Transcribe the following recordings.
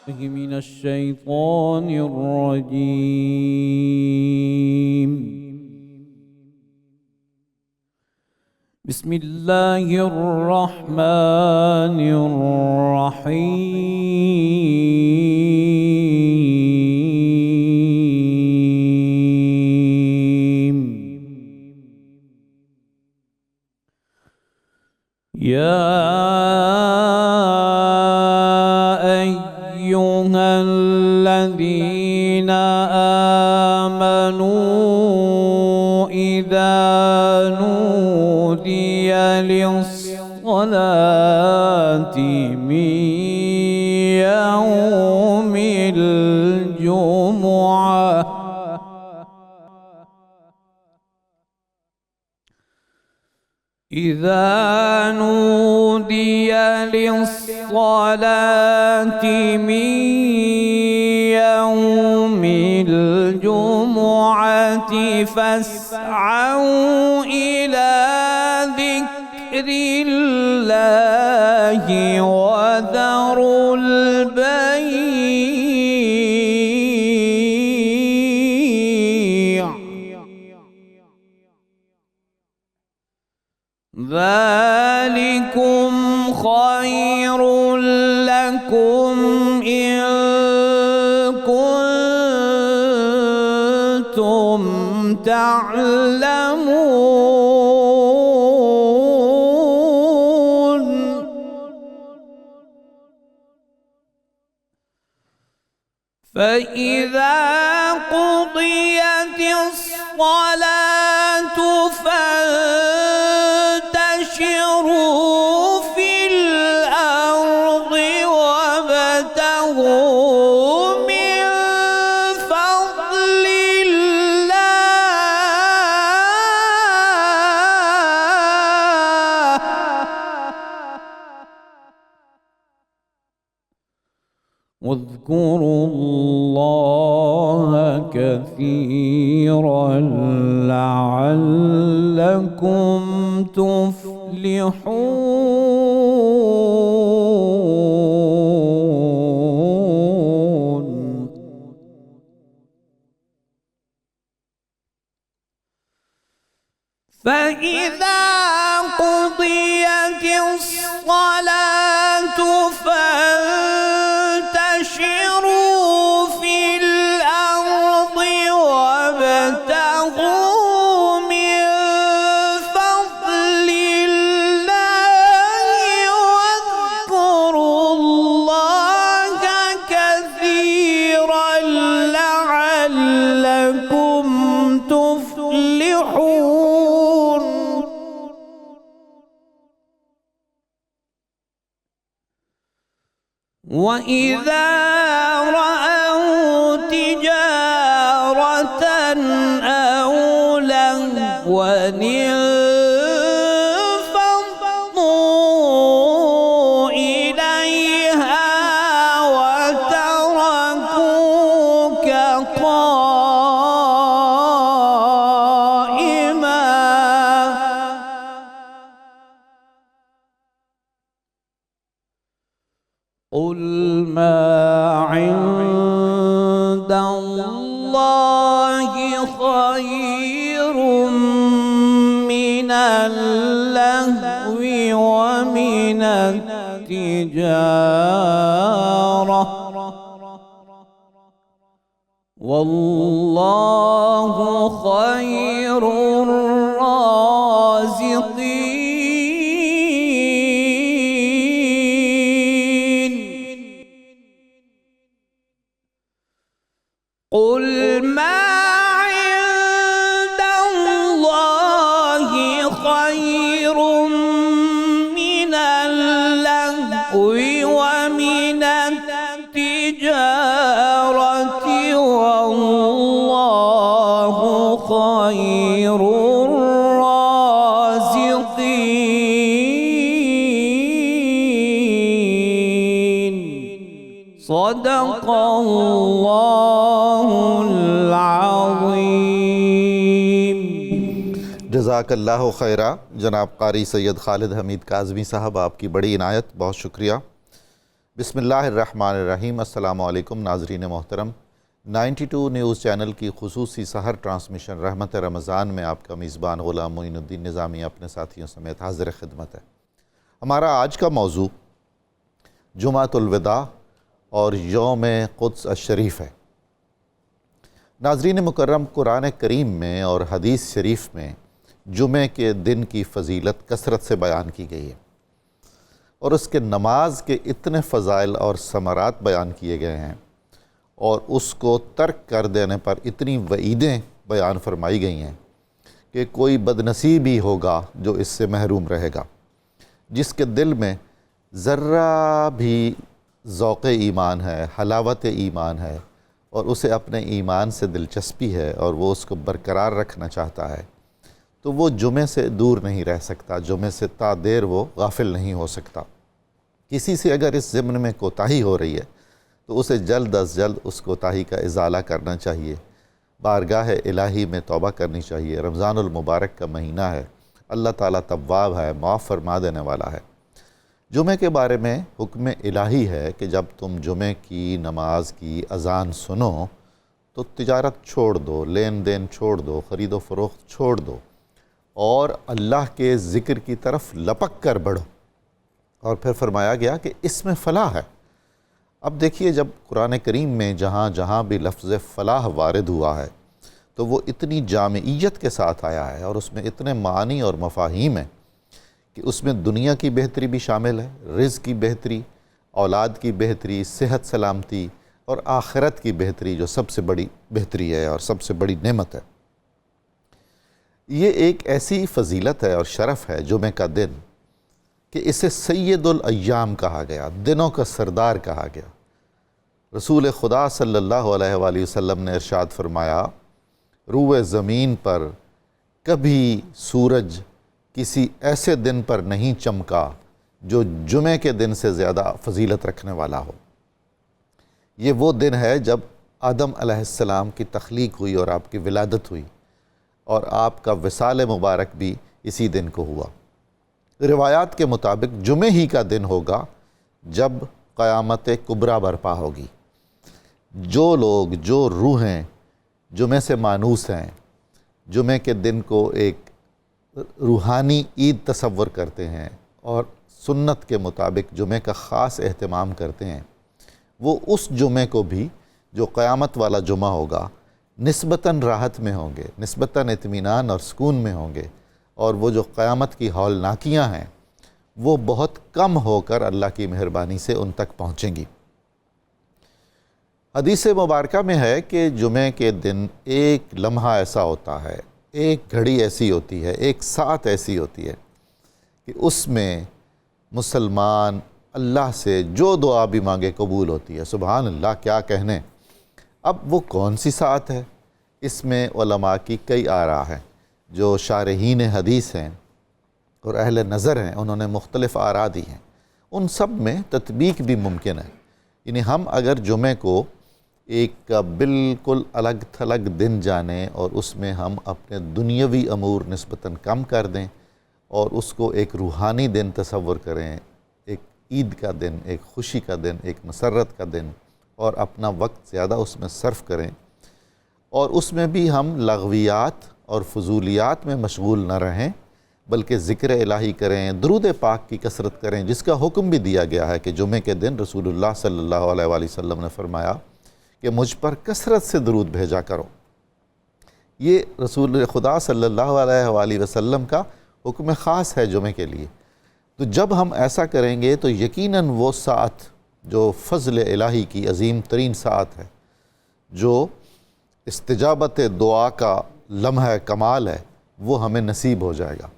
من الشيطان الرجيم. بسم الله الرحمن الرحيم. يا أيها الذين آمنوا إذا نودي للصلاة من يوم الجمعة للصلاة من يوم الجمعة فاسعوا إلى ذكر الله وذروا البيع ذلكم خير لكم إن كنتم تعلمون. فإذا قضيت الصلاة فانتشروا في الأرض وابتغوا من فضل الله واذكروا الله كثيرا لعلكم تفلحون. فإذا قضيت الصلاة فانتشروا في الأرض وابتغوا من فضل الله واذكروا الله كثيرا لعلكم تفلحون. وإذا رأوا تجارة أو لهوا انفضوا إليها وتركوك قائما قل ما عند الله خير من اللهو ومن التجارة والله خير الرازقين. قل ما عند الله خير من اللهو ومن التجارة والله خير الرازقين. صدق اللہ العظیم. جزاک اللہ خیرہ جناب قاری سید خالد حمید کاظمی صاحب، آپ کی بڑی عنایت، بہت شکریہ. بسم اللہ الرحمن الرحیم۔ السلام علیکم ناظرین محترم، 92 نیوز چینل کی خصوصی سحر ٹرانسمیشن رحمت رمضان میں آپ کا میزبان غلام معین الدین نظامی اپنے ساتھیوں سمیت حاضر خدمت ہے۔ ہمارا آج کا موضوع جمعۃ الوداع اور یوم قدس الشریف ہے۔ ناظرین مکرم، قرآن کریم میں اور حدیث شریف میں جمعے کے دن کی فضیلت کثرت سے بیان کی گئی ہے، اور اس کے نماز کے اتنے فضائل اور ثمرات بیان کیے گئے ہیں، اور اس کو ترک کر دینے پر اتنی وعیدیں بیان فرمائی گئی ہیں کہ کوئی بد نصیب ہی ہوگا جو اس سے محروم رہے گا، جس کے دل میں ذرہ بھی ذوق ایمان ہے، حلاوت ایمان ہے، اور اسے اپنے ایمان سے دلچسپی ہے اور وہ اس کو برقرار رکھنا چاہتا ہے، تو وہ جمعے سے دور نہیں رہ سکتا، جمعے سے تا دیر وہ غافل نہیں ہو سکتا۔ کسی سے اگر اس ضمن میں کوتاہی ہو رہی ہے تو اسے جلد از جلد اس کوتاہی کا ازالہ کرنا چاہیے، بارگاہ الہی میں توبہ کرنی چاہیے۔ رمضان المبارک کا مہینہ ہے، اللہ تعالیٰ تواب ہے، معاف فرما دینے والا ہے۔ جمعے کے بارے میں حکم الہی ہے کہ جب تم جمعے کی نماز کی اذان سنو تو تجارت چھوڑ دو، لین دین چھوڑ دو، خرید و فروخت چھوڑ دو، اور اللہ کے ذکر کی طرف لپک کر بڑھو۔ اور پھر فرمایا گیا کہ اس میں فلاح ہے۔ اب دیکھیے، جب قرآن کریم میں جہاں جہاں بھی لفظ فلاح وارد ہوا ہے تو وہ اتنی جامعیت کے ساتھ آیا ہے، اور اس میں اتنے معنی اور مفاہیم ہیں کہ اس میں دنیا کی بہتری بھی شامل ہے، رزق کی بہتری، اولاد کی بہتری، صحت سلامتی، اور آخرت کی بہتری جو سب سے بڑی بہتری ہے اور سب سے بڑی نعمت ہے۔ یہ ایک ایسی فضیلت ہے اور شرف ہے جمعے کا دن کہ اسے سید الایام کہا گیا، دنوں کا سردار کہا گیا۔ رسول خدا صلی اللہ علیہ وآلہ وسلم نے ارشاد فرمایا، روئے زمین پر کبھی سورج کسی ایسے دن پر نہیں چمکا جو جمعے کے دن سے زیادہ فضیلت رکھنے والا ہو۔ یہ وہ دن ہے جب آدم علیہ السلام کی تخلیق ہوئی اور آپ کی ولادت ہوئی، اور آپ کا وصال مبارک بھی اسی دن کو ہوا۔ روایات کے مطابق جمعے ہی کا دن ہوگا جب قیامت کبریٰ برپا ہوگی۔ جو لوگ، جو روحیں جمعے سے مانوس ہیں، جمعے کے دن کو ایک روحانی عید تصور کرتے ہیں اور سنت کے مطابق جمعے کا خاص اہتمام کرتے ہیں، وہ اس جمعے کو بھی جو قیامت والا جمعہ ہوگا نسبتاً راحت میں ہوں گے، نسبتاً اطمینان اور سکون میں ہوں گے، اور وہ جو قیامت کی ہولناکیاں ہیں وہ بہت کم ہو کر اللہ کی مہربانی سے ان تک پہنچیں گی۔ حدیث مبارکہ میں ہے کہ جمعے کے دن ایک لمحہ ایسا ہوتا ہے، ایک گھڑی ایسی ہوتی ہے، ایک ساعت ایسی ہوتی ہے کہ اس میں مسلمان اللہ سے جو دعا بھی مانگے قبول ہوتی ہے۔ سبحان اللہ، کیا کہنے۔ اب وہ کون سی ساعت ہے؟ اس میں علماء کی کئی آراء ہیں۔ جو شارحین حدیث ہیں اور اہل نظر ہیں، انہوں نے مختلف آراء دی ہیں۔ ان سب میں تطبیق بھی ممکن ہے۔ یعنی ہم اگر جمعے کو ایک بالکل الگ تھلگ دن جانیں اور اس میں ہم اپنے دنیاوی امور نسبتاً کم کر دیں اور اس کو ایک روحانی دن تصور کریں، ایک عید کا دن، ایک خوشی کا دن، ایک مسرت کا دن، اور اپنا وقت زیادہ اس میں صرف کریں، اور اس میں بھی ہم لغویات اور فضولیات میں مشغول نہ رہیں، بلکہ ذکر الہی کریں، درود پاک کی کثرت کریں، جس کا حکم بھی دیا گیا ہے کہ جمعے کے دن رسول اللہ صلی اللہ علیہ وآلہ وسلم نے فرمایا کہ مجھ پر کثرت سے درود بھیجا کرو۔ یہ رسول خدا صلی اللہ علیہ وآلہ وسلم کا حکم خاص ہے جمعے کے لیے۔ تو جب ہم ایسا کریں گے تو یقیناً وہ ساعت جو فضل الہی کی عظیم ترین ساعت ہے، جو استجابت دعا کا لمحہ کمال ہے، وہ ہمیں نصیب ہو جائے گا۔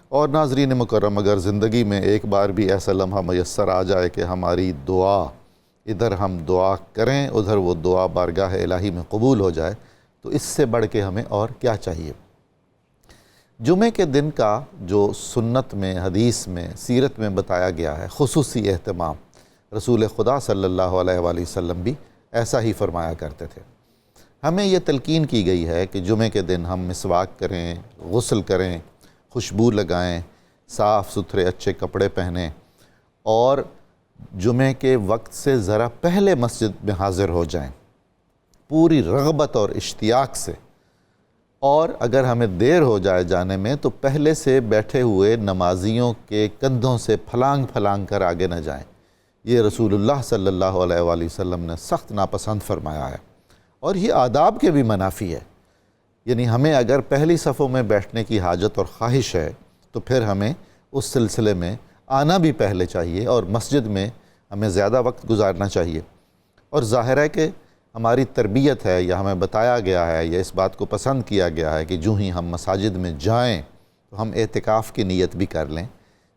اور ناظرین مکرم، اگر زندگی میں ایک بار بھی ایسا لمحہ میسر آ جائے کہ ہماری دعا، ادھر ہم دعا کریں، ادھر وہ دعا بارگاہ الہی میں قبول ہو جائے، تو اس سے بڑھ کے ہمیں اور کیا چاہیے۔ جمعے کے دن کا جو سنت میں، حدیث میں، سیرت میں بتایا گیا ہے خصوصی اہتمام، رسول خدا صلی اللہ علیہ وآلہ وسلم بھی ایسا ہی فرمایا کرتے تھے۔ ہمیں یہ تلقین کی گئی ہے کہ جمعے کے دن ہم مسواک کریں، غسل کریں، خوشبو لگائیں، صاف ستھرے اچھے کپڑے پہنیں، اور جمعے کے وقت سے ذرا پہلے مسجد میں حاضر ہو جائیں پوری رغبت اور اشتیاق سے، اور اگر ہمیں دیر ہو جائے جانے میں تو پہلے سے بیٹھے ہوئے نمازیوں کے کندھوں سے پھلانگ پھلانگ کر آگے نہ جائیں۔ یہ رسول اللہ صلی اللہ علیہ وآلہ وسلم نے سخت ناپسند فرمایا ہے، اور یہ آداب کے بھی منافی ہے۔ یعنی ہمیں اگر پہلی صفوں میں بیٹھنے کی حاجت اور خواہش ہے تو پھر ہمیں اس سلسلے میں آنا بھی پہلے چاہیے اور مسجد میں ہمیں زیادہ وقت گزارنا چاہیے۔ اور ظاہر ہے کہ ہماری تربیت ہے یا ہمیں بتایا گیا ہے یا اس بات کو پسند کیا گیا ہے کہ جو ہی ہم مساجد میں جائیں تو ہم اعتکاف کی نیت بھی کر لیں،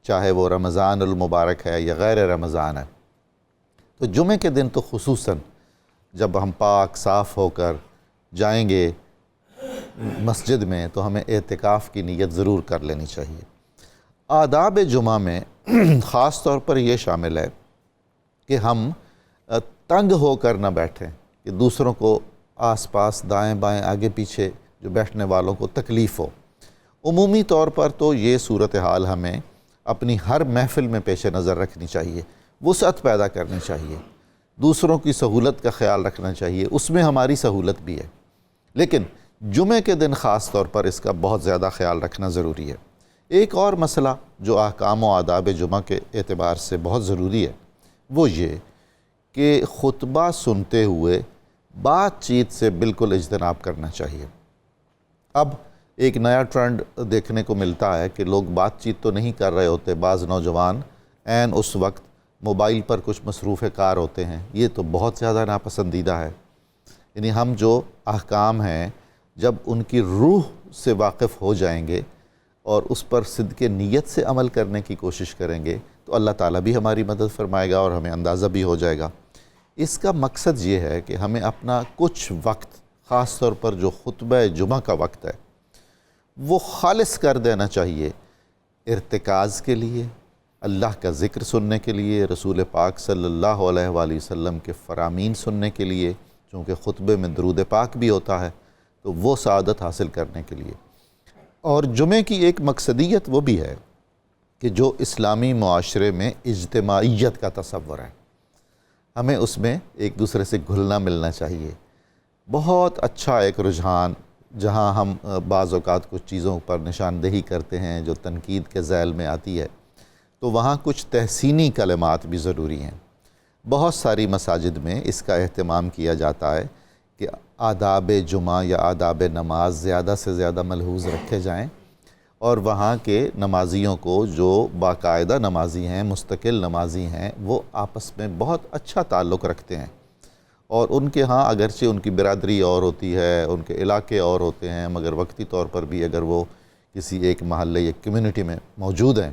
چاہے وہ رمضان المبارک ہے یا غیر رمضان ہے۔ تو جمعے کے دن تو خصوصاً جب ہم پاک صاف ہو کر جائیں گے مسجد میں تو ہمیں اعتکاف کی نیت ضرور کر لینی چاہیے۔ آداب جمعہ میں خاص طور پر یہ شامل ہے کہ ہم تنگ ہو کر نہ بیٹھیں کہ دوسروں کو آس پاس دائیں بائیں آگے پیچھے جو بیٹھنے والوں کو تکلیف ہو۔ عمومی طور پر تو یہ صورتحال ہمیں اپنی ہر محفل میں پیش نظر رکھنی چاہیے، وسعت پیدا کرنی چاہیے، دوسروں کی سہولت کا خیال رکھنا چاہیے، اس میں ہماری سہولت بھی ہے، لیکن جمعے کے دن خاص طور پر اس کا بہت زیادہ خیال رکھنا ضروری ہے۔ ایک اور مسئلہ جو احکام و آداب جمعہ کے اعتبار سے بہت ضروری ہے وہ یہ کہ خطبہ سنتے ہوئے بات چیت سے بالکل اجتناب کرنا چاہیے۔ اب ایک نیا ٹرینڈ دیکھنے کو ملتا ہے کہ لوگ بات چیت تو نہیں کر رہے ہوتے، بعض نوجوان عین اس وقت موبائل پر کچھ مصروف کار ہوتے ہیں۔ یہ تو بہت زیادہ ناپسندیدہ ہے۔ یعنی ہم جو احکام ہیں جب ان کی روح سے واقف ہو جائیں گے اور اس پر صدق نیت سے عمل کرنے کی کوشش کریں گے تو اللہ تعالیٰ بھی ہماری مدد فرمائے گا اور ہمیں اندازہ بھی ہو جائے گا۔ اس کا مقصد یہ ہے کہ ہمیں اپنا کچھ وقت، خاص طور پر جو خطبہ جمعہ کا وقت ہے، وہ خالص کر دینا چاہیے ارتکاز کے لیے، اللہ کا ذکر سننے کے لیے، رسول پاک صلی اللہ علیہ وآلہ وسلم کے فرامین سننے کے لیے، چونکہ خطبے میں درود پاک بھی ہوتا ہے، تو وہ سعادت حاصل کرنے کے لیے۔ اور جمعے کی ایک مقصدیت وہ بھی ہے کہ جو اسلامی معاشرے میں اجتماعیت کا تصور ہے، ہمیں اس میں ایک دوسرے سے گھلنا ملنا چاہیے۔ بہت اچھا ایک رجحان جہاں ہم بعض اوقات کچھ چیزوں پر نشاندہی کرتے ہیں جو تنقید کے ذیل میں آتی ہے، تو وہاں کچھ تحسینی کلمات بھی ضروری ہیں۔ بہت ساری مساجد میں اس کا اہتمام کیا جاتا ہے کہ آداب جمعہ یا آداب نماز زیادہ سے زیادہ ملحوظ رکھے جائیں، اور وہاں کے نمازیوں کو جو باقاعدہ نمازی ہیں، مستقل نمازی ہیں، وہ آپس میں بہت اچھا تعلق رکھتے ہیں، اور ان کے ہاں اگرچہ ان کی برادری اور ہوتی ہے، ان کے علاقے اور ہوتے ہیں، مگر وقتی طور پر بھی اگر وہ کسی ایک محلے یا کمیونٹی میں موجود ہیں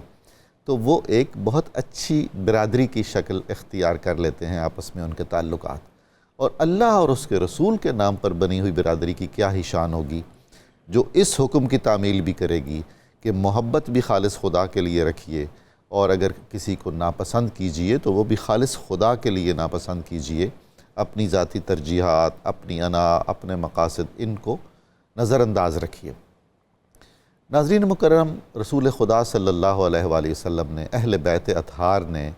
تو وہ ایک بہت اچھی برادری کی شکل اختیار کر لیتے ہیں آپس میں ان کے تعلقات۔ اور اللہ اور اس کے رسول کے نام پر بنی ہوئی برادری کی کیا ہی شان ہوگی جو اس حکم کی تعمیل بھی کرے گی کہ محبت بھی خالص خدا کے لیے رکھیے، اور اگر کسی کو ناپسند کیجئے تو وہ بھی خالص خدا کے لیے ناپسند کیجئے، اپنی ذاتی ترجیحات، اپنی انا، اپنے مقاصد، ان کو نظر انداز رکھیے۔ ناظرین مکرم، رسول خدا صلی اللہ علیہ وآلہ وسلم نے، اہل بیت اطہار نے،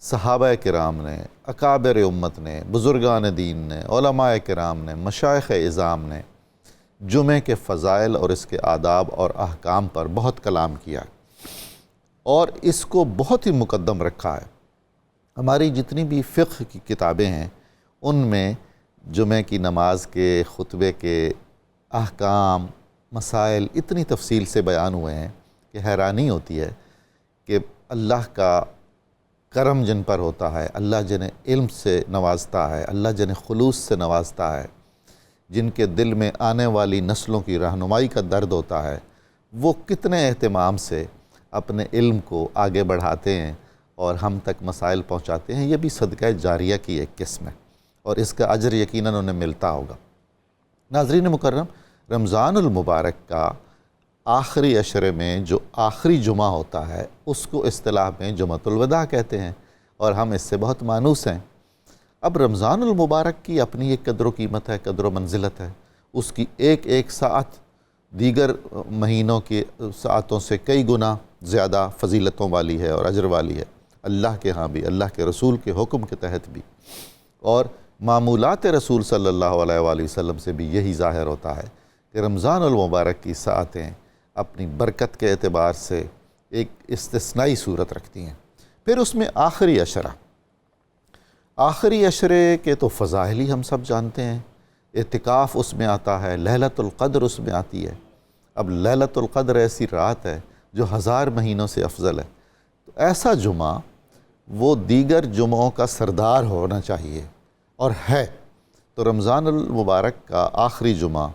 صحابہ کرام نے، اکابر امت نے، بزرگان دین نے، علماء کرام نے، مشائخ اعظام نے جمعے کے فضائل اور اس کے آداب اور احکام پر بہت کلام کیا اور اس کو بہت ہی مقدم رکھا ہے۔ ہماری جتنی بھی فقہ کی کتابیں ہیں ان میں جمعے کی نماز کے خطبے کے احکام، مسائل اتنی تفصیل سے بیان ہوئے ہیں کہ حیرانی ہوتی ہے کہ اللہ کا کرم جن پر ہوتا ہے، اللہ جنہیں علم سے نوازتا ہے، اللہ جنہیں خلوص سے نوازتا ہے، جن کے دل میں آنے والی نسلوں کی رہنمائی کا درد ہوتا ہے، وہ کتنے اہتمام سے اپنے علم کو آگے بڑھاتے ہیں اور ہم تک مسائل پہنچاتے ہیں۔ یہ بھی صدقہ جاریہ کی ایک قسم ہے اور اس کا اجر یقیناً انہیں ملتا ہوگا۔ ناظرین مکرم، رمضان المبارک کا آخری عشرے میں جو آخری جمعہ ہوتا ہے اس کو اصطلاح میں جمعۃ الوداع کہتے ہیں، اور ہم اس سے بہت مانوس ہیں۔ اب رمضان المبارک کی اپنی ایک قدر و قیمت ہے، قدر و منزلت ہے، اس کی ایک ایک ساعت دیگر مہینوں کی ساعتوں سے کئی گنا زیادہ فضیلتوں والی ہے اور اجر والی ہے۔ اللہ کے ہاں بھی، اللہ کے رسول کے حکم کے تحت بھی، اور معمولات رسول صلی اللہ علیہ وآلہ وسلم سے بھی یہی ظاہر ہوتا ہے کہ رمضان المبارک کی ساعتیں اپنی برکت کے اعتبار سے ایک استثنائی صورت رکھتی ہیں۔ پھر اس میں آخری عشرے کے تو فضائل ہی ہم سب جانتے ہیں، اعتکاف اس میں آتا ہے، لیلۃ القدر اس میں آتی ہے۔ اب لیلۃ القدر ایسی رات ہے جو 1000 مہینوں سے افضل ہے، تو ایسا جمعہ وہ دیگر جمعوں کا سردار ہونا چاہیے اور ہے۔ تو رمضان المبارک کا آخری جمعہ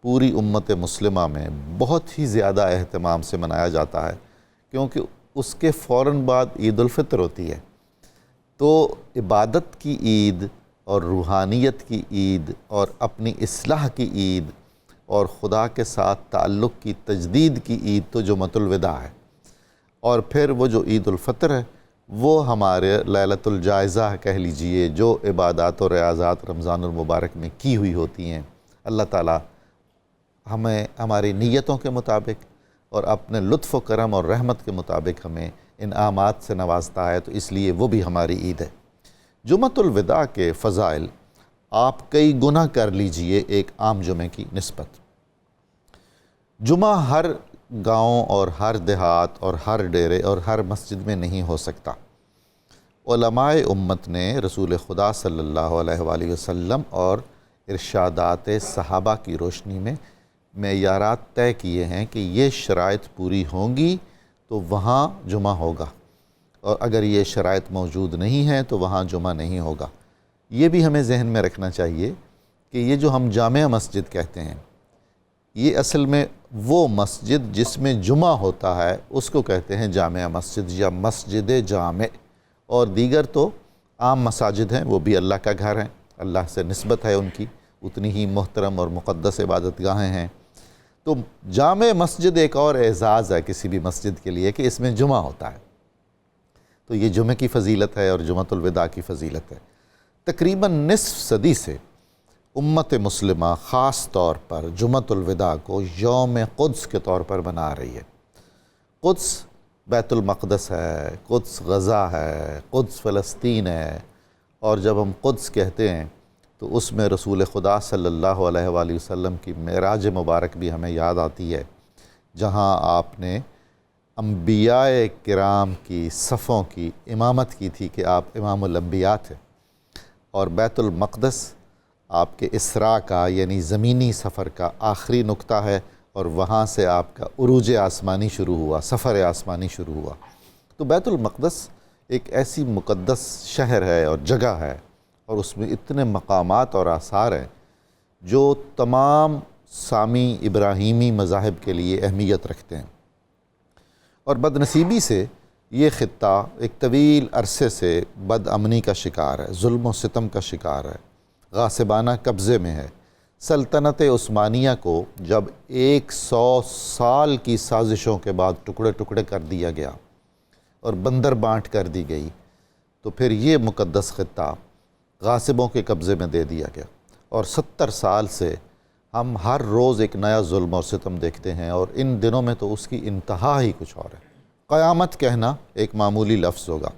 پوری امت مسلمہ میں بہت ہی زیادہ اہتمام سے منایا جاتا ہے، کیونکہ اس کے فوراً بعد عید الفطر ہوتی ہے۔ تو عبادت کی عید اور روحانیت کی عید اور اپنی اصلاح کی عید اور خدا کے ساتھ تعلق کی تجدید کی عید تو جمعۃ الوداع ہے، اور پھر وہ جو عید الفطر ہے وہ ہمارے لیلۃ الجائزہ کہہ لیجئے، جو عبادات و ریاضات رمضان المبارک میں کی ہوئی ہوتی ہیں، اللہ تعالیٰ ہمیں ہماری نیتوں کے مطابق اور اپنے لطف و کرم اور رحمت کے مطابق ہمیں انعامات سے نوازتا ہے، تو اس لیے وہ بھی ہماری عید ہے۔ جمعۃ الوداع کے فضائل آپ کئی گنا کر لیجئے ایک عام جمعے کی نسبت۔ جمعہ ہر گاؤں اور ہر دیہات اور ہر ڈیرے اور ہر مسجد میں نہیں ہو سکتا۔ علماء امت نے رسول خدا صلی اللہ علیہ وآلہ وسلم اور ارشادات صحابہ کی روشنی میں معیارات طے کیے ہیں کہ یہ شرائط پوری ہوں گی تو وہاں جمعہ ہوگا، اور اگر یہ شرائط موجود نہیں ہیں تو وہاں جمعہ نہیں ہوگا۔ یہ بھی ہمیں ذہن میں رکھنا چاہیے کہ یہ جو ہم جامع مسجد کہتے ہیں، یہ اصل میں وہ مسجد جس میں جمعہ ہوتا ہے اس کو کہتے ہیں جامع مسجد یا مسجد جامع، اور دیگر تو عام مساجد ہیں، وہ بھی اللہ کا گھر ہیں، اللہ سے نسبت ہے ان کی، اتنی ہی محترم اور مقدس عبادت گاہیں ہیں۔ تو جامع مسجد ایک اور اعزاز ہے کسی بھی مسجد کے لیے کہ اس میں جمعہ ہوتا ہے، تو یہ جمعہ کی فضیلت ہے اور جمعۃ الوداع کی فضیلت ہے۔ تقریباً نصف صدی سے امت مسلمہ خاص طور پر جمعۃ الوداع کو یوم قدس کے طور پر منا رہی ہے۔ قدس بیت المقدس ہے، قدس غزہ ہے، قدس فلسطین ہے، اور جب ہم قدس کہتے ہیں تو اس میں رسول خدا صلی اللہ علیہ وآلہ وسلم کی معراج مبارک بھی ہمیں یاد آتی ہے، جہاں آپ نے انبیاء کرام کی صفوں کی امامت کی تھی کہ آپ امام الانبیاء تھے، اور بیت المقدس آپ کے اسراء کا یعنی زمینی سفر کا آخری نقطہ ہے، اور وہاں سے آپ کا عروج آسمانی شروع ہوا، سفر آسمانی شروع ہوا۔ تو بیت المقدس ایک ایسی مقدس شہر ہے اور جگہ ہے، اور اس میں اتنے مقامات اور آثار ہیں جو تمام سامی ابراہیمی مذاہب کے لیے اہمیت رکھتے ہیں۔ اور بدنصیبی سے یہ خطہ ایک طویل عرصے سے بد امنی کا شکار ہے، ظلم و ستم کا شکار ہے، غاصبانہ قبضے میں ہے۔ سلطنت عثمانیہ کو جب 100 سال کی سازشوں کے بعد ٹکڑے ٹکڑے کر دیا گیا اور بندر بانٹ کر دی گئی، تو پھر یہ مقدس خطہ غاصبوں کے قبضے میں دے دیا گیا، اور 70 سال سے ہم ہر روز ایک نیا ظلم اور ستم دیکھتے ہیں، اور ان دنوں میں تو اس کی انتہا ہی کچھ اور ہے۔ قیامت کہنا ایک معمولی لفظ ہوگا،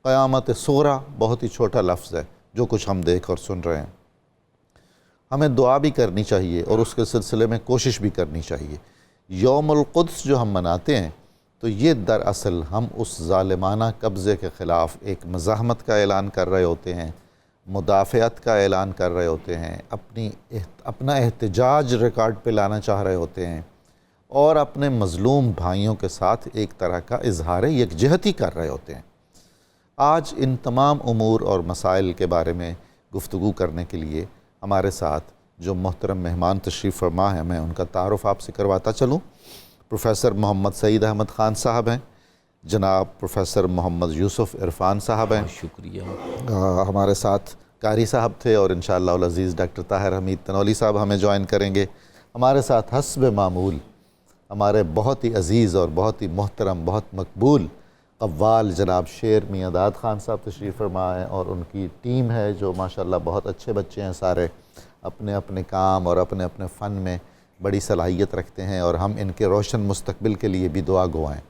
قیامت صغریٰ بہت ہی چھوٹا لفظ ہے جو کچھ ہم دیکھ اور سن رہے ہیں۔ ہمیں دعا بھی کرنی چاہیے اور اس کے سلسلے میں کوشش بھی کرنی چاہیے۔ یوم القدس جو ہم مناتے ہیں تو یہ دراصل ہم اس ظالمانہ قبضے کے خلاف ایک مزاحمت کا اعلان کر رہے ہوتے ہیں، مدافعت کا اعلان کر رہے ہوتے ہیں، اپنا احتجاج ریکارڈ پہ لانا چاہ رہے ہوتے ہیں، اور اپنے مظلوم بھائیوں کے ساتھ ایک طرح کا اظہار یکجہتی کر رہے ہوتے ہیں۔ آج ان تمام امور اور مسائل کے بارے میں گفتگو کرنے کے لیے ہمارے ساتھ جو محترم مہمان تشریف فرما ہیں، میں ان کا تعارف آپ سے کرواتا چلوں۔ پروفیسر محمد سعید احمد خان صاحب ہیں، جناب پروفیسر محمد یوسف عرفان صاحب ہیں، شکریہ۔ ہمارے ساتھ قاری صاحب تھے، اور انشاءاللہ العزیز ڈاکٹر طاہر حمید تنولی صاحب ہمیں جوائن کریں گے۔ ہمارے ساتھ حسب معمول ہمارے بہت ہی عزیز اور بہت ہی محترم، بہت مقبول قوال جناب شیر میاں داد خان صاحب تشریف فرما ہیں، اور ان کی ٹیم ہے جو ماشاءاللہ بہت اچھے بچے ہیں، سارے اپنے اپنے کام اور اپنے اپنے فن میں بڑی صلاحیت رکھتے ہیں، اور ہم ان کے روشن مستقبل کے لیے بھی دعا گو ہیں۔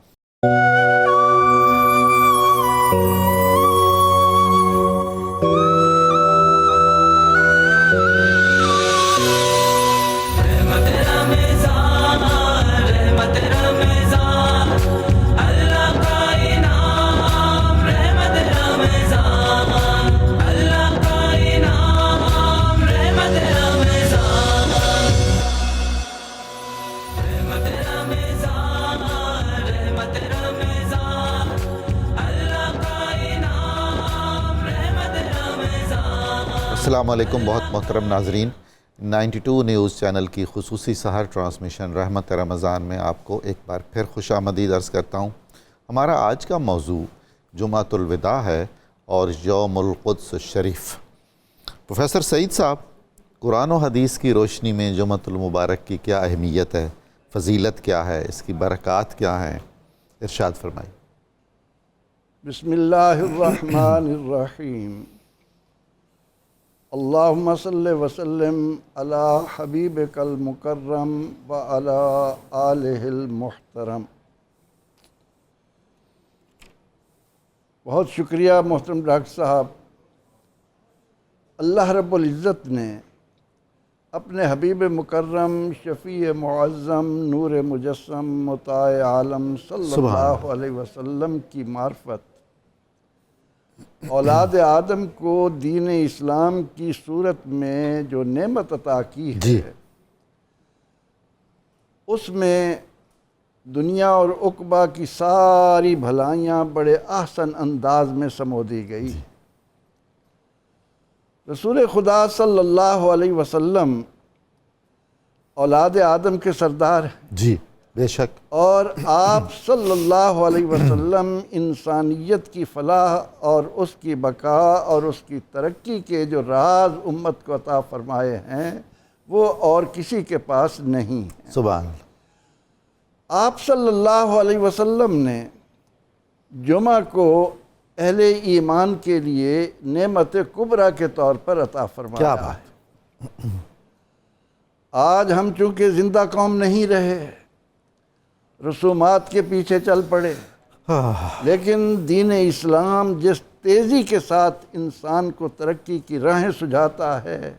السلام علیکم بہت محترم ناظرین، 92 نیوز چینل کی خصوصی سحر ٹرانسمیشن رحمت رمضان میں آپ کو ایک بار پھر خوش آمدید عرض کرتا ہوں۔ ہمارا آج کا موضوع جمعۃ الوداع ہے اور یوم القدس الشریف۔ پروفیسر سعید صاحب، قرآن و حدیث کی روشنی میں جمعۃ المبارک کی کیا اہمیت ہے، فضیلت کیا ہے، اس کی برکات کیا ہیں، ارشاد فرمائیں۔ بسم اللہ الرحمن الرحیم۔ اللہم صلی وسلم علی حبیبک المکرم وعلی آلہ المحترم۔ بہت شکریہ محترم ڈاکٹر صاحب۔ اللہ رب العزت نے اپنے حبیب مکرم، شفیع معظم، نور مجسم، مطاع عالم صلی اللہ علیہ وسلم کی معرفت اولاد آدم کو دین اسلام کی صورت میں جو نعمت عطا کی ہے، اس میں دنیا اور عقبہ کی ساری بھلائیاں بڑے احسن انداز میں سمو دی گئی۔ رسول خدا صلی اللہ علیہ وسلم اولاد آدم کے سردار ہیں، جی بے شک، اور آپ صلی اللہ علیہ وسلم انسانیت کی فلاح اور اس کی بقا اور اس کی ترقی کے جو راز امت کو عطا فرمائے ہیں وہ اور کسی کے پاس نہیں ہیں۔ سبحان اللہ۔ آپ صلی اللہ علیہ وسلم نے جمعہ کو اہل ایمان کے لیے نعمت کبریٰ کے طور پر عطا فرمایا۔ کیا بات۔ آج ہم چونکہ زندہ قوم نہیں رہے، رسومات کے پیچھے چل پڑے، لیکن دین اسلام جس تیزی کے ساتھ انسان کو ترقی کی راہیں سجھاتا ہے،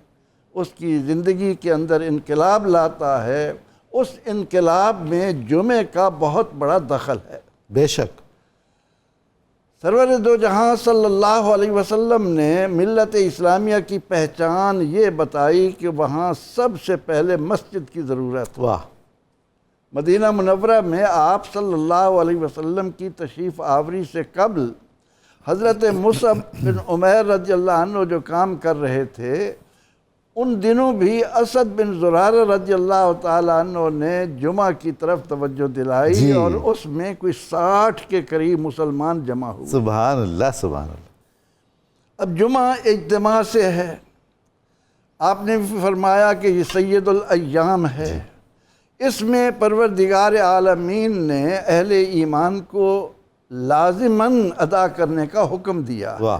اس کی زندگی کے اندر انقلاب لاتا ہے، اس انقلاب میں جمعے کا بہت بڑا دخل ہے۔ بے شک۔ سرور دو جہاں صلی اللہ علیہ وسلم نے ملت اسلامیہ کی پہچان یہ بتائی کہ وہاں سب سے پہلے مسجد کی ضرورت ہے۔ واہ۔ مدینہ منورہ میں آپ صلی اللہ علیہ وسلم کی تشریف آوری سے قبل حضرت مصعب بن عمیر رضی اللہ عنہ جو کام کر رہے تھے، ان دنوں بھی اسد بن زرارہ رضی اللہ تعالیٰ عنہ نے جمعہ کی طرف توجہ دلائی، اور اس میں کوئی 60 کے قریب مسلمان جمع ہوئے۔ سبحان اللہ سبحان اللہ۔ اب جمعہ اجتماع سے ہے، آپ نے فرمایا کہ یہ سید الایام ہے، اس میں پروردگار عالمین نے اہل ایمان کو لازماً ادا کرنے کا حکم دیا۔ واہ،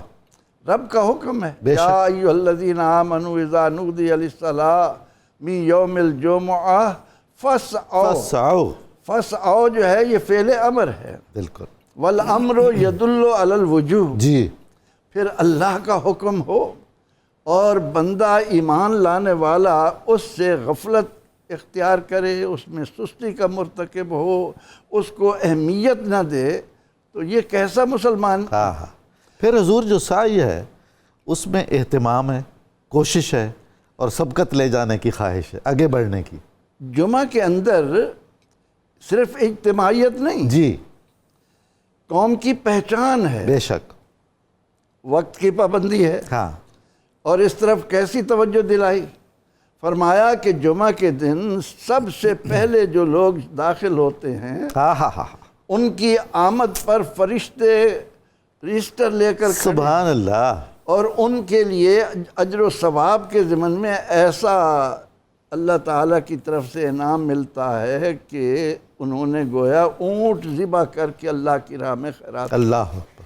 رب کا حکم ہے، بے شک۔ یا ایھا الذین آمنوا اذا نودی للصلاۃ من یوم الجمعہ فاسعوا۔ فاسعوا جو ہے یہ فعل امر ہے، بالکل، والامر یدل علی الوجوب۔ جی، پھر اللہ کا حکم ہو اور بندہ ایمان لانے والا اس سے غفلت اختیار کرے، اس میں سستی کا مرتکب ہو، اس کو اہمیت نہ دے، تو یہ کیسا مسلمان؟ ہاں ہاں۔ پھر حضور جو سعی ہے اس میں اہتمام ہے، کوشش ہے، اور سبقت لے جانے کی خواہش ہے، آگے بڑھنے کی۔ جمعہ کے اندر صرف اجتماعیت نہیں، جی، قوم کی پہچان ہے، بے شک، وقت کی پابندی ہے، ہاں، اور اس طرف کیسی توجہ دلائی؟ فرمایا کہ جمعہ کے دن سب سے پہلے جو لوگ داخل ہوتے ہیں، ہاں ہاں ہاں، ان کی آمد پر فرشتے رجسٹر لے کر کھڑے، سبحان اللہ، اور ان کے لیے اجر و ثواب کے ضمن میں ایسا اللہ تعالیٰ کی طرف سے انعام ملتا ہے کہ انہوں نے گویا اونٹ ذبح کر کے اللہ کی راہ میں خیرات۔ اللہ اکبر۔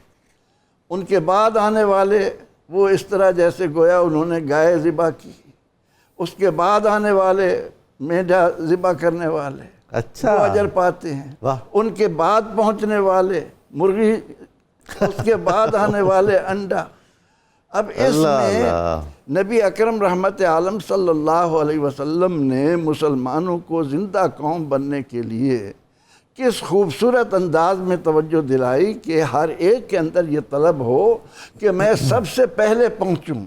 ان کے بعد آنے والے وہ اس طرح جیسے گویا انہوں نے گائے ذبح کی، اس کے بعد آنے والے میڈا ذبح کرنے والے، اچھا، وہ اجر پاتے ہیں۔ واہ، ان کے بعد پہنچنے والے مرغی، اس کے بعد آنے والے انڈا۔ اب اس میں نبی اکرم رحمت عالم صلی اللہ علیہ وسلم نے مسلمانوں کو زندہ قوم بننے کے لیے کس خوبصورت انداز میں توجہ دلائی کہ ہر ایک کے اندر یہ طلب ہو کہ میں سب سے پہلے پہنچوں۔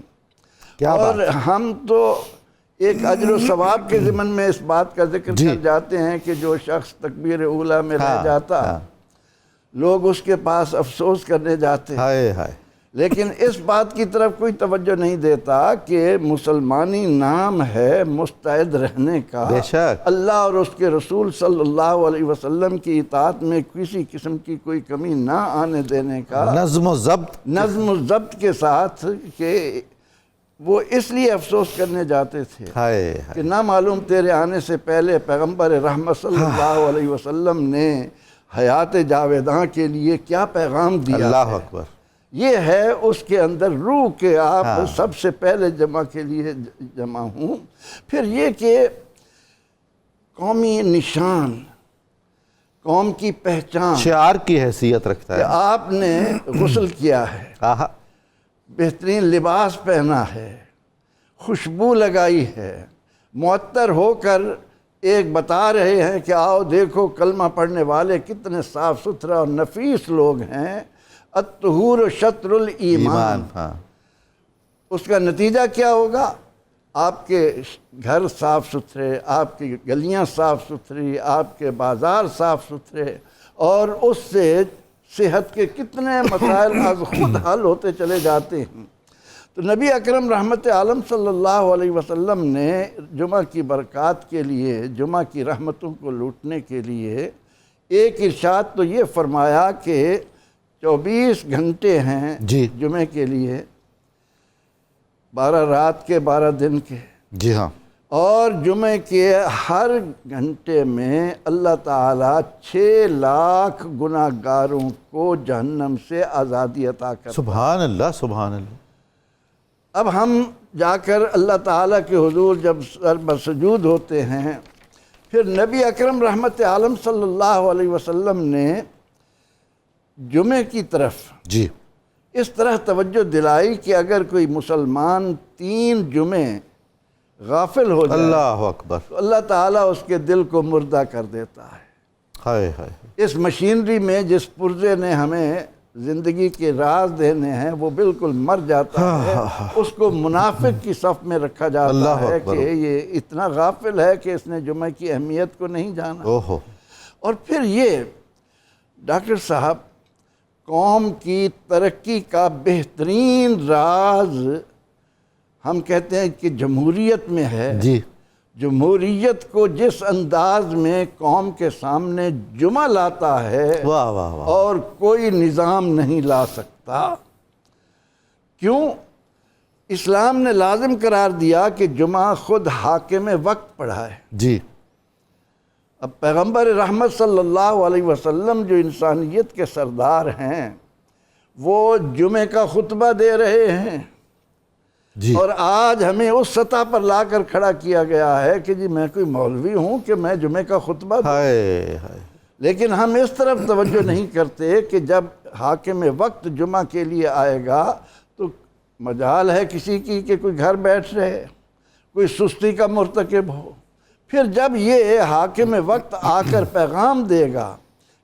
اور ہم تو ایک اجر و ثواب کے ضمن میں اس بات کا ذکر کر جاتے ہیں کہ جو شخص تکبیر اولیٰ میں رہ جاتا، لوگ اس کے پاس افسوس کرنے جاتے، لیکن اس بات کی طرف کوئی توجہ نہیں دیتا کہ مسلمانی نام ہے مستعد رہنے کا، بے شک، اللہ اور اس کے رسول صلی اللہ علیہ وسلم کی اطاعت میں کسی قسم کی کوئی کمی نہ آنے دینے کا، نظم و ضبط، نظم و ضبط کے ساتھ، کہ وہ اس لیے افسوس کرنے جاتے تھے ہائے کہ نہ معلوم تیرے آنے سے پہلے پیغمبر رحمت صلی اللہ علیہ وسلم نے حیات جاویداں کے لیے کیا پیغام دیا اللہ ہے۔ اکبر، یہ ہے اس کے اندر روح کہ آپ سب سے پہلے جمع کے لیے جمع ہوں۔ پھر یہ کہ قومی نشان، قوم کی پہچان، شعار کی حیثیت رکھتا کہ ہے۔ آپ نے غسل کیا ہے، آہا، بہترین لباس پہنا ہے، خوشبو لگائی ہے، معطر ہو کر ایک بتا رہے ہیں کہ آؤ دیکھو کلمہ پڑھنے والے کتنے صاف ستھرا اور نفیس لوگ ہیں، الطہور شطر الایمان۔ ہاں، اس کا نتیجہ کیا ہوگا؟ آپ کے گھر صاف ستھرے، آپ کی گلیاں صاف ستھری، آپ کے بازار صاف ستھرے، اور اس سے صحت کے کتنے مسائل از خود حل ہوتے چلے جاتے ہیں۔ تو نبی اکرم رحمت عالم صلی اللہ علیہ وسلم نے جمعہ کی برکات کے لیے، جمعہ کی رحمتوں کو لوٹنے کے لیے ایک ارشاد تو یہ فرمایا کہ 24 گھنٹے ہیں جی جمعے کے لیے، 12 رات کے 12 دن کے، جی ہاں، اور جمعے کے ہر گھنٹے میں اللہ تعالیٰ 6 لاکھ گناہ گاروں کو جہنم سے آزادی عطا کرتا ہے۔ سبحان اللہ، سبحان اللہ۔ اب ہم جا کر اللہ تعالیٰ کے حضور جب سر بسجود ہوتے ہیں، پھر نبی اکرم رحمت عالم صلی اللہ علیہ وسلم نے جمعے کی طرف جی، اس طرح توجہ دلائی کہ اگر کوئی مسلمان 3 جمعے غافل ہو جائے اللہ اکبر، تو اللہ تعالیٰ اس کے دل کو مردہ کر دیتا ہے۔ ہائے ہائے، اس مشینری میں جس پرزے نے ہمیں زندگی کے راز دینے ہیں وہ بالکل مر جاتا ہے، اس کو منافق کی صف میں رکھا جاتا اللہ ہے اکبر۔ کہ یہ اتنا غافل ہے کہ اس نے جمعہ کی اہمیت کو نہیں جانا۔ اوہو، اور پھر یہ ڈاکٹر صاحب، قوم کی ترقی کا بہترین راز ہم کہتے ہیں کہ جمہوریت میں ہے۔ جی، جمہوریت کو جس انداز میں قوم کے سامنے جمعہ لاتا ہے، واہ واہ واہ، اور کوئی نظام نہیں لا سکتا۔ کیوں؟ اسلام نے لازم قرار دیا کہ جمعہ خود حاکم وقت پڑھائے۔ جی، اب پیغمبر رحمت صلی اللہ علیہ وسلم جو انسانیت کے سردار ہیں، وہ جمعے کا خطبہ دے رہے ہیں، جی، اور آج ہمیں اس سطح پر لا کر کھڑا کیا گیا ہے کہ جی میں کوئی مولوی ہوں کہ میں جمعے کا خطبہ دوں۔ ہائے ہائے، لیکن ہم اس طرف توجہ نہیں کرتے کہ جب حاکم وقت جمعہ کے لیے آئے گا تو مجال ہے کسی کی کہ کوئی گھر بیٹھ رہے، کوئی سستی کا مرتکب ہو۔ پھر جب یہ حاکم وقت آ کر پیغام دے گا،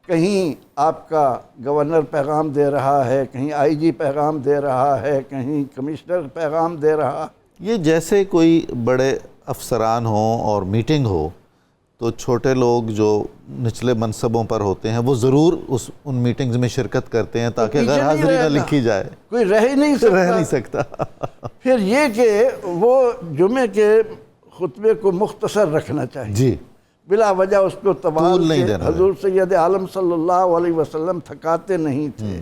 کہیں آپ کا گورنر پیغام دے رہا ہے، کہیں آئی جی پیغام دے رہا ہے، کہیں کمشنر پیغام دے رہا، یہ جیسے کوئی بڑے افسران ہوں اور میٹنگ ہو تو چھوٹے لوگ جو نچلے منصبوں پر ہوتے ہیں وہ ضرور ان میٹنگز میں شرکت کرتے ہیں تاکہ غیر حاضری نہ لکھی جائے، کوئی رہ ہی نہیں سکتا۔ پھر یہ کہ وہ جمعے کے خطبے کو مختصر رکھنا چاہیے، جی، بلا وجہ اس کو طوال نہیں کے دینا۔ حضور سید عالم صلی اللہ علیہ وسلم تھکاتے نہیں تھے،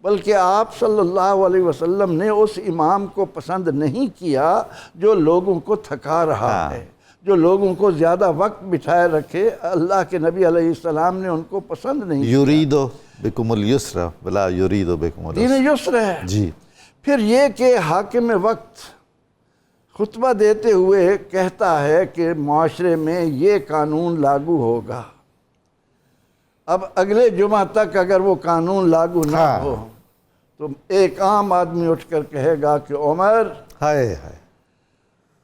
بلکہ آپ صلی اللہ علیہ وسلم نے اس امام کو پسند نہیں کیا جو لوگوں کو تھکا رہا ہے، جو لوگوں کو زیادہ وقت بٹھائے رکھے۔ اللہ کے نبی علیہ السلام نے ان کو پسند نہیں کیا۔ یریدو بکم اليسر ولا یریدو بکم العسر، دین یسر ہے۔ جی، پھر یہ کہ حاکم وقت خطبہ دیتے ہوئے کہتا ہے کہ معاشرے میں یہ قانون لاگو ہوگا۔ اب اگلے جمعہ تک اگر وہ قانون لاگو نہ ہو تو ایک عام آدمی اٹھ کر کہے گا کہ عمر، ہائے ہائے،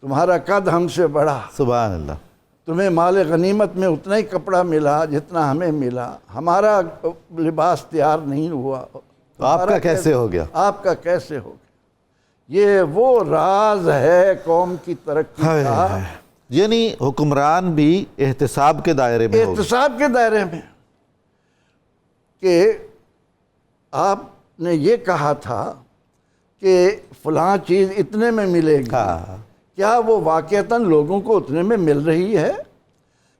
تمہارا قد ہم سے بڑھا، سبحان اللہ، تمہیں مال غنیمت میں اتنا ہی کپڑا ملا جتنا ہمیں ملا، ہمارا لباس تیار نہیں ہوا، تو آپ کا کیسے ہو گیا؟ آپ کا کیسے ہو گیا؟ یہ وہ راز ہے قوم کی ترقی کا، یعنی حکمران بھی احتساب کے دائرے میں ہوگا، احتساب کے دائرے میں، کہ آپ نے یہ کہا تھا کہ فلاں چیز اتنے میں ملے گی، کیا وہ واقعتاً لوگوں کو اتنے میں مل رہی ہے؟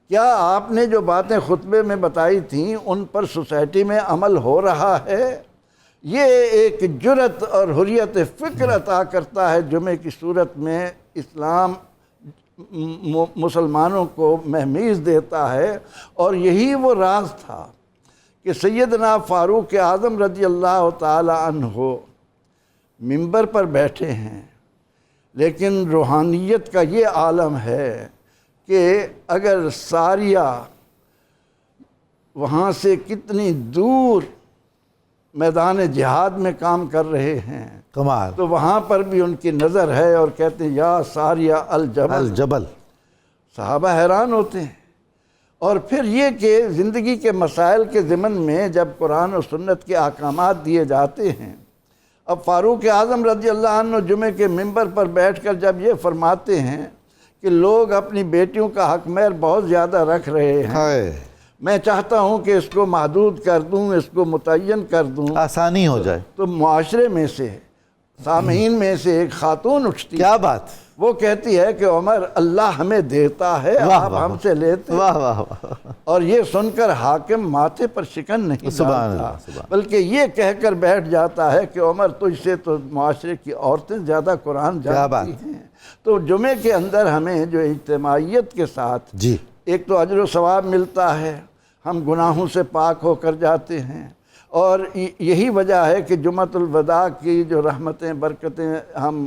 کیا آپ نے جو باتیں خطبے میں بتائی تھیں ان پر سوسائٹی میں عمل ہو رہا ہے؟ یہ ایک جرأت اور حریت فکر عطا کرتا ہے جمعے کی صورت میں، اسلام مسلمانوں کو مہمیز دیتا ہے، اور یہی وہ راز تھا کہ سیدنا فاروق اعظم رضی اللہ تعالی عنہ منبر پر بیٹھے ہیں، لیکن روحانیت کا یہ عالم ہے کہ اگر ساریہ وہاں سے کتنی دور میدان جہاد میں کام کر رہے ہیں، کمال، تو وہاں پر بھی ان کی نظر ہے اور کہتے ہیں یا ساریہ الجبل. صحابہ حیران ہوتے ہیں. اور پھر یہ کہ زندگی کے مسائل کے ضمن میں جب قرآن و سنت کے احکامات دیے جاتے ہیں، اب فاروق اعظم رضی اللہ عنہ جمعے کے منبر پر بیٹھ کر جب یہ فرماتے ہیں کہ لوگ اپنی بیٹیوں کا حق مہر بہت زیادہ رکھ رہے ہیں، میں چاہتا ہوں کہ اس کو محدود کر دوں، اس کو متعین کر دوں، آسانی ہو جائے، تو معاشرے میں سے سامعین میں سے ایک خاتون اٹھتی، کیا بات، وہ کہتی ہے کہ عمر اللہ ہمیں دیتا ہے، آپ ہم سے لیتے ہیں. واہ واہ واہ. اور یہ سن کر حاکم ماتھے پر شکن نہیں ڈالتا، بلکہ یہ کہہ کر بیٹھ جاتا ہے کہ عمر تجھ سے تو معاشرے کی عورتیں زیادہ قرآن جانتی ہیں. تو جمعے کے اندر ہمیں جو اجتماعیت کے ساتھ ایک تو اجر و ثواب ملتا ہے، ہم گناہوں سے پاک ہو کر جاتے ہیں، اور یہی وجہ ہے کہ جمعۃ الوداع کی جو رحمتیں برکتیں ہم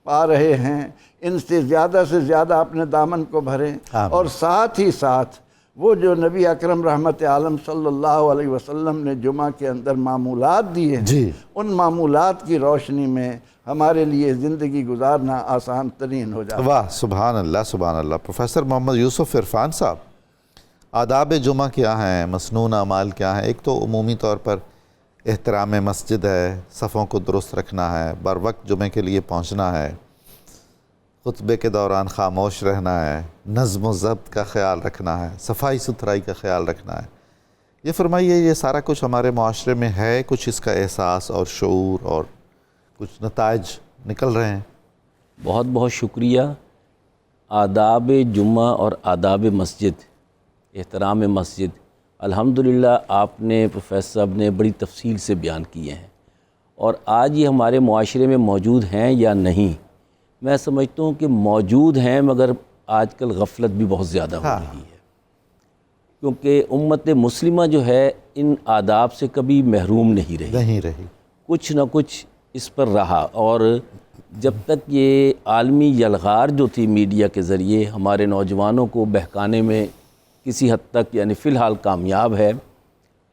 پا رہے ہیں، ان سے زیادہ اپنے دامن کو بھریں. اور ساتھ ہی ساتھ وہ جو نبی اکرم رحمت عالم صلی اللہ علیہ وسلم نے جمعہ کے اندر معمولات دیے ہیں، ان معمولات کی روشنی میں ہمارے لیے زندگی گزارنا آسان ترین ہو جاتا ہے. واہ، سبحان اللہ سبحان اللہ. پروفیسر محمد یوسف عرفان صاحب، آداب جمعہ کیا ہیں، مسنون اعمال کیا ہیں؟ ایک تو عمومی طور پر احترام مسجد ہے، صفوں کو درست رکھنا ہے، بر وقت جمعے کے لیے پہنچنا ہے، خطبے کے دوران خاموش رہنا ہے، نظم و ضبط کا خیال رکھنا ہے، صفائی ستھرائی کا خیال رکھنا ہے. یہ فرمائیے، یہ سارا کچھ ہمارے معاشرے میں ہے، کچھ اس کا احساس اور شعور اور کچھ نتائج نکل رہے ہیں؟ بہت بہت شکریہ. آداب جمعہ اور آداب مسجد، احترام مسجد، الحمدللہ آپ نے پروفیسر صاحب نے بڑی تفصیل سے بیان کیے ہیں، اور آج یہ ہمارے معاشرے میں موجود ہیں یا نہیں، میں سمجھتا ہوں کہ موجود ہیں، مگر آج کل غفلت بھی بہت زیادہ ہو رہی ہے، کیونکہ امت مسلمہ جو ہے ان آداب سے کبھی محروم نہیں رہی، کچھ نہ کچھ اس پر رہا. اور جب تک یہ عالمی یلغار جو تھی میڈیا کے ذریعے ہمارے نوجوانوں کو بہکانے میں کسی حد تک یعنی فی الحال کامیاب ہے،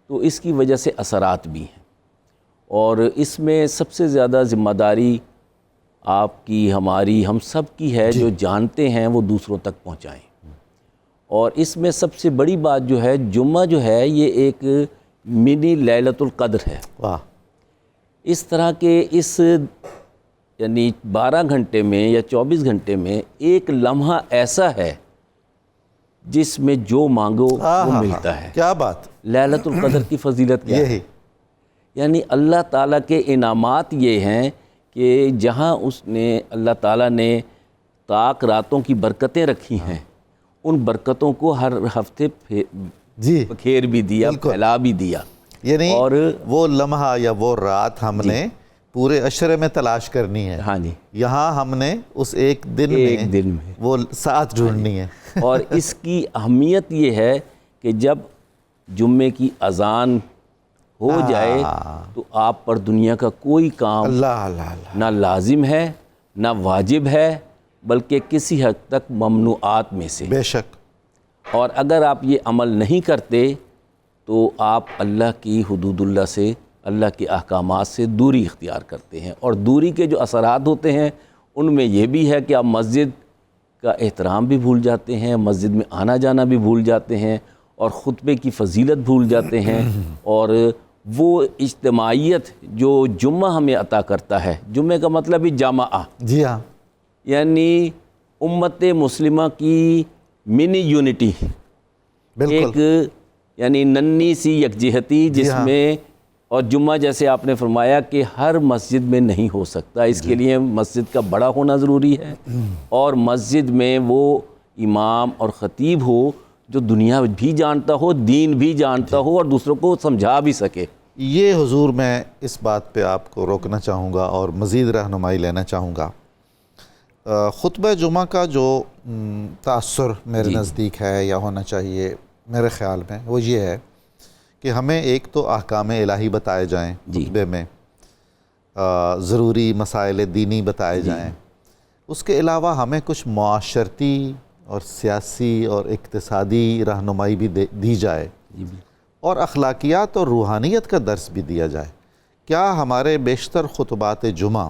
تو اس کی وجہ سے اثرات بھی ہیں، اور اس میں سب سے زیادہ ذمہ داری آپ کی، ہماری، ہم سب کی ہے. جو جانتے ہیں وہ دوسروں تک پہنچائیں. اور اس میں سب سے بڑی بات جو ہے، جمعہ جو ہے یہ ایک منی لیلۃ القدر ہے. اس طرح کے اس یعنی 12 گھنٹے میں یا 24 گھنٹے میں ایک لمحہ ایسا ہے جس میں جو مانگو وہ ملتا ہے. کیا بات، لیلۃ القدر کی فضیلت کیا ہے؟ یعنی اللہ تعالیٰ کے انعامات یہ ہیں کہ جہاں اس نے اللہ تعالیٰ نے طاق راتوں کی برکتیں رکھی ہیں، ان برکتوں کو ہر ہفتے پھیر بھی دیا، پھیلا بھی دیا. یعنی وہ لمحہ یا وہ رات ہم نے پورے عشرے میں تلاش کرنی ہے. یہاں ہم نے اس ایک دن میں وہ ساتھ ڈھونڈنی ہے. اور اس کی اہمیت یہ ہے کہ جب جمعے کی اذان ہو جائے تو آپ پر دنیا کا کوئی کام نہ لازم ہے نہ واجب ہے، بلکہ کسی حد تک ممنوعات میں سے. بے شک. اور اگر آپ یہ عمل نہیں کرتے تو آپ اللہ کی حدود اللہ سے، اللہ کے احکامات سے دوری اختیار کرتے ہیں. اور دوری کے جو اثرات ہوتے ہیں ان میں یہ بھی ہے کہ آپ مسجد کا احترام بھی بھول جاتے ہیں، مسجد میں آنا جانا بھی بھول جاتے ہیں، اور خطبے کی فضیلت بھول جاتے ہیں. اور وہ اجتماعیت جو جمعہ ہمیں عطا کرتا ہے، جمعہ کا مطلب ہی جامعہ، جی ہاں، یعنی امت مسلمہ کی منی یونٹی، ایک یعنی ننھی سی یکجہتی جس میں اور جمعہ جیسے آپ نے فرمایا کہ ہر مسجد میں نہیں ہو سکتا، اس کے لیے مسجد کا بڑا ہونا ضروری ہے، اور مسجد میں وہ امام اور خطیب ہو جو دنیا بھی جانتا ہو، دین بھی جانتا ہو، اور دوسروں کو سمجھا بھی سکے۔ یہ حضور میں اس بات پہ آپ کو روکنا چاہوں گا اور مزید رہنمائی لینا چاہوں گا۔ خطبہ جمعہ کا جو تاثر میرے نزدیک ہے یا ہونا چاہیے میرے خیال میں، وہ یہ ہے کہ ہمیں ایک تو احکام الہی بتائے جائیں خطبے میں، ضروری مسائل دینی بتائے جائیں، اس کے علاوہ ہمیں کچھ معاشرتی اور سیاسی اور اقتصادی رہنمائی بھی دی جائے، اور اخلاقیات اور روحانیت کا درس بھی دیا جائے۔ کیا ہمارے بیشتر خطبات جمعہ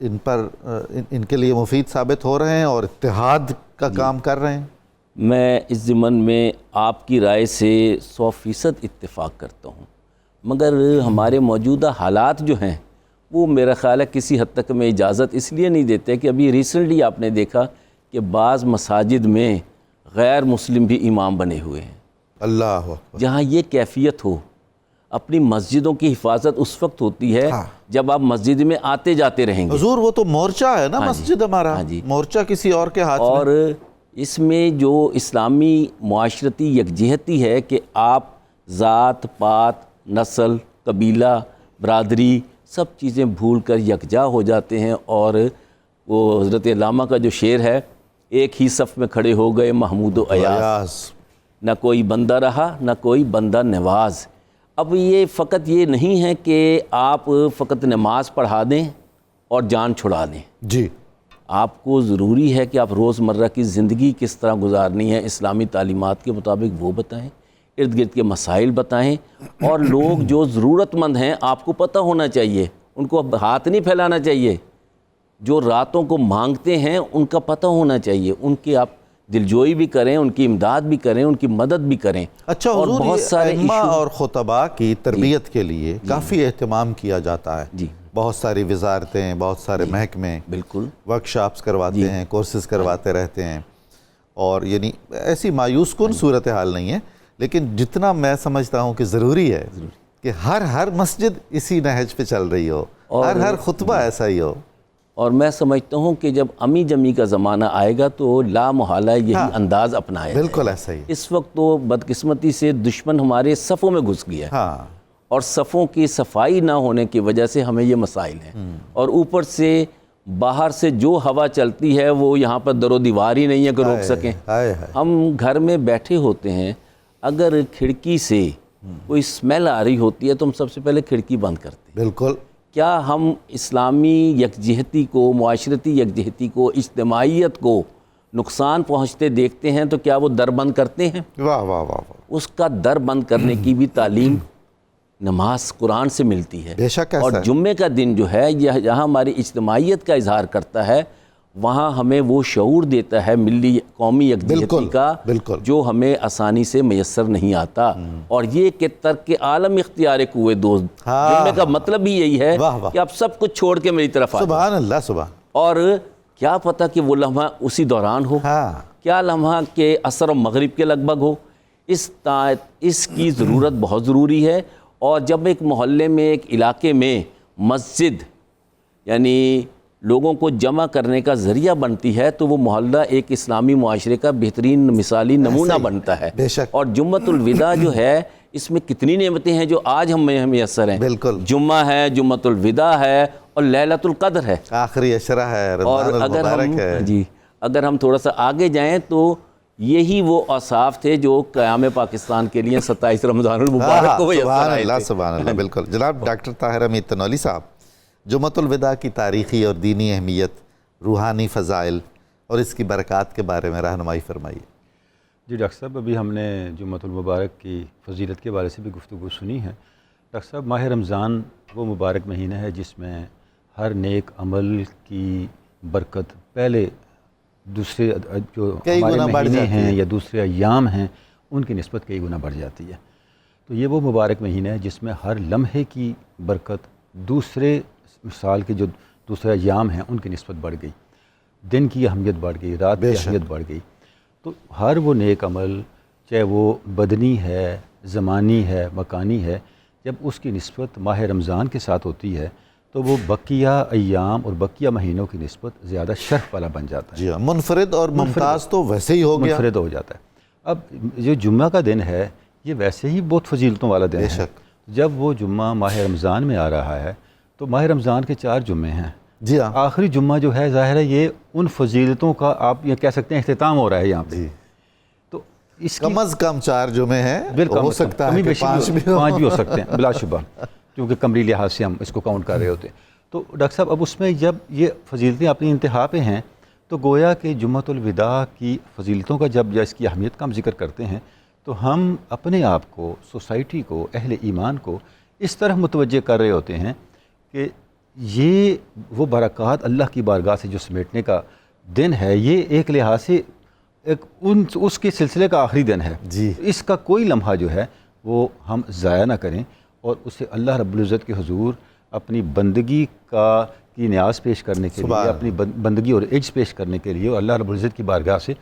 ان کے لیے مفید ثابت ہو رہے ہیں اور اتحاد کا کام کر رہے ہیں؟ میں اس ضمن میں آپ کی رائے سے 100% اتفاق کرتا ہوں، مگر ہمارے موجودہ حالات جو ہیں وہ میرا خیال ہے کسی حد تک میں اجازت اس لیے نہیں دیتے کہ ابھی ریسنٹلی آپ نے دیکھا کہ بعض مساجد میں غیر مسلم بھی امام بنے ہوئے ہیں۔ اللہ اکبر۔ جہاں یہ کیفیت ہو، اپنی مسجدوں کی حفاظت اس وقت ہوتی ہے جب آپ مسجد میں آتے جاتے رہیں گے۔ حضور وہ تو مورچہ ہے نا مسجد ہمارا، مورچہ کسی اور کے ہاتھ میں۔ اور اس میں جو اسلامی معاشرتی یکجہتی ہے کہ آپ ذات پات، نسل، قبیلہ، برادری سب چیزیں بھول کر یکجا ہو جاتے ہیں، اور وہ حضرت علامہ کا جو شعر ہے، ایک ہی صف میں کھڑے ہو گئے محمود و ایاز، نہ کوئی بندہ رہا نہ کوئی بندہ نواز۔ اب یہ فقط یہ نہیں ہے کہ آپ فقط نماز پڑھا دیں اور جان چھڑا دیں، جی آپ کو ضروری ہے کہ آپ روزمرہ کی زندگی کس طرح گزارنی ہے، اسلامی تعلیمات کے مطابق وہ بتائیں، ارد گرد کے مسائل بتائیں، اور لوگ جو ضرورت مند ہیں آپ کو پتہ ہونا چاہیے، ان کو اب ہاتھ نہیں پھیلانا چاہیے، جو راتوں کو مانگتے ہیں ان کا پتہ ہونا چاہیے، ان کی آپ دلجوئی بھی کریں، ان کی امداد بھی کریں، ان کی مدد بھی کریں۔ اچھا اور حضور، بہت سارے ائمہ اور خطباء کی تربیت کے لیے کافی اہتمام کیا جاتا ہے، جی بہت ساری وزارتیں، بہت سارے محکمے بالکل ورکشاپس کرواتے ہیں، کورسز کرواتے رہتے ہیں، اور یعنی ایسی مایوس کن صورتحال نہیں ہے، لیکن جتنا میں سمجھتا ہوں کہ ضروری ہے کہ ہر مسجد اسی نہج پہ چل رہی ہو، ہر خطبہ ایسا ہی ہو۔ اور میں سمجھتا ہوں کہ جب امی جمی کا زمانہ آئے گا تو لا محالہ یہی انداز اپنایا جائے گا۔ بالکل ایسا ہی ہے۔ اس وقت تو بدقسمتی سے دشمن ہمارے صفوں میں گھس گیا ہے، اور صفوں کی صفائی نہ ہونے کی وجہ سے ہمیں یہ مسائل ہیں، اور اوپر سے باہر سے جو ہوا چلتی ہے وہ یہاں پر در و دیوار ہی نہیں ہے کہ روک سکیں۔ ہم گھر میں بیٹھے ہوتے ہیں، اگر کھڑکی سے کوئی اسمیل آ رہی ہوتی ہے تو ہم سب سے پہلے کھڑکی بند کرتے ہیں۔ بالکل۔ کیا ہم اسلامی یکجہتی کو، معاشرتی یکجہتی کو، اجتماعیت کو نقصان پہنچتے دیکھتے ہیں تو کیا وہ در بند کرتے ہیں؟ واہ واہ واہ۔ اس کا در بند کرنے کی بھی تعلیم نماز قرآن سے ملتی ہے، بے شک ایسا اور ہے۔ جمعے کا دن جو ہے جہاں ہماری اجتماعیت کا اظہار کرتا ہے، وہاں ہمیں وہ شعور دیتا ہے ملی قومی یکجہتی کا جو ہمیں آسانی سے میسر نہیں آتا، اور یہ کہ ترک عالم اختیار کوئے دوست، جمعے کا مطلب ہی یہی ہے کہ آپ سب کچھ چھوڑ کے میری طرف آ جائیں۔ سبحان اللہ، سبحان۔ اور کیا پتہ کہ وہ لمحہ اسی دوران ہو، کیا لمحہ کہ عصر و مغرب کے لگ بھگ ہو، اس کی ضرورت بہت ضروری ہے۔ اور جب ایک محلے میں، ایک علاقے میں مسجد یعنی لوگوں کو جمع کرنے کا ذریعہ بنتی ہے تو وہ محلہ ایک اسلامی معاشرے کا بہترین مثالی نمونہ بنتا ہے۔ اور جمعۃ الوداع جو ہے، اس میں کتنی نعمتیں ہیں جو آج ہم میں میسر ہیں۔ بالکل۔ جمعہ ہے، جمعۃ الوداع ہے، اور لیلۃ القدر ہے، آخری عشرہ ہے، رمضان المبارک ہے۔ اگر ہم تھوڑا سا آگے جائیں تو یہی وہ اوصاف تھے جو قیام پاکستان کے لیے 27 رمضان المبارک کو سبحان اللہ، سبحان اللہ۔ بالکل جناب ڈاکٹر طاہر حمید تنولی صاحب، جمعۃ الوداع کی تاریخی اور دینی اہمیت، روحانی فضائل اور اس کی برکات کے بارے میں رہنمائی فرمائیے۔ جی ڈاکٹر صاحب، ابھی ہم نے جمعۃ المبارک کی فضیلت کے بارے سے بھی گفتگو سنی ہے۔ ڈاکٹر صاحب، ماہ رمضان وہ مبارک مہینہ ہے جس میں ہر نیک عمل کی برکت پہلے دوسرے جو ہمارے مہینے ہیں یا دوسرے ایام ہیں ان کی نسبت کئی گنا بڑھ جاتی ہے۔ تو یہ وہ مبارک مہینہ ہے جس میں ہر لمحے کی برکت دوسرے مثال کے جو دوسرے ایام ہیں ان کی نسبت بڑھ گئی، دن کی اہمیت بڑھ گئی، رات کی اہمیت بڑھ گئی۔ تو ہر وہ نیک عمل، چاہے وہ بدنی ہے، زمانی ہے، مکانی ہے، جب اس کی نسبت ماہ رمضان کے ساتھ ہوتی ہے تو وہ بقیہ ایام اور بقیہ مہینوں کی نسبت زیادہ شرف والا بن جاتا ہے. جی ہاں، منفرد اور ممتاز تو ویسے ہی ہو گیا، منفرد ہو جاتا ہے. اب جو جمعہ کا دن ہے یہ ویسے ہی بہت فضیلتوں والا دن بے ہے. شک. جب وہ جمعہ ماہ رمضان میں آ رہا ہے تو ماہ رمضان کے 4 جمعے ہیں. جی ہاں آخری جمعہ جو ہے ظاہر ہے یہ ان فضیلتوں کا آپ یہ کہہ سکتے ہیں اختتام ہو رہا ہے یہاں پہ. جی، تو اس کی کم از کم 4 جمعے ہیں، بالکل ہو سکتا ہے کہ 5 بھی ہو. 5 بھی ہو سکتے ہیں بلا شبہ، کیونکہ کمری لحاظ سے ہم اس کو کاؤنٹ کر رہے ہوتے ہیں. تو ڈاکٹر صاحب اب اس میں جب یہ فضیلتیں اپنی انتہا پہ ہیں تو گویا کہ جمعۃ الوداع کی فضیلتوں کا جب یا اس کی اہمیت کا ہم ذکر کرتے ہیں تو ہم اپنے آپ کو، سوسائٹی کو، اہل ایمان کو اس طرح متوجہ کر رہے ہوتے ہیں کہ یہ وہ برکات اللہ کی بارگاہ سے جو سمیٹنے کا دن ہے، یہ ایک لحاظ سے اس کے سلسلے کا آخری دن ہے. جی. اس کا کوئی لمحہ جو ہے وہ ہم ضائع نہ کریں اور اسے اللہ رب العزت کے حضور اپنی بندگی کی نیاز پیش کرنے کے لیے، اپنی بندگی اور عجز پیش کرنے کے لیے اور اللہ رب العزت کی بارگاہ سے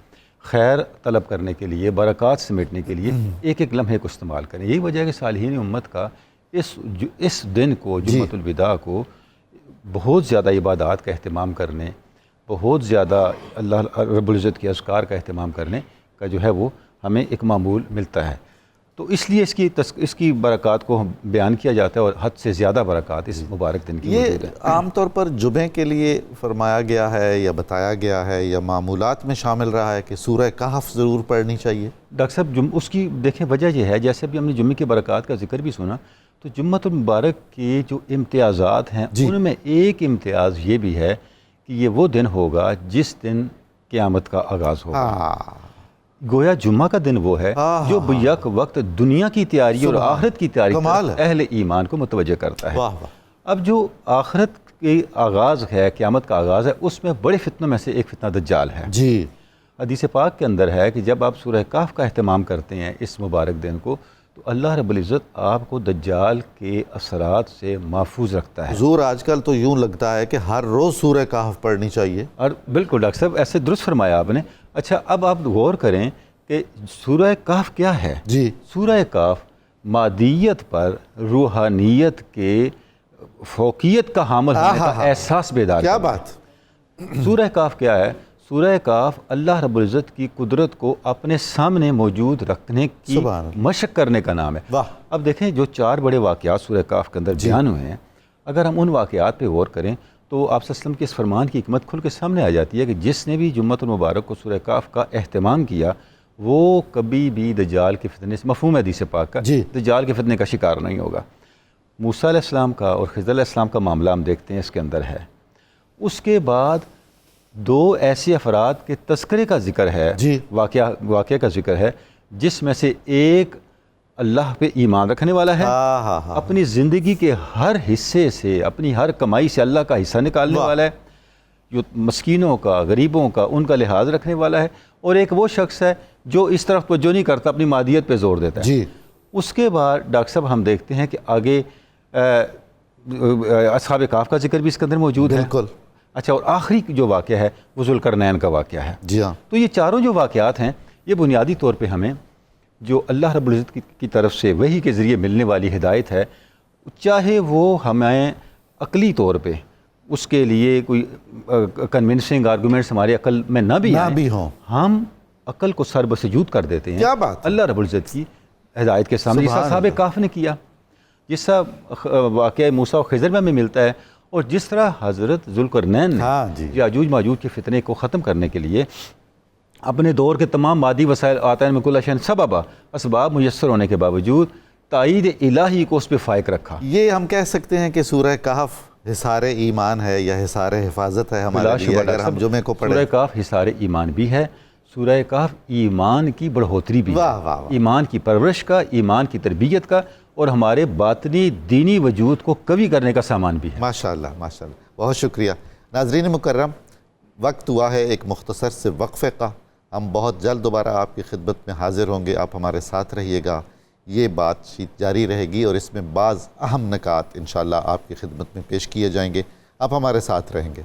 خیر طلب کرنے کے لیے، برکات سمیٹنے کے لیے ایک ایک لمحے کو استعمال کریں. یہی وجہ ہے کہ صالحین امت کا اس دن کو، جمعۃ الوداع کو، بہت زیادہ عبادات کا اہتمام کرنے، بہت زیادہ اللہ رب العزت کے اذکار کا اہتمام کرنے کا جو ہے وہ ہمیں ایک معمول ملتا ہے. تو اس لیے اس کی برکات کو بیان کیا جاتا ہے اور حد سے زیادہ برکات اس مبارک دن کی موجود ہے. یہ عام طور پر جمعے کے لیے فرمایا گیا ہے یا بتایا گیا ہے یا معمولات میں شامل رہا ہے کہ سورہ کہف ضرور پڑھنی چاہیے؟ ڈاکٹر صاحب اس کی دیکھیں وجہ یہ ہے، جیسے بھی ہم نے جمعے کی برکات کا ذکر بھی سنا تو جمعۃ المبارک کے جو امتیازات ہیں ان میں ایک امتیاز یہ بھی ہے کہ یہ وہ دن ہوگا جس دن قیامت کا آغاز ہوگا. گویا جمعہ کا دن وہ ہے جو بیک وقت دنیا کی تیاری اور آخرت کی تیاری اہل ایمان کو متوجہ کرتا ہے. اب جو آخرت کے آغاز ہے، قیامت کا آغاز ہے، اس میں بڑے فتنوں میں سے ایک فتنہ دجال ہے. جی. حدیث پاک کے اندر ہے کہ جب آپ سورہ کہف کا اہتمام کرتے ہیں اس مبارک دن کو تو اللہ رب العزت آپ کو دجال کے اثرات سے محفوظ رکھتا ہے. حضور آج کل تو یوں لگتا ہے کہ ہر روز سورہ کہف پڑھنی چاہیے. اور بالکل ڈاکٹر صاحب ایسے درست فرمایا آپ نے. اچھا اب آپ غور کریں کہ سورہ کہف کیا ہے؟ جی. سورہ کہف مادیت پر روحانیت کے فوقیت کا حامل ہونے کا احساس بیدار. کیا بات. سورہ کہف کیا ہے؟ سورہ کہف اللہ رب العزت کی قدرت کو اپنے سامنے موجود رکھنے کی مشق کرنے کا نام ہے. اب دیکھیں جو 4 بڑے واقعات سورہ کہف کے اندر بیان ہوئے ہیں، اگر ہم ان واقعات پہ غور کریں تو آپ صلی اللہ علیہ وسلم کی اس فرمان کی حکمت کھل کے سامنے آ جاتی ہے کہ جس نے بھی جمعۃ المبارک کو سورہ کہف کا اہتمام کیا وہ کبھی بھی دجال کے فتنے سے، مفہوم حدیث پاک کا، دجال کے فتنے کا شکار نہیں ہوگا. موسیٰ علیہ السلام کا اور خضر علیہ السلام کا معاملہ ہم دیکھتے ہیں اس کے اندر ہے. اس کے بعد 2 ایسے افراد کے تذکرے کا ذکر ہے، واقعہ کا ذکر ہے، جس میں سے ایک اللہ پہ ایمان رکھنے والا ہے، اپنی زندگی کے ہر حصے سے، اپنی ہر کمائی سے اللہ کا حصہ نکالنے والا ہے، جو مسکینوں کا، غریبوں کا، ان کا لحاظ رکھنے والا ہے. اور ایک وہ شخص ہے جو اس طرف توجہ نہیں کرتا، اپنی مادیت پہ زور دیتا ہے. اس کے بعد ڈاکٹر صاحب ہم دیکھتے ہیں کہ آگے اصحاب کہف کا ذکر بھی اس کے اندر موجود ہے. بالکل. اچھا، اور آخری جو واقعہ ہے وہ ذوالقرنین کا واقعہ ہے. جی ہاں. تو یہ چاروں جو واقعات ہیں یہ بنیادی طور پہ ہمیں جو اللہ رب العزت کی طرف سے وحی کے ذریعے ملنے والی ہدایت ہے، چاہے وہ ہمیں عقلی طور پہ اس کے لیے کوئی کنونسنگ آرگومنٹس ہماری عقل میں نہ بھی ہوں، ہم عقل کو سر بسجود کر دیتے ہیں. کیا بات. اللہ رب العزت کی ہدایت کے سامنے، جیسا اصحاب کہف نے کیا، جیسا واقعہ موسیٰ و خضر میں ہمیں ملتا ہے، اور جس طرح حضرت ذوالقرنین نے یاجوج ماجوج کے فتنے کو ختم کرنے کے لیے اپنے دور کے تمام مادی وسائل آتین من کل شیء سببا، اسباب میسر ہونے کے باوجود تائید الہی کو اس پہ فائق رکھا. یہ ہم کہہ سکتے ہیں کہ سورہ کہف حصار ایمان ہے یا حصار حفاظت ہے ہمارے لیے اگر ہم جمعے کو پڑھیں. سورہ کہف حصار ایمان بھی ہے، سورہ کہف ایمان کی بڑھوتری بھی ہے، ایمان کی پرورش کا، ایمان کی تربیت کا، اور ہمارے باطنی دینی وجود کو قوی کرنے کا سامان بھی ہے. ماشاءاللہ ماشاءاللہ، بہت شکریہ. ناظرین مکرم، وقت ہوا ہے ایک مختصر سے وقفے کا. ہم بہت جلد دوبارہ آپ کی خدمت میں حاضر ہوں گے. آپ ہمارے ساتھ رہیے گا، یہ بات چیت جاری رہے گی اور اس میں بعض اہم نکات انشاءاللہ آپ کی خدمت میں پیش کیے جائیں گے. آپ ہمارے ساتھ رہیں گے.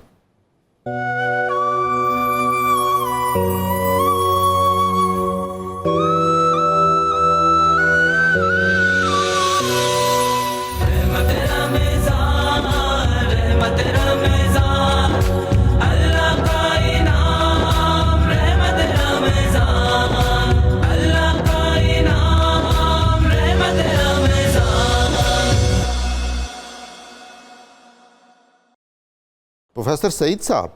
پروفیسر سعید صاحب،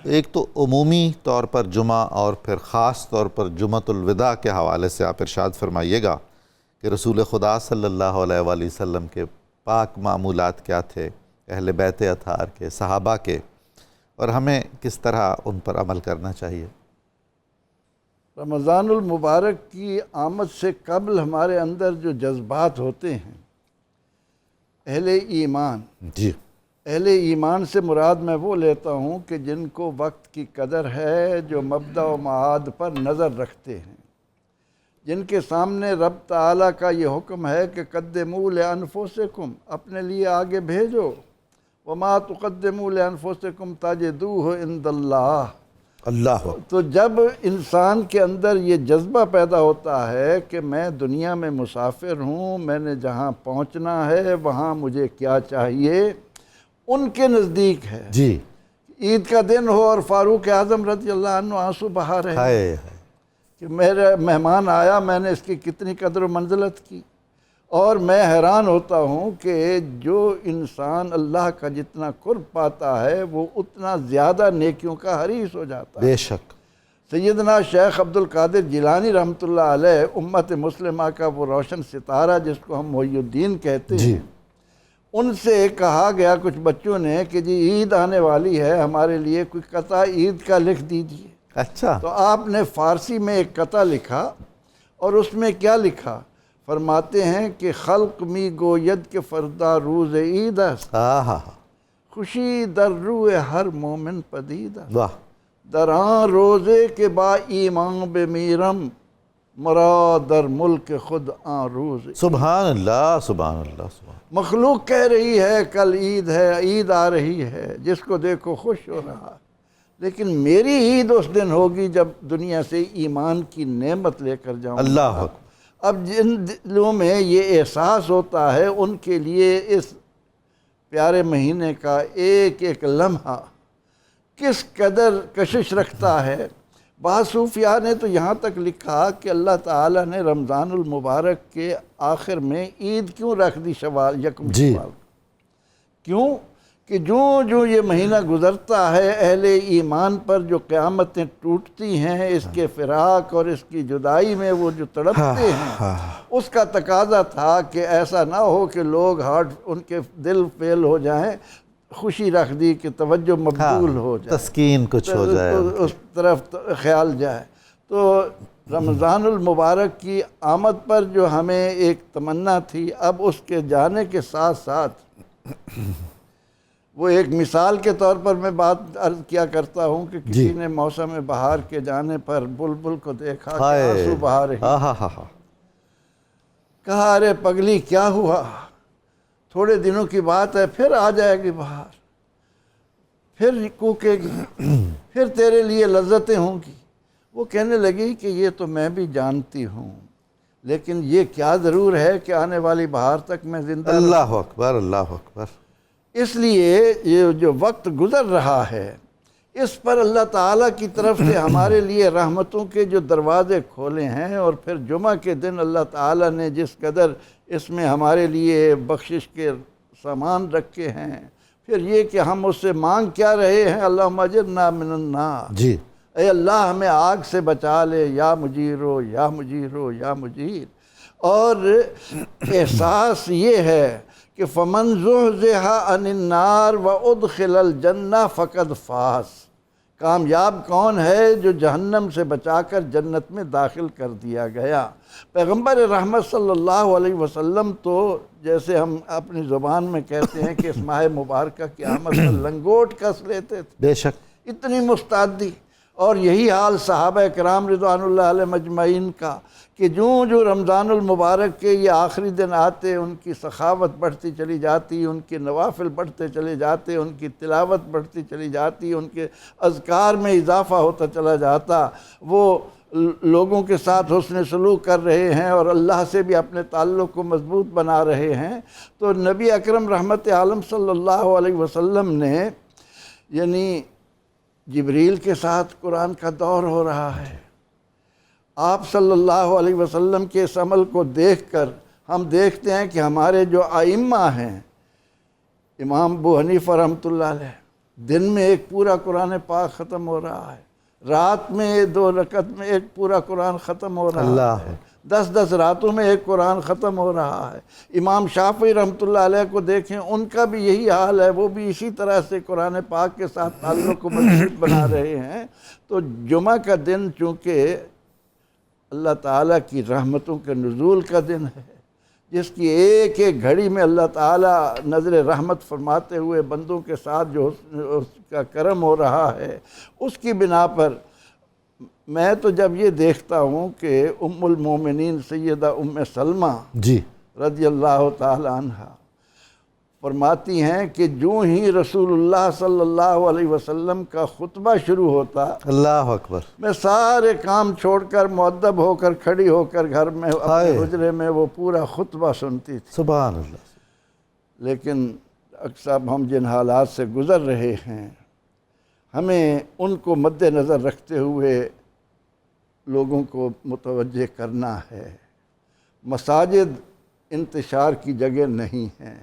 ایک تو عمومی طور پر جمعہ اور پھر خاص طور پر جمعۃ الوداع کے حوالے سے آپ ارشاد فرمائیے گا کہ رسول خدا صلی اللہ علیہ وآلہ وسلم کے پاک معمولات کیا تھے، اہل بیت اطہار کے، صحابہ کے، اور ہمیں کس طرح ان پر عمل کرنا چاہیے؟ رمضان المبارک کی آمد سے قبل ہمارے اندر جو جذبات ہوتے ہیں اہل ایمان، جی، اہل ایمان سے مراد میں وہ لیتا ہوں کہ جن کو وقت کی قدر ہے، جو مبدأ و معاد پر نظر رکھتے ہیں، جن کے سامنے رب تعالیٰ کا یہ حکم ہے کہ قدموا لانفسکم، اپنے لیے آگے بھیجو، وما تقدموا لانفسکم تجدوہ عند اللہ۔ اللہ تو جب انسان کے اندر یہ جذبہ پیدا ہوتا ہے کہ میں دنیا میں مسافر ہوں، میں نے جہاں پہنچنا ہے وہاں مجھے کیا چاہیے، ان کے نزدیک ہے۔ جی، عید کا دن ہو اور فاروق اعظم رضی اللہ عنہ آنسو بہا رہے ہائے کہ میرا مہمان آیا، میں نے اس کی کتنی قدر و منزلت کی، اور میں حیران ہوتا ہوں کہ جو انسان اللہ کا جتنا قرب پاتا ہے وہ اتنا زیادہ نیکیوں کا حریص ہو جاتا ہے۔ بے شک۔ سیدنا شیخ عبد القادر جیلانی رحمۃ اللہ علیہ، امت مسلمہ کا وہ روشن ستارہ جس کو ہم محی الدین کہتے ہیں، ان سے کہا گیا کچھ بچوں نے کہ جی عید آنے والی ہے، ہمارے لیے کوئی قطع عید کا لکھ دیجئے۔ اچھا، تو آپ نے فارسی میں ایک قطع لکھا، اور اس میں کیا لکھا؟ فرماتے ہیں کہ خلق می گوید کے فردا روز عید است، خوشی در روح ہر مومن پدید است، واہ، در آن روزے کے با ایمان بمیرم، مراد در ملک خود آن روز۔ سبحان اللہ، سبحان اللہ، سبحان اللہ۔ مخلوق کہہ رہی ہے کل عید ہے، عید آ رہی ہے، جس کو دیکھو خوش ہو رہا، لیکن میری عید اس دن ہوگی جب دنیا سے ایمان کی نعمت لے کر جاؤں۔ اللہ اکبر۔ اب جن دلوں میں یہ احساس ہوتا ہے ان کے لیے اس پیارے مہینے کا ایک ایک لمحہ کس قدر کشش رکھتا ہے۔ بعض صوفیاء نے تو یہاں تک لکھا کہ اللہ تعالیٰ نے رمضان المبارک کے آخر میں عید کیوں رکھ دی یکم شوال؟ کیوں کہ جو یہ مہینہ گزرتا ہے اہل ایمان پر جو قیامتیں ٹوٹتی ہیں اس کے فراق اور اس کی جدائی میں وہ جو تڑپتے ہیں، اس کا تقاضا تھا کہ ایسا نہ ہو کہ لوگ ان کے دل فیل ہو جائیں، خوشی رکھ دی کہ توجہ مبذول ہو جائے، تسکین کچھ ہو جائے، اس طرف خیال جائے۔ تو رمضان المبارک کی آمد پر جو ہمیں ایک تمنا تھی، اب اس کے جانے کے ساتھ ساتھ وہ ایک مثال کے طور پر میں بات عرض کیا کرتا ہوں کہ کسی نے موسم بہار کے جانے پر بلبل کو دیکھا کہ آنسو بہا رہی، کہا ارے پگلی کیا ہوا، تھوڑے دنوں کی بات ہے پھر آ جائے گی بہار، پھر کوکے گی، پھر تیرے لیے لذتیں ہوں گی۔ وہ کہنے لگی کہ یہ تو میں بھی جانتی ہوں، لیکن یہ کیا ضرور ہے کہ آنے والی بہار تک میں زندہ رہوں۔ اللہ اکبر، اللہ اکبر۔ اس لیے یہ جو وقت گزر رہا ہے اس پر اللہ تعالیٰ کی طرف سے ہمارے لیے رحمتوں کے جو دروازے کھولے ہیں، اور پھر جمعہ کے دن اللہ تعالیٰ نے جس قدر اس میں ہمارے لیے بخشش کے سامان رکھے ہیں، پھر یہ کہ ہم اس سے مانگ کیا رہے ہیں، اللہم اجرنا من النار، جی، اے اللہ ہمیں آگ سے بچا لے، یا مجیرو یا مجیرو یا مجیر۔ اور احساس یہ ہے کہ فمن زحزح عن النار وادخل الجنہ فقد فاز، کامیاب کون ہے جو جہنم سے بچا کر جنت میں داخل کر دیا گیا۔ پیغمبر رحمت صلی اللہ علیہ وسلم تو جیسے ہم اپنی زبان میں کہتے ہیں کہ اس ماہ مبارکہ کی آمد میں لنگوٹ کس لیتے تھے، بے شک، اتنی مستعدی۔ اور یہی حال صحابہ کرام رضوان اللہ علیہ مجمعین کا کہ جو رمضان المبارک کے یہ آخری دن آتے ان کی سخاوت بڑھتی چلی جاتی، ان کے نوافل بڑھتے چلے جاتے، ان کی تلاوت بڑھتی چلی جاتی، ان کے اذکار میں اضافہ ہوتا چلا جاتا، وہ لوگوں کے ساتھ حسن سلوک کر رہے ہیں اور اللہ سے بھی اپنے تعلق کو مضبوط بنا رہے ہیں۔ تو نبی اکرم رحمت عالم صلی اللہ علیہ وسلم نے یعنی جبریل کے ساتھ قرآن کا دور ہو رہا ہے، آپ صلی اللہ علیہ وسلم کے اس عمل کو دیکھ کر ہم دیکھتے ہیں کہ ہمارے جو ائمہ ہیں امام ابو حنیفہ رحمۃ اللہ علیہ دن میں ایک پورا قرآن پاک ختم ہو رہا ہے، رات میں 2 رکعت میں ایک پورا قرآن ختم ہو رہا ہے، 10 راتوں میں ایک قرآن ختم ہو رہا ہے۔ امام شافعی رحمۃ اللہ علیہ کو دیکھیں، ان کا بھی یہی حال ہے، وہ بھی اسی طرح سے قرآن پاک کے ساتھ تعلق کو مضبوط بنا رہے ہیں۔ تو جمعہ کا دن چونکہ اللہ تعالیٰ کی رحمتوں کے نزول کا دن ہے، جس کی ایک ایک گھڑی میں اللہ تعالیٰ نظر رحمت فرماتے ہوئے بندوں کے ساتھ جو اس کا کرم ہو رہا ہے، اس کی بنا پر میں تو جب یہ دیکھتا ہوں کہ ام المومنین سیدہ ام سلمہ جی رضی اللہ تعالی عنہ فرماتی ہیں کہ جو ہی رسول اللہ صلی اللہ علیہ وسلم کا خطبہ شروع ہوتا، اللہ اکبر، میں سارے کام چھوڑ کر مؤدب ہو کر کھڑی ہو کر گھر میں اپنے حجرے میں وہ پورا خطبہ سنتی تھی۔ سبحان اللہ۔ لیکن ڈاکٹر صاحب، ہم جن حالات سے گزر رہے ہیں، ہمیں ان کو مد نظر رکھتے ہوئے لوگوں کو متوجہ کرنا ہے۔ مساجد انتشار کی جگہ نہیں ہیں،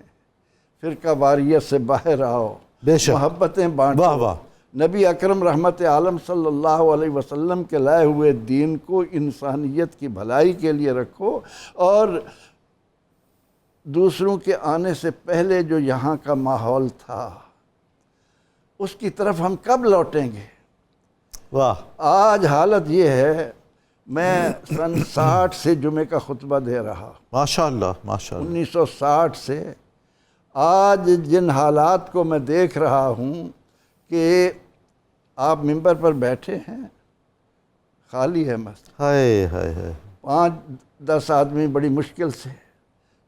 فرقہ واریت سے باہر آؤ، بے شک، محبتیں بانٹو، واہ واہ، نبی اکرم رحمت عالم صلی اللہ علیہ وسلم کے لائے ہوئے دین کو انسانیت کی بھلائی کے لیے رکھو، اور دوسروں کے آنے سے پہلے جو یہاں کا ماحول تھا اس کی طرف ہم کب لوٹیں گے؟ واہ، آج حالت یہ ہے، میں سن 60 سے جمعے کا خطبہ دے رہا، ماشاءاللہ ماشاءاللہ، 1960 سے آج جن حالات کو میں دیکھ رہا ہوں کہ آپ ممبر پر بیٹھے ہیں، خالی ہے مسجد، ہائے ہائے ہائے، 5-10 آدمی بڑی مشکل سے،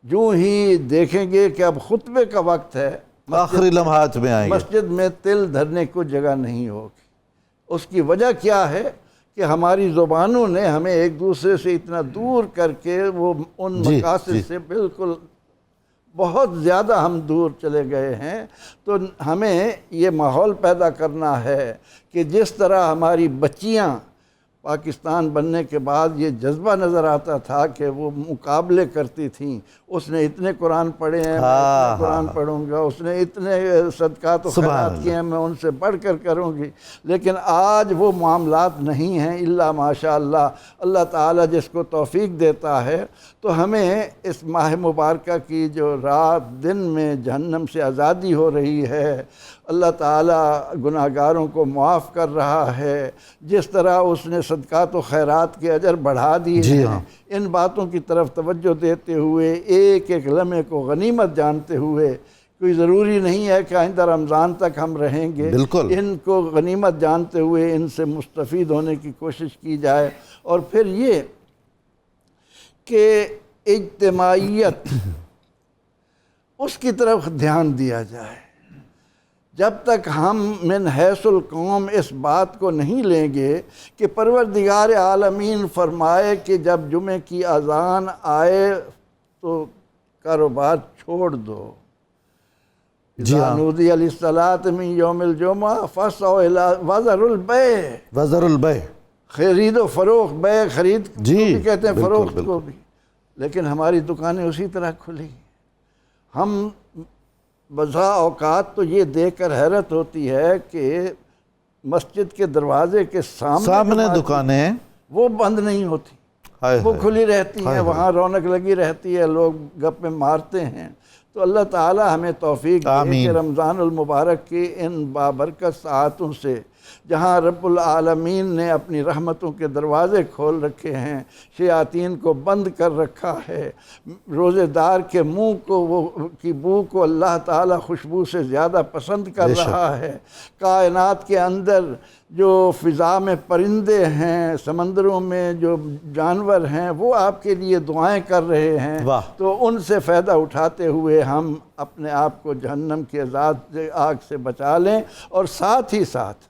جو ہی دیکھیں گے کہ اب خطبے کا وقت ہے، آخری لمحات میں آئیں گے، مسجد میں تل دھرنے کو جگہ نہیں ہوگی۔ اس کی وجہ کیا ہے کہ ہماری زبانوں نے ہمیں ایک دوسرے سے اتنا دور کر کے وہ ان مقاصد سے بالکل بہت زیادہ ہم دور چلے گئے ہیں۔ تو ہمیں یہ ماحول پیدا کرنا ہے کہ جس طرح ہماری بچیاں پاکستان بننے کے بعد یہ جذبہ نظر آتا تھا کہ وہ مقابلے کرتی تھیں، اس نے اتنے قرآن پڑھے ہیں، میں اتنے قرآن پڑھوں گا، اس نے اتنے صدقات و خیرات کیے ہیں، میں ان سے بڑھ کر کروں گی۔ لیکن آج وہ معاملات نہیں ہیں، الا ماشاء اللہ، اللہ تعالیٰ جس کو توفیق دیتا ہے۔ تو ہمیں اس ماہ مبارکہ کی جو رات دن میں جہنم سے آزادی ہو رہی ہے، اللہ تعالیٰ گناہگاروں کو معاف کر رہا ہے، جس طرح اس نے صدقات و خیرات کے اجر بڑھا دیے ہیں، ان باتوں کی طرف توجہ دیتے ہوئے، ایک ایک لمحے کو غنیمت جانتے ہوئے، کوئی ضروری نہیں ہے کہ آئندہ رمضان تک ہم رہیں گے، ان کو غنیمت جانتے ہوئے ان سے مستفید ہونے کی کوشش کی جائے۔ اور پھر یہ کہ اجتماعیت، اس کی طرف دھیان دیا جائے۔ جب تک ہم من حیث القوم اس بات کو نہیں لیں گے کہ پروردگار عالمین فرمائے کہ جب جمعے کی اذان آئے تو کاروبار چھوڑ دو، اذا نودی للصلاۃ من یوم الجمعہ فاسعوا الی وذروا البیع، وذروا البیع، خرید و فروخت، بیع خرید کو بھی کہتے ہیں، فروخت بالکل کو بھی۔ لیکن ہماری دکانیں اسی طرح کھلی۔ ہم بسا اوقات تو یہ دیکھ کر حیرت ہوتی ہے کہ مسجد کے دروازے کے سامنے دکانیں وہ بند نہیں ہوتی، وہ کھلی رہتی ہیں، وہاں رونق لگی رہتی ہے، لوگ گپیں مارتے ہیں۔ تو اللہ تعالی ہمیں توفیق دے کہ رمضان المبارک کی ان بابرکت ساعتوں سے، جہاں رب العالمین نے اپنی رحمتوں کے دروازے کھول رکھے ہیں، شیاطین کو بند کر رکھا ہے، روزے دار کے منہ کو کی بو کو اللہ تعالیٰ خوشبو سے زیادہ پسند کر رہا ہے، کائنات کے اندر جو فضا میں پرندے ہیں، سمندروں میں جو جانور ہیں، وہ آپ کے لیے دعائیں کر رہے ہیں۔ تو ان سے فائدہ اٹھاتے ہوئے ہم اپنے آپ کو جہنم کے آگ سے بچا لیں، اور ساتھ ہی ساتھ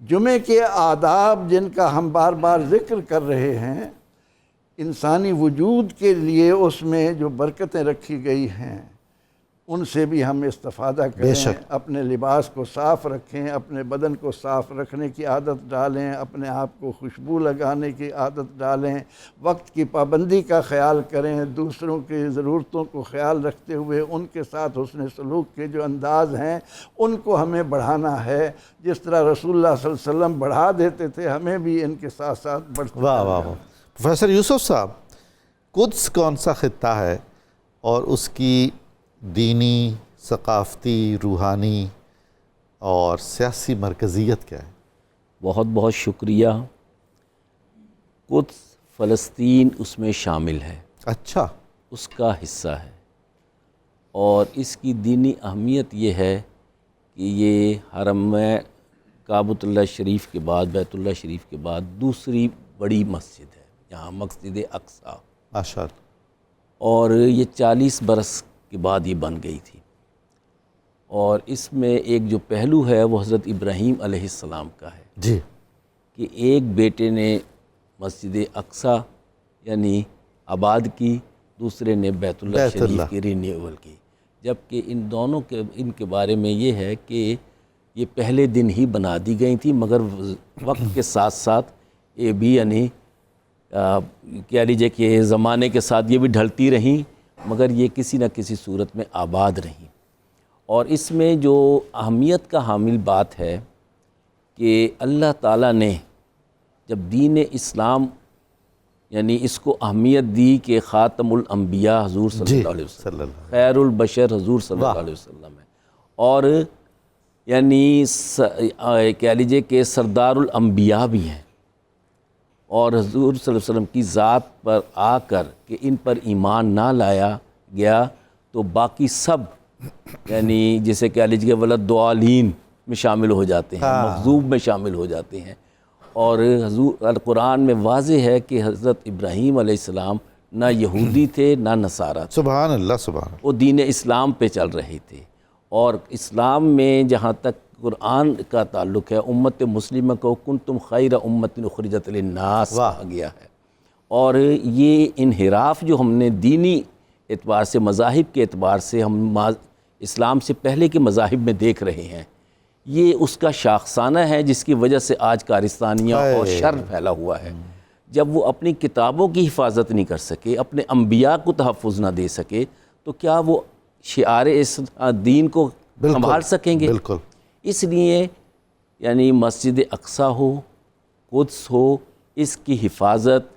جمعے کے آداب جن کا ہم بار بار ذکر کر رہے ہیں، انسانی وجود کے لیے اس میں جو برکتیں رکھی گئی ہیں، ان سے بھی ہم استفادہ کریں، اپنے لباس کو صاف رکھیں، اپنے بدن کو صاف رکھنے کی عادت ڈالیں، اپنے آپ کو خوشبو لگانے کی عادت ڈالیں، وقت کی پابندی کا خیال کریں، دوسروں کی ضرورتوں کو خیال رکھتے ہوئے ان کے ساتھ حسن سلوک کے جو انداز ہیں ان کو ہمیں بڑھانا ہے، جس طرح رسول اللہ صلی اللہ علیہ وسلم بڑھا دیتے تھے ہمیں بھی ان کے ساتھ ساتھ بڑھتے واہ واہ واہ۔ پروفیسر یوسف صاحب، قدس کون سا خطہ ہے اور اس کی دینی، ثقافتی، روحانی اور سیاسی مرکزیت کیا ہے؟ بہت بہت شکریہ۔ قدس فلسطین اس میں شامل ہے، اچھا، اس کا حصہ ہے، اور اس کی دینی اہمیت یہ ہے کہ یہ حرم کعبۃ اللہ شریف کے بعد، بیت اللہ شریف کے بعد دوسری بڑی مسجد ہے یہاں، مسجد اقصیٰ، ماشاء اللہ، اور یہ 40 برس کے بعد یہ بن گئی تھی۔ اور اس میں ایک جو پہلو ہے وہ حضرت ابراہیم علیہ السلام کا ہے جی، کہ ایک بیٹے نے مسجد اقصیٰ یعنی آباد کی، دوسرے نے بیت اللہ شریف کی رینیول کی، جبکہ ان دونوں کے ان کے بارے میں یہ ہے کہ یہ پہلے دن ہی بنا دی گئی تھی، مگر وقت کے ساتھ ساتھ یہ بھی یعنی کہہ لیجیے کہ زمانے کے ساتھ یہ بھی ڈھلتی رہیں، مگر یہ کسی نہ کسی صورت میں آباد رہیں۔ اور اس میں جو اہمیت کا حامل بات ہے کہ اللہ تعالیٰ نے جب دین اسلام یعنی اس کو اہمیت دی کہ خاتم الانبیاء حضور صلی اللہ علیہ وسلم، خیر البشر حضور صلی اللہ علیہ وسلم ہے، اور یعنی کہہ لیجیے کہ سردار الانبیاء بھی ہیں، اور حضور صلی اللہ علیہ وسلم کی ذات پر آ کر کہ ان پر ایمان نہ لایا گیا تو باقی سب یعنی جسے کہہ لیجیے ولد ضالین میں شامل ہو جاتے ہیں، مغضوب میں شامل ہو جاتے ہیں۔ اور حضور القرآن میں واضح ہے کہ حضرت ابراہیم علیہ السلام نہ یہودی تھے نہ نصارہ تھے، سبحان اللہ، سبحان اللہ، وہ دین اسلام پہ چل رہے تھے۔ اور اسلام میں جہاں تک قرآن کا تعلق ہے، امت مسلمہ کو کنتم خیر امت اخرجت للناس کہا گیا ہے، اور یہ انحراف جو ہم نے دینی اعتبار سے، مذاہب کے اعتبار سے ہم اسلام سے پہلے کے مذاہب میں دیکھ رہے ہیں، یہ اس کا شاخسانہ ہے جس کی وجہ سے آج کارستانیہ اور شر پھیلا ہوا ہے۔ جب وہ اپنی کتابوں کی حفاظت نہیں کر سکے، اپنے انبیاء کو تحفظ نہ دے سکے، تو کیا وہ شعار اس دین کو سنبھال سکیں گے؟ بالکل۔ اس لیے یعنی مسجد اقصیٰ ہو، قدس ہو، اس کی حفاظت،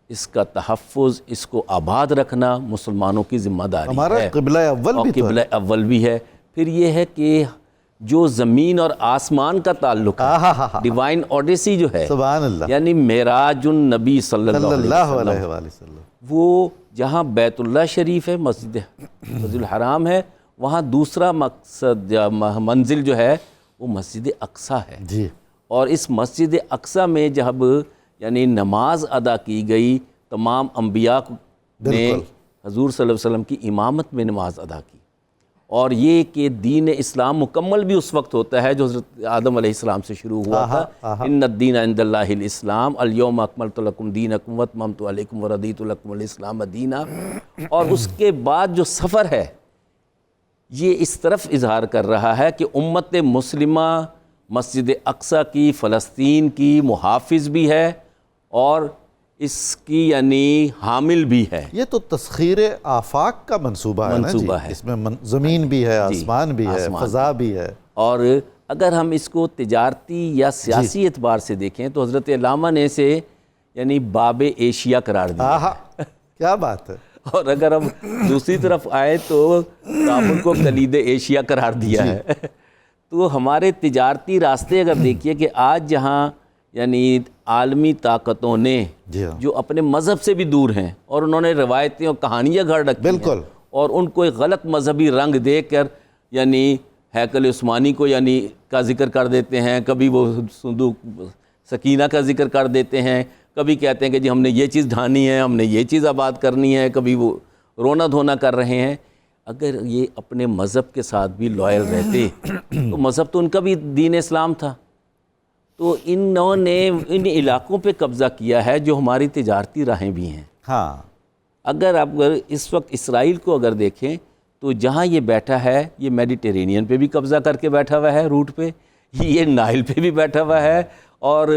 اس کا تحفظ، اس کو آباد رکھنا مسلمانوں کی ذمہ داری ہے، ہمارا قبلہ اول بھی قبلہ اول بھی ہے۔ پھر یہ ہے کہ جو زمین اور آسمان کا تعلق ہے، ڈیوائن اوڈیسی جو ہے، سبحان اللہ، یعنی معراج النبی صلی اللہ علیہ وسلم، وہ جہاں بیت اللہ شریف ہے، مسجد الحرام ہے، وہاں دوسرا مقصد منزل جو ہے وہ مسجد اقصیٰ ہے۔ جی، اور اس مسجد اقصیٰ میں جب یعنی نماز ادا کی گئی، تمام انبیاء نے حضور صلی اللہ علیہ وسلم کی امامت میں نماز ادا کی، اور یہ کہ دین اسلام مکمل بھی اس وقت ہوتا ہے جو حضرت آدم علیہ السلام سے شروع ہوا تھا، ان الدین عند اللہ الاسلام، الیوم اکملت لکم دینکم واتممت علیکم ورضیت لکم الاسلام دینا۔ اور اس کے بعد جو سفر ہے یہ اس طرف اظہار کر رہا ہے کہ امت مسلمہ مسجد اقصیٰ کی، فلسطین کی محافظ بھی ہے اور اس کی یعنی حامل بھی ہے۔ یہ تو تسخیر آفاق کا منصوبہ ہے نا جی، اس میں زمین بھی ہے، آسمان بھی ہے، فضا بھی ہے۔ اور اگر ہم اس کو تجارتی یا سیاسی اعتبار سے دیکھیں تو حضرت علامہ نے اسے یعنی باب ایشیا قرار دیا، کیا بات ہے۔ اور اگر ہم دوسری طرف آئے تو کابل کو کلید ایشیا قرار دیا ہے۔ تو ہمارے تجارتی راستے اگر دیکھیے کہ آج جہاں یعنی عالمی طاقتوں نے جو اپنے مذہب سے بھی دور ہیں اور انہوں نے روایتیں اور کہانیاں گھڑ رکھی ہیں اور ان کو ایک غلط مذہبی رنگ دے کر یعنی ہیکل عثمانی کو یعنی کا ذکر کر دیتے ہیں، کبھی وہ صندوق سکینہ کا ذکر کر دیتے ہیں، کبھی کہتے ہیں کہ جی ہم نے یہ چیز ڈھانی ہے، ہم نے یہ چیز آباد کرنی ہے، کبھی وہ رونا دھونا کر رہے ہیں۔ اگر یہ اپنے مذہب کے ساتھ بھی لائل رہتے تو مذہب تو ان کا بھی دین اسلام تھا، تو انہوں نے ان علاقوں پہ قبضہ کیا ہے جو ہماری تجارتی راہیں بھی ہیں۔ ہاں، اگر آپ اس وقت اسرائیل کو اگر دیکھیں تو جہاں یہ بیٹھا ہے یہ میڈیٹرینین پہ بھی قبضہ کر کے بیٹھا ہوا ہے روٹ پہ، یہ نائل پہ بھی بیٹھا ہوا ہے، اور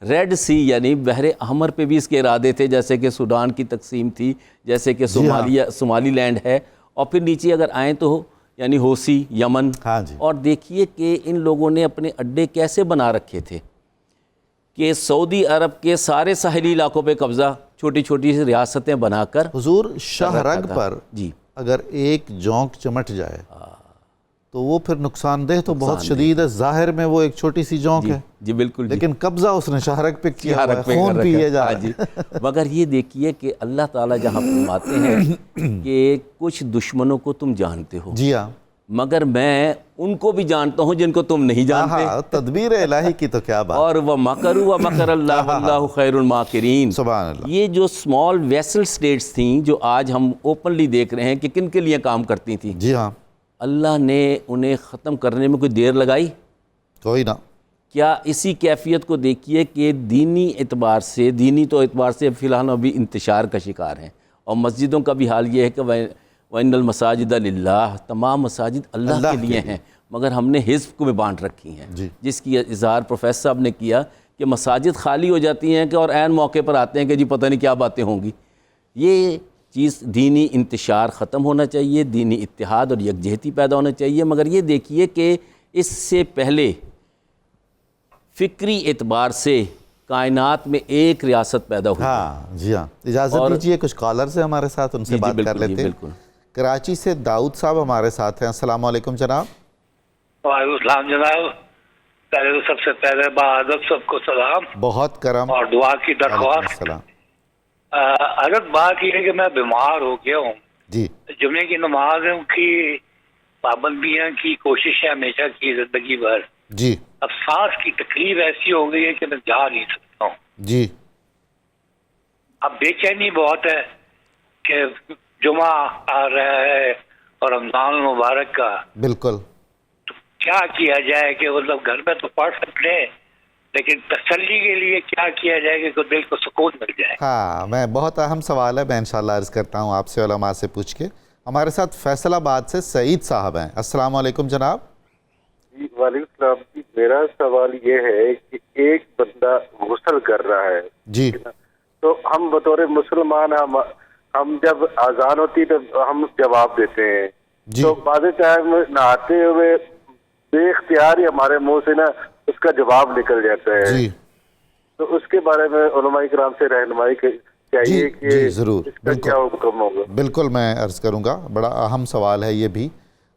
ریڈ سی یعنی بحر احمر پہ بھی اس کے ارادے تھے، جیسے کہ سوڈان کی تقسیم تھی، جیسے کہ صومالی لینڈ ہے، اور پھر نیچے اگر آئیں تو یعنی ہوسی یمن، اور دیکھیے کہ ان لوگوں نے اپنے اڈے کیسے بنا رکھے تھے کہ سعودی عرب کے سارے ساحلی علاقوں پہ قبضہ، چھوٹی چھوٹی ریاستیں بنا کر حضور شاہ رگ پر جی اگر ایک جونک چمٹ جائے تو وہ پھر نقصان دہ تو بہت شدید ہے، ظاہر میں وہ ایک چھوٹی سی جونک ہے جی بالکل، لیکن قبضہ اس نے شاہ رگ پہ کیا ہوا ہے، خون پیے جا رہا ہے۔ مگر یہ دیکھیے کہ اللہ تعالیٰ جہاں فرماتے ہیں کہ کچھ دشمنوں کو تم جانتے ہو، جی ہاں، مگر میں ان کو بھی جانتا ہوں جن کو تم نہیں جانتے، تدبیر الہی کی تو کیا بات، اور وَمَكَرُوا وَمَكَرَ اللَّهُ وَاللَّهُ خَيْرُ الْمَاكِرِينَ۔ سبحان اللہ۔ یہ جو سمال ویسل سٹیٹس تھیں جو آج ہم اوپنلی دیکھ رہے ہیں کہ کن کے لیے کام کرتی تھیں، جی ہاں، اللہ نے انہیں ختم کرنے میں کوئی دیر لگائی؟ کوئی نہ۔ کیا اسی کیفیت کو دیکھیے کہ دینی اعتبار سے فی الحال ابھی انتشار کا شکار ہیں، اور مسجدوں کا بھی حال یہ ہے کہ وَإِنَّ الْمَسَاجِدَ لِلَّهِ، تمام مساجد اللہ کے لیے ہیں، مگر ہم نے حزب کو میں بانٹ رکھی ہیں، جس کی اظہار پروفیسر صاحب نے کیا کہ مساجد خالی ہو جاتی ہیں کہ اور عین موقع پر آتے ہیں کہ جی پتہ نہیں کیا باتیں ہوں گی۔ یہ چیز دینی انتشار ختم ہونا چاہیے، دینی اتحاد اور یکجہتی پیدا ہونا چاہیے، مگر یہ دیکھیے کہ اس سے پہلے فکری اعتبار سے کائنات میں ایک ریاست پیدا ہوئی۔ ہاں جی ہاں، اجازت دیجیے کچھ کالرز ہیں ہمارے ساتھ، ان سے بات کر لیتے ہیں۔ کراچی سے داؤد صاحب ہمارے ساتھ ہیں، السلام علیکم جناب۔ وعلیکم السلام جناب، پہلے تو سب سے پہلے بادب سب کو سلام، بہت کرم اور دعا کی درخواست۔ حضرت بات یہ ہے کہ میں بیمار ہو گیا ہوں جی، جمعے کی نمازوں کی پابندیاں کی کوشش ہے ہمیشہ کی زندگی بھر جی، اب سانس کی تکلیف ایسی ہو گئی ہے کہ میں جا نہیں سکتا ہوں جی، اب بے چینی بہت ہے کہ جمعہ آ رہا ہے اور رمضان المبارک کا، بالکل، تو کیا کیا جائے کہ مطلب گھر میں تو پڑھ سکتے ہیں لیکن تسلی کے لیے کیا کیا جائے کہ دل کو سکون مل جائے؟ ہاں، میں بہت اہم سوال ہے، میں انشاءاللہ عرض کرتا ہوں آپ سے، علماء سے پوچھ کے۔ ہمارے ساتھ فیصل آباد سے سعید صاحب ہیں، السلام علیکم جناب۔ جی وعلیکم السلام۔ میرا سوال یہ ہے کہ ایک بندہ غسل کر رہا ہے جی، تو ہم بطور مسلمان ہم جب اذان ہوتی تو ہم جواب دیتے ہیں، جی، تو بعض ٹائم نہاتے ہوئے بے اختیار ہی ہمارے منہ سے نا اس کا جواب نکل جاتا ہے، جی، تو اس کے بارے میں علماء کرام سے رہنمائی چاہیے کہ جی ضرور، اس کا کیا حکم ہوگا؟ بالکل میں عرض کروں گا، بڑا اہم سوال ہے یہ بھی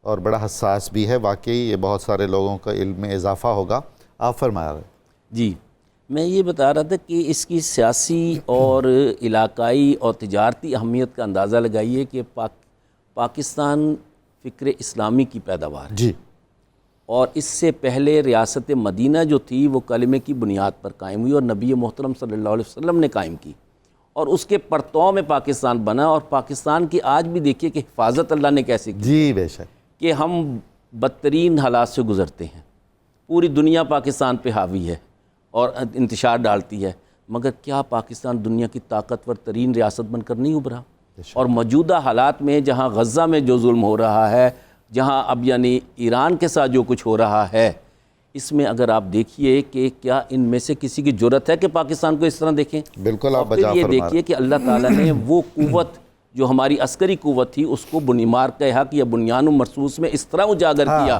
اور بڑا حساس بھی ہے، واقعی یہ بہت سارے لوگوں کا علم میں اضافہ ہوگا، آپ فرمایا رہے۔ جی، میں یہ بتا رہا تھا کہ اس کی سیاسی اور علاقائی اور تجارتی اہمیت کا اندازہ لگائیے کہ پاکستان فکر اسلامی کی پیداوار ہے، جی، اور اس سے پہلے ریاست مدینہ جو تھی وہ کلمے کی بنیاد پر قائم ہوئی اور نبی محترم صلی اللہ علیہ وسلم نے قائم کی، اور اس کے پرتو میں پاکستان بنا، اور پاکستان کی آج بھی دیکھیے کہ حفاظت اللہ نے کیسے کی، جی بے شک، کہ ہم بدترین حالات سے گزرتے ہیں، پوری دنیا پاکستان پہ حاوی ہے اور انتشار ڈالتی ہے، مگر کیا پاکستان دنیا کی طاقتور ترین ریاست بن کر نہیں ابھرا؟ اور موجودہ حالات میں جہاں غزہ میں جو ظلم ہو رہا ہے، جہاں اب یعنی ایران کے ساتھ جو کچھ ہو رہا ہے، اس میں اگر آپ دیکھیے کہ کیا ان میں سے کسی کی جرأت ہے کہ پاکستان کو اس طرح دیکھیں؟ بالکل، آپ اور پھر یہ دیکھیے کہ اللہ تعالیٰ نے وہ قوت جو ہماری عسکری قوت تھی اس کو بنیمار کے حق یا بنیان مرصوص میں اس طرح اجاگر کیا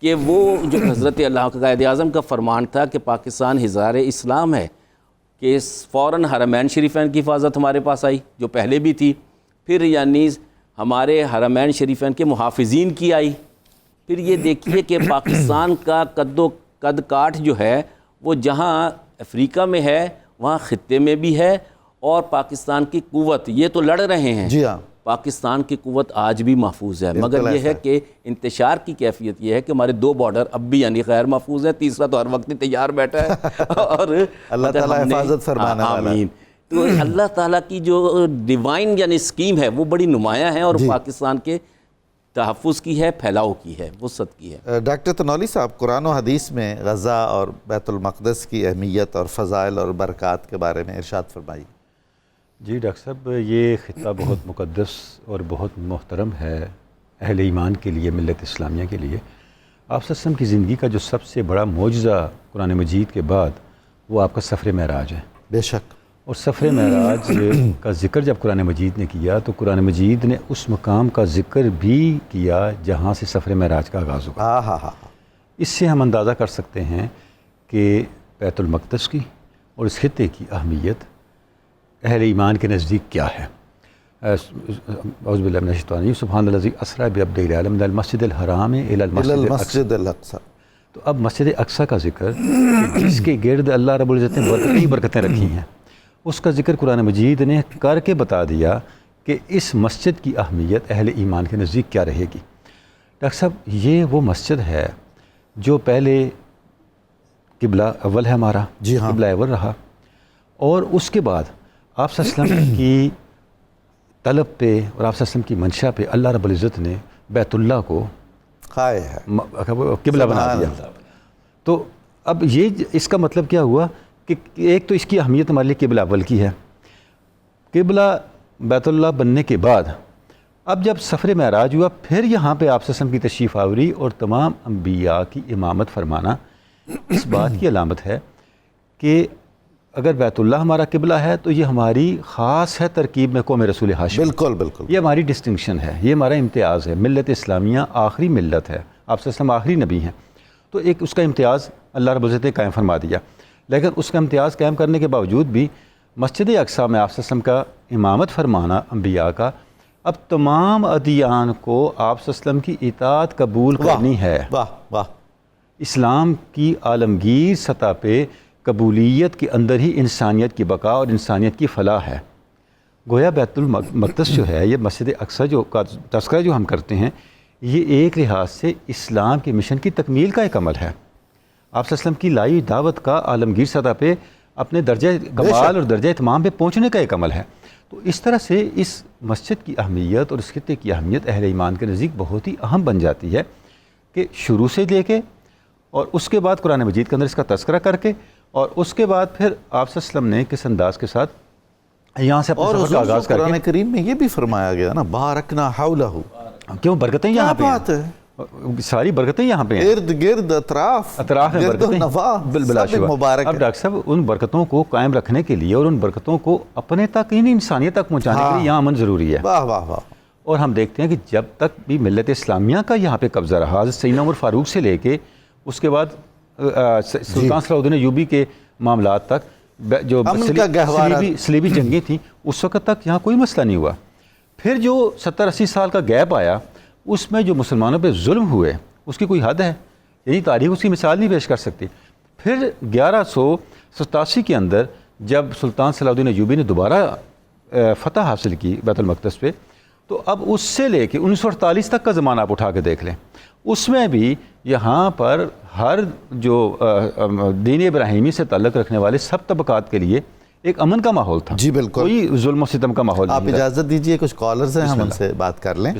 کہ وہ جو حضرت اللہ کا قائد اعظم کا فرمان تھا کہ پاکستان ہزار اسلام ہے، کہ فوراً حرمین شریفین کی حفاظت ہمارے پاس آئی جو پہلے بھی تھی، پھر یعنی ہمارے حرمین شریفین کے محافظین کی آئی، پھر یہ دیکھیے کہ پاکستان کا قد کاٹ جو ہے وہ جہاں افریقہ میں ہے وہاں خطے میں بھی ہے، اور پاکستان کی قوت یہ تو لڑ رہے ہیں، جی ہاں، پاکستان کی قوت آج بھی محفوظ ہے، مگر یہ ہے کہ انتشار کی کیفیت یہ ہے کہ ہمارے دو بارڈر اب بھی یعنی غیر محفوظ ہیں، تیسرا تو ہر وقت تیار بیٹھا ہے اور اللہ تعالیٰ حفاظت فرمانے والا ہے۔ تو اللہ تعالیٰ کی جو ڈیوائن یعنی اسکیم ہے وہ بڑی نمایاں ہے، اور پاکستان کے تحفظ کی ہے، پھیلاؤ کی ہے، وسعت کی ہے۔ ڈاکٹر تنولی صاحب، قرآن و حدیث میں غزہ اور بیت المقدس کی اہمیت اور فضائل اور برکات کے بارے میں ارشاد فرمائی۔ جی ڈاکٹر صاحب، یہ خطہ بہت مقدس اور بہت محترم ہے، اہل ایمان کے لیے، ملت اسلامیہ کے لیے، آپ صلی اللہ علیہ وسلم کی زندگی کا جو سب سے بڑا معجزہ قرآن مجید کے بعد وہ آپ کا سفر معراج ہے۔ بے شک۔ اور سفر معراج کا ذکر جب قرآن مجید نے کیا تو قرآن مجید نے اس مقام کا ذکر بھی کیا جہاں سے سفر معراج کا آغاز ہوا۔ ہاں ہاں ہاں۔ اس سے ہم اندازہ کر سکتے ہیں کہ بیت المقدس کی اور اس خطے کی اہمیت اہل ایمان کے نزدیک کیا ہے۔ اعوذ باللہ من الشیطان الرجیم، سبحان الذی اسری بعبدہ لیلا من المسجد الحرام الی المسجد الاقصی۔ تو اب مسجد اقصی کا ذکر جس کے گرد اللہ رب العزت نے برکتیں رکھی ہیں، اس کا ذکر قرآن مجید نے کر کے بتا دیا کہ اس مسجد کی اہمیت اہل ایمان کے نزدیک کیا رہے گی۔ ڈاکٹر صاحب، یہ وہ مسجد ہے جو پہلے قبلہ اول ہے ہمارا، جی ہاں، قبلہ اول رہا، اور اس کے بعد آپ صلی اللہ علیہ وسلم کی طلب پہ اور آپ صلی اللہ علیہ وسلم کی منشا پہ اللہ رب العزت نے بیت اللہ کو قبلہ بنا دیا۔ تو اب یہ اس کا مطلب کیا ہوا کہ ایک تو اس کی اہمیت ہمارے لیے قبلہ اول کی ہے، قبلہ بیت اللہ بننے کے بعد اب جب سفر معراج ہوا، پھر یہاں پہ آپ صلی اللہ علیہ وسلم کی تشریف آوری اور تمام انبیاء کی امامت فرمانا اس بات کی علامت ہے کہ اگر بیت اللہ ہمارا قبلہ ہے تو یہ ہماری خاص ہے ترکیب میں قوم رسول ہاشم۔ بالکل بالکل، یہ ہماری ڈسٹنکشن ہے، یہ ہمارا امتیاز ہے۔ ملت اسلامیہ آخری ملت ہے، آپ صلی اللہ علیہ وسلم آخری نبی ہیں، تو ایک اس کا امتیاز اللہ رب العزت نے قائم فرما دیا۔ لیکن اس کا امتیاز قائم کرنے کے باوجود بھی مسجد اقصی میں آپ صلی اللہ علیہ وسلم کا امامت فرمانا انبیاء کا، اب تمام ادیان کو آپ صلی اللہ علیہ وسلم کی اطاعت قبول کرنی ہے۔ واہ واہ، اسلام کی عالمگیر سطح پہ قبولیت کے اندر ہی انسانیت کی بقا اور انسانیت کی فلاح ہے۔ گویا بیت المقدس جو ہے، یہ مسجد اقصی جو کا تذکرہ جو ہم کرتے ہیں، یہ ایک لحاظ سے اسلام کے مشن کی تکمیل کا ایک عمل ہے۔ آپ صلی اللہ علیہ وسلم کی لائی دعوت کا عالمگیر سطح پہ اپنے درجہ کمال اور درجہ اتمام پہ پہنچنے کا ایک عمل ہے۔ تو اس طرح سے اس مسجد کی اہمیت اور اس خطے کی اہمیت اہل ایمان کے نزدیک بہت ہی اہم بن جاتی ہے کہ شروع سے لے کے اور اس کے بعد قرآن مجید کے اندر اس کا تذکرہ کر کے اور اس کے بعد پھر آپ صلی اللہ علیہ وسلم نے کس انداز کے ساتھ یہاں سے اپنے سفر کا آغاز کر کے، قرآن کریم میں یہ بھی فرمایا گیا نا، بارکنا حولہ، کیوں برکتیں یہاں پہ ہیں، ساری برکتیں یہاں پہ ہیں، ارد گرد اطراف میں برکتیں بلا شبہ مبارک۔ اب ڈاکٹر صاحب ان برکتوں کو قائم رکھنے کے لیے اور ان برکتوں کو اپنے تک یعنی انسانیت تک پہنچانے کے لیے یہاں امن ضروری ہے۔ واہ واہ واہ۔ اور ہم دیکھتے ہیں کہ جب تک بھی ملت اسلامیہ کا یہاں پہ قبضہ رہا، حضرت سیدنا عمر فاروق سے لے کے اس کے بعد سلطان صلاح الدین ایوبی کے معاملات تک جو صلیبی جنگیں تھیں، اس وقت تک یہاں کوئی مسئلہ نہیں ہوا۔ پھر جو 70-80 سال کا گیپ آیا، اس میں جو مسلمانوں پہ ظلم ہوئے اس کی کوئی حد ہے، یعنی تاریخ اس کی مثال نہیں پیش کر سکتی۔ پھر 1187 کے اندر جب سلطان صلاح الدین ایوبی نے دوبارہ فتح حاصل کی بیت المقدس پہ، تو اب اس سے لے کے 1948 تک کا زمانہ آپ اٹھا کے دیکھ لیں، اس میں بھی یہاں پر ہر جو دین ابراہیمی سے تعلق رکھنے والے سب طبقات کے لیے ایک امن کا ماحول تھا۔ جی بالکل، کوئی ظلم و ستم کا ماحول نہیں آپ اجازت دیجئے کچھ کالرز ہیں، ہم ان سے بات کر لیں۔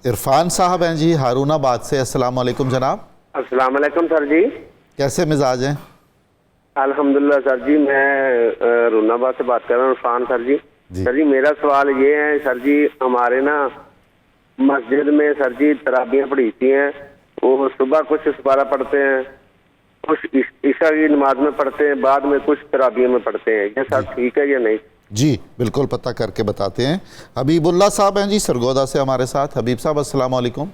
عرفان صاحب ہیں جی ہارون آباد سے، السلام علیکم جناب۔ السلام علیکم سر جی، کیسے مزاج ہیں؟ الحمدللہ سر جی، میں ہارون آباد سے بات کر رہا ہوں، عرفان سر جی۔ سر جی میرا سوال یہ ہے سر جی، ہمارے نا مسجد میں سر جی تراویح پڑھیتی ہیں، وہ صبح کچھ سپارہ پڑھتے ہیں، کچھ عشاء کی نماز میں پڑھتے ہیں، بعد میں کچھ تراویح میں پڑھتے ہیں، یہ سر ٹھیک ہے یا نہیں؟ جی بالکل پتہ کر کے بتاتے ہیں۔ حبیب اللہ صاحب ہیں جی سرگودا سے ہمارے ساتھ۔ حبیب صاحب السلام علیکم۔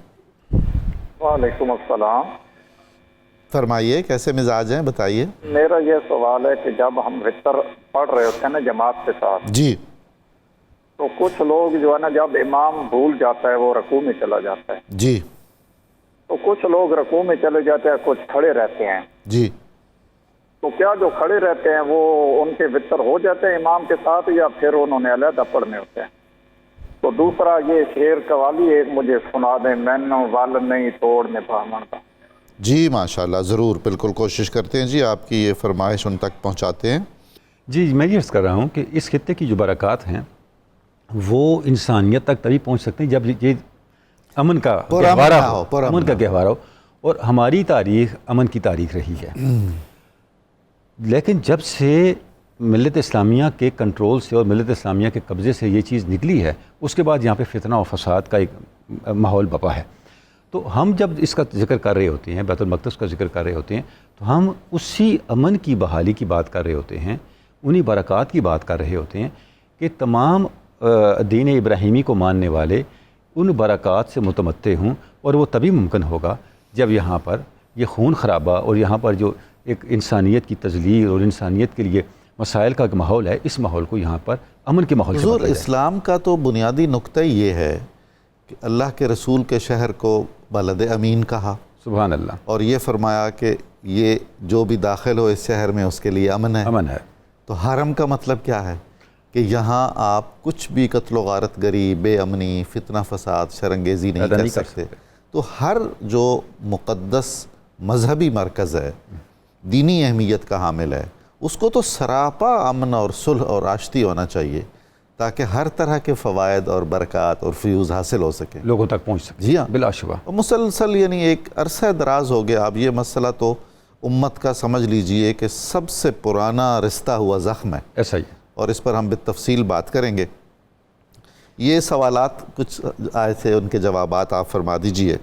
وعلیکم السلام، فرمائیے کیسے مزاج ہیں، بتائیے۔ میرا یہ سوال ہے کہ جب ہم وتر پڑھ رہے ہوتے ہیں نا جماعت کے ساتھ، جی، تو کچھ لوگ جو ہے نا جب امام بھول جاتا ہے وہ رکوع میں چلا جاتا ہے، جی، تو کچھ لوگ رکوع میں چلے جاتے ہیں، کچھ کھڑے رہتے ہیں، جی، تو کیا جو کھڑے رہتے ہیں وہ ان کے وتر ہو جاتے ہیں امام کے ساتھ یا پھر انہوں نے علیحدہ پڑھنے ہوتے ہیں؟ تو دوسرا یہ شعر قوالی ایک مجھے سنا دیں، مینوں ول نہیں توڑنے بھامن کا۔ جی ماشاءاللہ، ضرور، بالکل کوشش کرتے ہیں جی آپ کی یہ فرمائش ان تک پہنچاتے ہیں۔ جی میں یہ عرض کر رہا ہوں کہ اس خطے کی جو برکات ہیں وہ انسانیت تک تبھی پہنچ سکتے ہیں جب یہ امن کا گہوارہ ہو، امن کا گہوارہ ہو، اور ہماری تاریخ امن کی تاریخ رہی ہے۔ لیکن جب سے ملت اسلامیہ کے کنٹرول سے اور ملت اسلامیہ کے قبضے سے یہ چیز نکلی ہے، اس کے بعد یہاں پہ فتنہ و فساد کا ایک ماحول بپا ہے. تو ہم جب اس کا ذکر کر رہے ہوتے ہیں، بیت المقدس کا ذکر کر رہے ہوتے ہیں، تو ہم اسی امن کی بحالی کی بات کر رہے ہوتے ہیں، انہی برکات کی بات کر رہے ہوتے ہیں کہ تمام دین ابراہیمی کو ماننے والے ان برکات سے متمتع ہوں، اور وہ تبھی ممکن ہوگا جب یہاں پر یہ خون خرابہ اور یہاں پر جو ایک انسانیت کی تذلیل اور انسانیت کے لیے مسائل کا ایک ماحول ہے، اس ماحول کو یہاں پر امن کے ماحول سے حضور بدلا جائے. اسلام کا تو بنیادی نقطہ یہ ہے کہ اللہ کے رسول کے شہر کو بلد امین کہا، سبحان اللہ، اور یہ فرمایا کہ یہ جو بھی داخل ہو اس شہر میں اس کے لیے امن ہے. امن ہے. تو حرم کا مطلب کیا ہے کہ یہاں آپ کچھ بھی قتل و غارت گری، بے امنی، فتنہ فساد، شرنگیزی نہیں کر سکتے. تو ہر جو مقدس مذہبی مرکز ہے، دینی اہمیت کا حامل ہے، اس کو تو سراپا امن اور صلح اور آشتی ہونا چاہیے تاکہ ہر طرح کے فوائد اور برکات اور فیوز حاصل ہو سکیں، لوگوں تک پہنچ سکے. جی ہاں، بلا شبہ. اور مسلسل یعنی ایک عرصہ دراز ہو گیا. اب یہ مسئلہ تو امت کا سمجھ لیجئے کہ سب سے پرانا رستہ ہوا زخم ہے، ایسا ہی. اور اس پر ہم بالتفصیل بات کریں گے. یہ سوالات کچھ آئے تھے، ان کے جوابات آپ فرما دیجئے.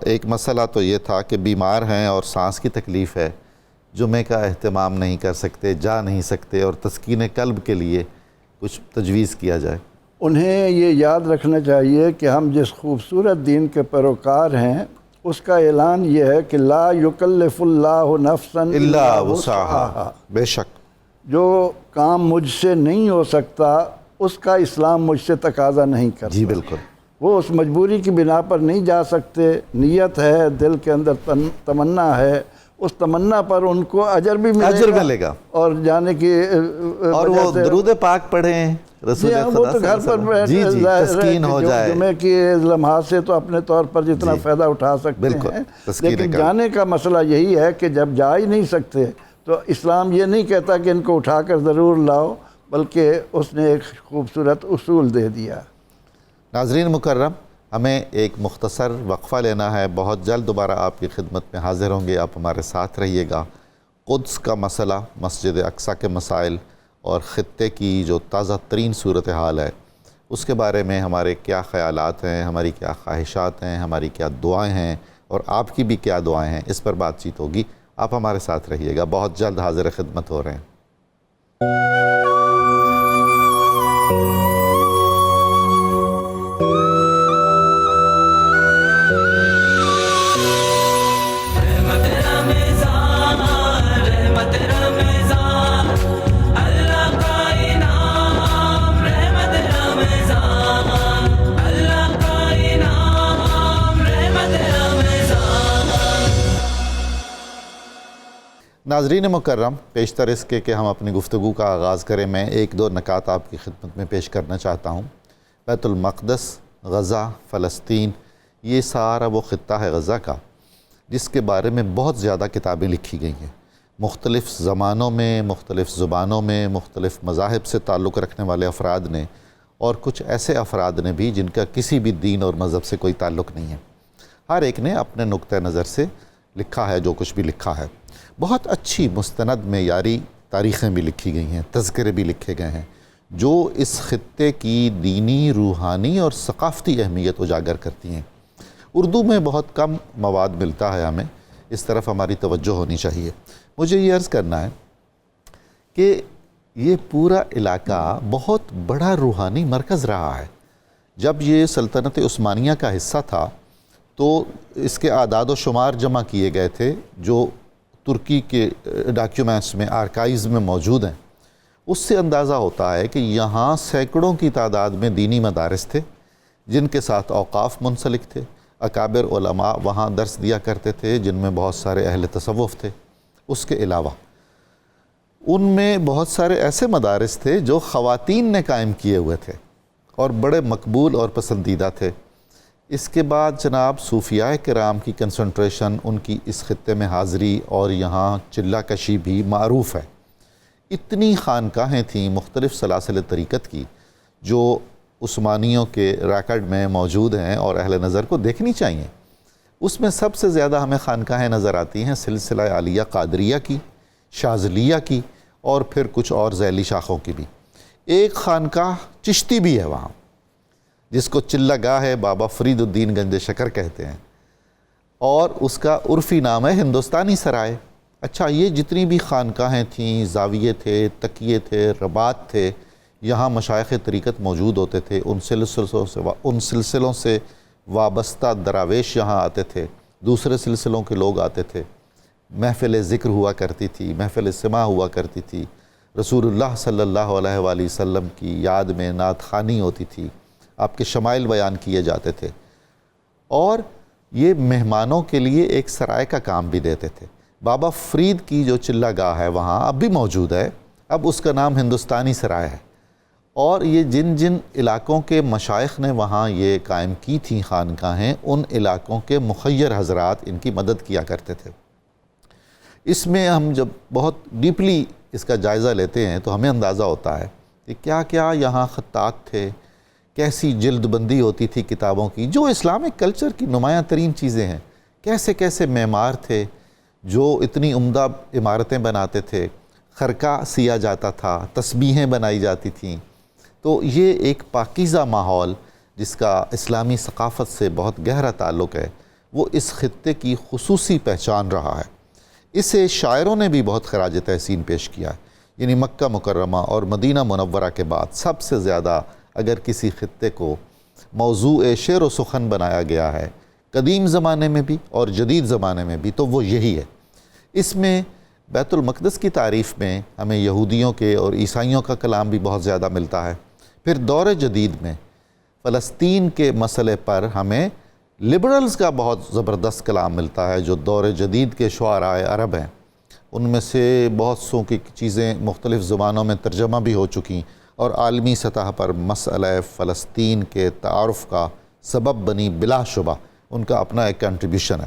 ایک مسئلہ تو یہ تھا کہ بیمار ہیں اور سانس کی تکلیف ہے، جمعہ کا اہتمام نہیں کر سکتے، جا نہیں سکتے، اور تسکین قلب کے لیے کچھ تجویز کیا جائے. انہیں یہ یاد رکھنا چاہیے کہ ہم جس خوبصورت دین کے پیروکار ہیں، اس کا اعلان یہ ہے کہ لا یکلف اللہ نفسا الا وسعہا. بے شک جو کام مجھ سے نہیں ہو سکتا اس کا اسلام مجھ سے تقاضا نہیں کرتا. جی بالکل. وہ اس مجبوری کی بنا پر نہیں جا سکتے. نیت ہے، دل کے اندر تمنا ہے، اس تمنا پر ان کو اجر بھی ملے گا اور جانے کی اور وہ درود پاک پڑھیں رسول خدا وہ تو گھر پر جی تسکین ہو جائے. جمعے کی لمحات سے تو اپنے طور پر جتنا فائدہ اٹھا سکتے ہیں، لیکن جانے کا مسئلہ یہی ہے کہ جب جا ہی نہیں سکتے تو اسلام یہ نہیں کہتا کہ ان کو اٹھا کر ضرور لاؤ، بلکہ اس نے ایک خوبصورت اصول دے دیا. ناظرین مکرم، ہمیں ایک مختصر وقفہ لینا ہے. بہت جلد دوبارہ آپ کی خدمت میں حاضر ہوں گے. آپ ہمارے ساتھ رہیے گا. قدس کا مسئلہ، مسجد اقصیٰ کے مسائل اور خطے کی جو تازہ ترین صورتحال ہے، اس کے بارے میں ہمارے کیا خیالات ہیں، ہماری کیا خواہشات ہیں، ہماری کیا دعائیں ہیں، اور آپ کی بھی کیا دعائیں ہیں، اس پر بات چیت ہوگی. آپ ہمارے ساتھ رہیے گا. بہت جلد حاضر خدمت ہو رہے ہیں. ناظرین مکرم، پیشتر اس کے کہ ہم اپنی گفتگو کا آغاز کریں، میں ایک دو نکات آپ کی خدمت میں پیش کرنا چاہتا ہوں. بیت المقدس، غزہ، فلسطین، یہ سارا وہ خطہ ہے غزہ کا جس کے بارے میں بہت زیادہ کتابیں لکھی گئی ہیں. مختلف زمانوں میں، مختلف زبانوں میں، مختلف مذاہب سے تعلق رکھنے والے افراد نے، اور کچھ ایسے افراد نے بھی جن کا کسی بھی دین اور مذہب سے کوئی تعلق نہیں ہے. ہر ایک نے اپنے نقطہ نظر سے لکھا ہے جو کچھ بھی لکھا ہے. بہت اچھی مستند معیاری تاریخیں بھی لکھی گئی ہیں، تذکرے بھی لکھے گئے ہیں جو اس خطے کی دینی، روحانی اور ثقافتی اہمیت اجاگر کرتی ہیں. اردو میں بہت کم مواد ملتا ہے ہمیں، اس طرف ہماری توجہ ہونی چاہیے. مجھے یہ عرض کرنا ہے کہ یہ پورا علاقہ بہت بڑا روحانی مرکز رہا ہے. جب یہ سلطنت عثمانیہ کا حصہ تھا تو اس کے اعداد و شمار جمع کیے گئے تھے جو ترکی کے ڈاکیومنٹس میں، آرکائیوز میں موجود ہیں. اس سے اندازہ ہوتا ہے کہ یہاں سینکڑوں کی تعداد میں دینی مدارس تھے جن کے ساتھ اوقاف منسلک تھے. اکابر علماء وہاں درس دیا کرتے تھے جن میں بہت سارے اہل تصوف تھے. اس کے علاوہ ان میں بہت سارے ایسے مدارس تھے جو خواتین نے قائم کیے ہوئے تھے اور بڑے مقبول اور پسندیدہ تھے. اس کے بعد جناب صوفیاء کرام کی کنسنٹریشن، ان کی اس خطے میں حاضری اور یہاں چلہ کشی بھی معروف ہے. اتنی خانقاہیں تھیں مختلف سلاسل طریقت کی جو عثمانیوں کے ریکارڈ میں موجود ہیں اور اہل نظر کو دیکھنی چاہیے. اس میں سب سے زیادہ ہمیں خانقاہیں نظر آتی ہیں سلسلہ عالیہ قادریہ کی، شاذلیہ کی اور پھر کچھ اور ذیلی شاخوں کی بھی. ایک خانقاہ چشتی بھی ہے وہاں جس کو چلہ گاہ ہے بابا فرید الدین گنج شکر کہتے ہیں، اور اس کا عرفی نام ہے ہندوستانی سرائے. اچھا، یہ جتنی بھی خانقاہیں تھیں، زاویے تھے، تکیے تھے، رباط تھے، یہاں مشائخ طریقت موجود ہوتے تھے. ان سلسلوں سے وابستہ دراویش یہاں آتے تھے، دوسرے سلسلوں کے لوگ آتے تھے. محفل ذکر ہوا کرتی تھی، محفل سماع ہوا کرتی تھی، رسول اللہ صلی اللہ علیہ وآلہ وسلم کی یاد میں نعت خوانی ہوتی تھی، آپ کے شمائل بیان کیے جاتے تھے، اور یہ مہمانوں کے لیے ایک سرائے کا کام بھی دیتے تھے. بابا فرید کی جو چلہ گاہ ہے وہاں اب بھی موجود ہے، اب اس کا نام ہندوستانی سرائے ہے. اور یہ جن جن علاقوں کے مشائخ نے وہاں یہ قائم کی تھیں خانقاہیں، ان علاقوں کے مخیر حضرات ان کی مدد کیا کرتے تھے. اس میں ہم جب بہت ڈیپلی اس کا جائزہ لیتے ہیں تو ہمیں اندازہ ہوتا ہے کہ کیا کیا یہاں خطاط تھے، کیسی جلد بندی ہوتی تھی کتابوں کی، جو اسلامک کلچر کی نمایاں ترین چیزیں ہیں. کیسے کیسے معمار تھے جو اتنی عمدہ عمارتیں بناتے تھے، خرقہ سیا جاتا تھا، تسبیحیں بنائی جاتی تھیں. تو یہ ایک پاکیزہ ماحول جس کا اسلامی ثقافت سے بہت گہرا تعلق ہے، وہ اس خطے کی خصوصی پہچان رہا ہے. اسے شاعروں نے بھی بہت خراج تحسین پیش کیا ہے. یعنی مکہ مکرمہ اور مدینہ منورہ کے بعد سب سے زیادہ اگر کسی خطے کو موضوع شعر و سخن بنایا گیا ہے، قدیم زمانے میں بھی اور جدید زمانے میں بھی، تو وہ یہی ہے. اس میں بیت المقدس کی تعریف میں ہمیں یہودیوں کے اور عیسائیوں کا کلام بھی بہت زیادہ ملتا ہے. پھر دور جدید میں فلسطین کے مسئلے پر ہمیں لبرلز کا بہت زبردست کلام ملتا ہے جو دور جدید کے شعراء عرب ہیں. ان میں سے بہت سو کی چیزیں مختلف زبانوں میں ترجمہ بھی ہو چکی اور عالمی سطح پر مسئلہ فلسطین کے تعارف کا سبب بنی بلا شبہ. ان کا اپنا ایک کنٹریبیوشن ہے.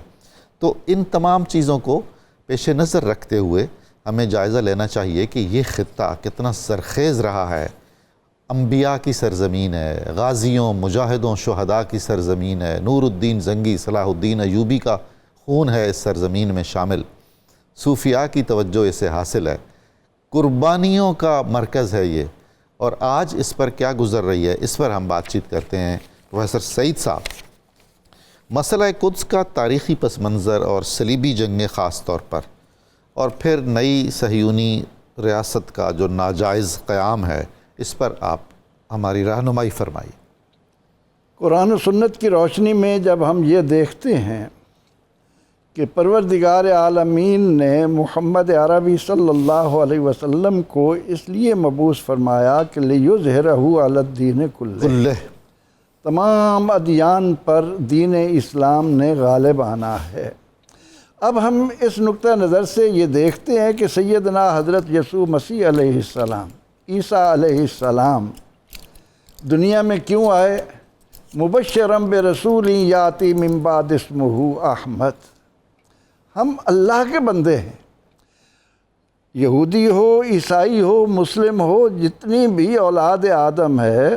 تو ان تمام چیزوں کو پیش نظر رکھتے ہوئے ہمیں جائزہ لینا چاہیے کہ یہ خطہ کتنا سرخیز رہا ہے. انبیاء کی سرزمین ہے، غازیوں، مجاہدوں، شہداء کی سرزمین ہے. نور الدین زنگی، صلاح الدین ایوبی کا خون ہے اس سرزمین میں شامل. صوفیاء کی توجہ اسے حاصل ہے. قربانیوں کا مرکز ہے یہ. اور آج اس پر کیا گزر رہی ہے، اس پر ہم بات چیت کرتے ہیں. پروفیسر سعید صاحب، مسئلہ قدس کا تاریخی پس منظر اور صلیبی جنگیں خاص طور پر، اور پھر نئی صہیونی ریاست کا جو ناجائز قیام ہے، اس پر آپ ہماری رہنمائی فرمائیے. قرآن و سنت کی روشنی میں جب ہم یہ دیکھتے ہیں کہ پروردگار عالمین نے محمد عربی صلی اللہ علیہ وسلم کو اس لیے مبعوث فرمایا کہ لِیُظْہِرَہُ عَلَى الدِّینِ کُلِّہ، تمام ادیان پر دین اسلام نے غالب آنا ہے. اب ہم اس نقطہ نظر سے یہ دیکھتے ہیں کہ سیدنا حضرت یسوع مسیح علیہ السلام، عیسیٰ علیہ السلام دنیا میں کیوں آئے؟ مبشراً برسول یاتی من بعد اسمہ احمد. ہم اللہ کے بندے ہیں، یہودی ہو، عیسائی ہو، مسلم ہو، جتنی بھی اولاد آدم ہے،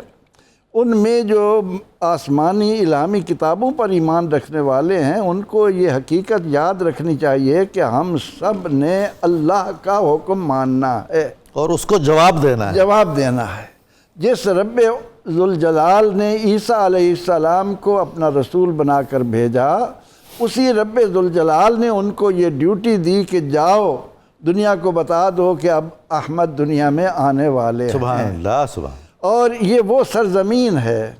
ان میں جو آسمانی الہامی کتابوں پر ایمان رکھنے والے ہیں، ان کو یہ حقیقت یاد رکھنی چاہیے کہ ہم سب نے اللہ کا حکم ماننا ہے اور اس کو جواب دینا ہے. جس رب ذوالجلال نے عیسیٰ علیہ السلام کو اپنا رسول بنا کر بھیجا، اسی رب ذوالجلال نے ان کو یہ ڈیوٹی دی کہ جاؤ دنیا کو بتا دو کہ اب احمد دنیا میں آنے والے ہیں. سبحان اللہ، سبحان. اور یہ وہ سرزمین ہے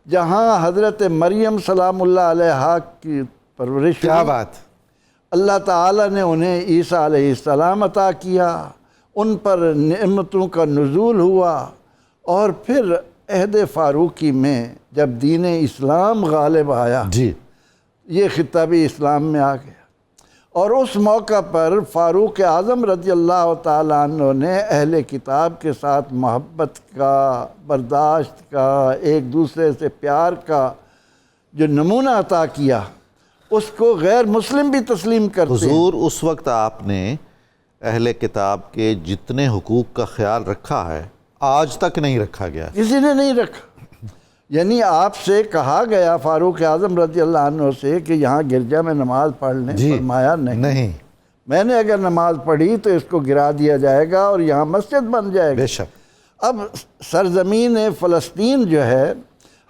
جہاں حضرت مریم سلام اللہ علیہا کی پرورش. کیا بات. اللہ تعالیٰ نے انہیں عیسیٰ علیہ السلام عطا کیا، ان پر نعمتوں کا نزول ہوا، اور پھر عہد فاروقی میں جب دین اسلام غالب آیا، جی، یہ خطہ بھی اسلام میں آ گیا. اور اس موقع پر فاروق اعظم رضی اللہ تعالیٰ عنہ نے اہل کتاب کے ساتھ محبت کا، برداشت کا، ایک دوسرے سے پیار کا جو نمونہ عطا کیا، اس کو غیر مسلم بھی تسلیم کرتے ہیں. حضور اس وقت آپ نے اہل کتاب کے جتنے حقوق کا خیال رکھا ہے آج تک نہیں رکھا گیا، کسی نے نہیں رکھا. یعنی آپ سے کہا گیا فاروق اعظم رضی اللہ عنہ سے کہ یہاں گرجا میں نماز پڑھ لیں، فرمایا نہیں، میں نے اگر نماز پڑھی تو اس کو گرا دیا جائے گا اور یہاں مسجد بن جائے گا۔ بے شک۔ اب سرزمین فلسطین جو ہے،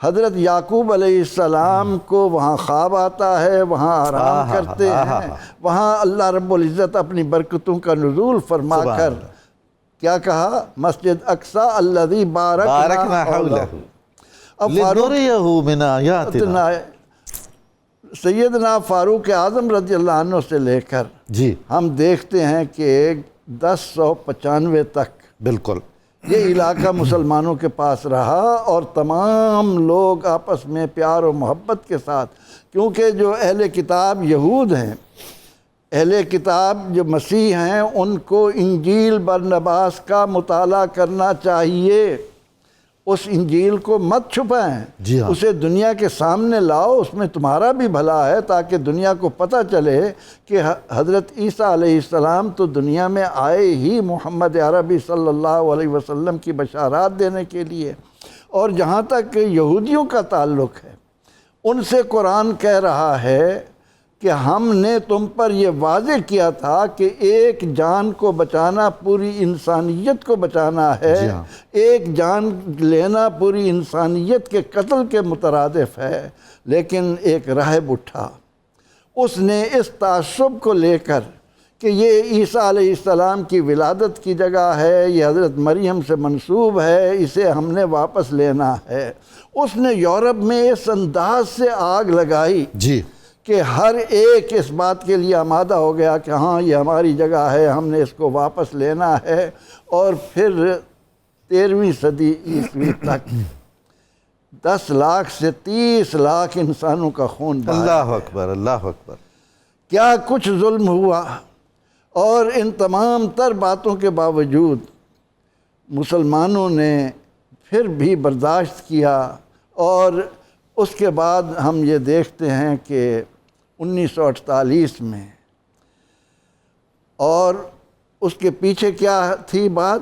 حضرت یعقوب علیہ السلام کو وہاں خواب آتا ہے، وہاں آرام کرتے ہیں، وہاں اللہ رب العزت اپنی برکتوں کا نزول فرما کر کیا کہا؟ مسجد اقصی الذی بارکنا حولہ۔ اب لنریہ من آیاتنا، سیدنا فاروق اعظم رضی اللہ عنہ سے لے کر جی ہم دیکھتے ہیں کہ 1095 تک بالکل یہ علاقہ مسلمانوں کے پاس رہا، اور تمام لوگ آپس میں پیار و محبت کے ساتھ، کیونکہ جو اہل کتاب یہود ہیں، اہل کتاب جو مسیح ہیں، ان کو انجیل برنباس کا مطالعہ کرنا چاہیے۔ اس انجیل کو مت چھپائیں، جی ہاں، اسے دنیا کے سامنے لاؤ، اس میں تمہارا بھی بھلا ہے، تاکہ دنیا کو پتہ چلے کہ حضرت عیسیٰ علیہ السلام تو دنیا میں آئے ہی محمد عربی صلی اللہ علیہ وسلم کی بشارات دینے کے لیے۔ اور جہاں تک یہودیوں کا تعلق ہے، ان سے قرآن کہہ رہا ہے کہ ہم نے تم پر یہ واضح کیا تھا کہ ایک جان کو بچانا پوری انسانیت کو بچانا ہے، ایک جان لینا پوری انسانیت کے قتل کے مترادف ہے۔ لیکن ایک راہب اٹھا، اس نے اس تعصب کو لے کر کہ یہ عیسیٰ علیہ السلام کی ولادت کی جگہ ہے، یہ حضرت مریم سے منسوب ہے، اسے ہم نے واپس لینا ہے، اس نے یورپ میں اس انداز سے آگ لگائی جی کہ ہر ایک اس بات کے لیے آمادہ ہو گیا کہ ہاں یہ ہماری جگہ ہے، ہم نے اس کو واپس لینا ہے۔ اور پھر 13ویں صدی عیسوی تک 10 لاکھ سے 30 لاکھ انسانوں کا خون بہا۔ اللہ اکبر، اللہ اکبر۔ کیا کچھ ظلم ہوا، اور ان تمام تر باتوں کے باوجود مسلمانوں نے پھر بھی برداشت کیا۔ اور اس کے بعد ہم یہ دیکھتے ہیں کہ 1948 میں، اور اس کے پیچھے کیا تھی بات،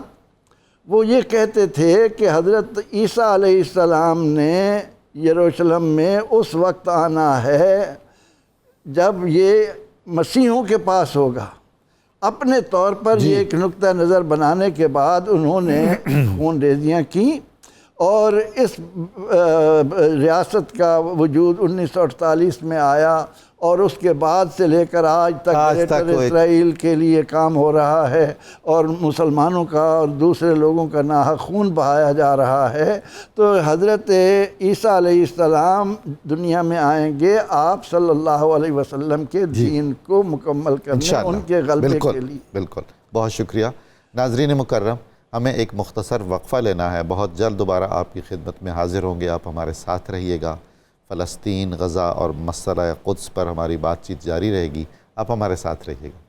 وہ یہ کہتے تھے کہ حضرت عیسیٰ علیہ السلام نے یروشلم میں اس وقت آنا ہے جب یہ مسیحوں کے پاس ہوگا۔ اپنے طور پر یہ ایک نقطہ نظر بنانے کے بعد انہوں نے خون ریزیاں کی، اور اس ریاست کا وجود 1948 میں آیا، اور اس کے بعد سے لے کر آج تک گریٹر اسرائیل کے لیے کام ہو رہا ہے، اور مسلمانوں کا اور دوسرے لوگوں کا ناحق خون بہایا جا رہا ہے۔ تو حضرت عیسیٰ علیہ السلام دنیا میں آئیں گے آپ صلی اللہ علیہ وسلم کے دین کو مکمل کرنے، ان کے غلبے کے لیے۔ بالکل، بہت شکریہ۔ ناظرین مکرم، ہمیں ایک مختصر وقفہ لینا ہے، بہت جلد دوبارہ آپ کی خدمت میں حاضر ہوں گے، آپ ہمارے ساتھ رہیے گا۔ فلسطین، غزہ اور مسئلہ قدس پر ہماری بات چیت جاری رہے گی، آپ ہمارے ساتھ رہیے گا۔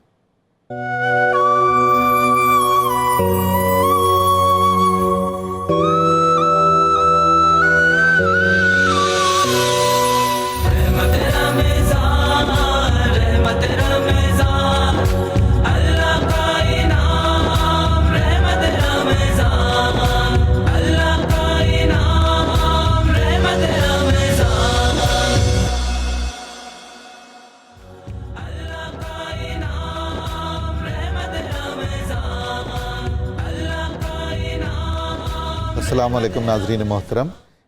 السلام علیکم ناظرین محترم،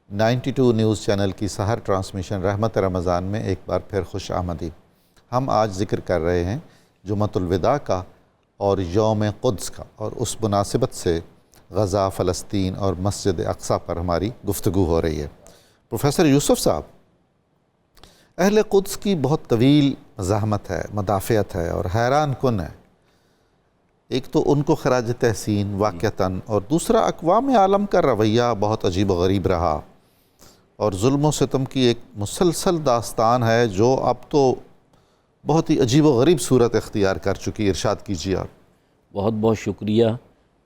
92 نیوز چینل کی سحر ٹرانسمیشن رحمت رمضان میں ایک بار پھر خوش آمدید۔ ہم آج ذکر کر رہے ہیں جمعۃ الوداع کا اور یوم قدس کا، اور اس مناسبت سے غزہ، فلسطین اور مسجد اقصی پر ہماری گفتگو ہو رہی ہے۔ پروفیسر یوسف صاحب، اہل قدس کی بہت طویل مزاحمت ہے، مدافعت ہے اور حیران کن ہے۔ ایک تو ان کو خراج تحسین واقعتاً، اور دوسرا اقوام عالم کا رویہ بہت عجیب و غریب رہا، اور ظلم و ستم کی ایک مسلسل داستان ہے جو اب تو بہت ہی عجیب و غریب صورت اختیار کر چکی۔ ارشاد کیجیے آپ۔ بہت بہت شکریہ۔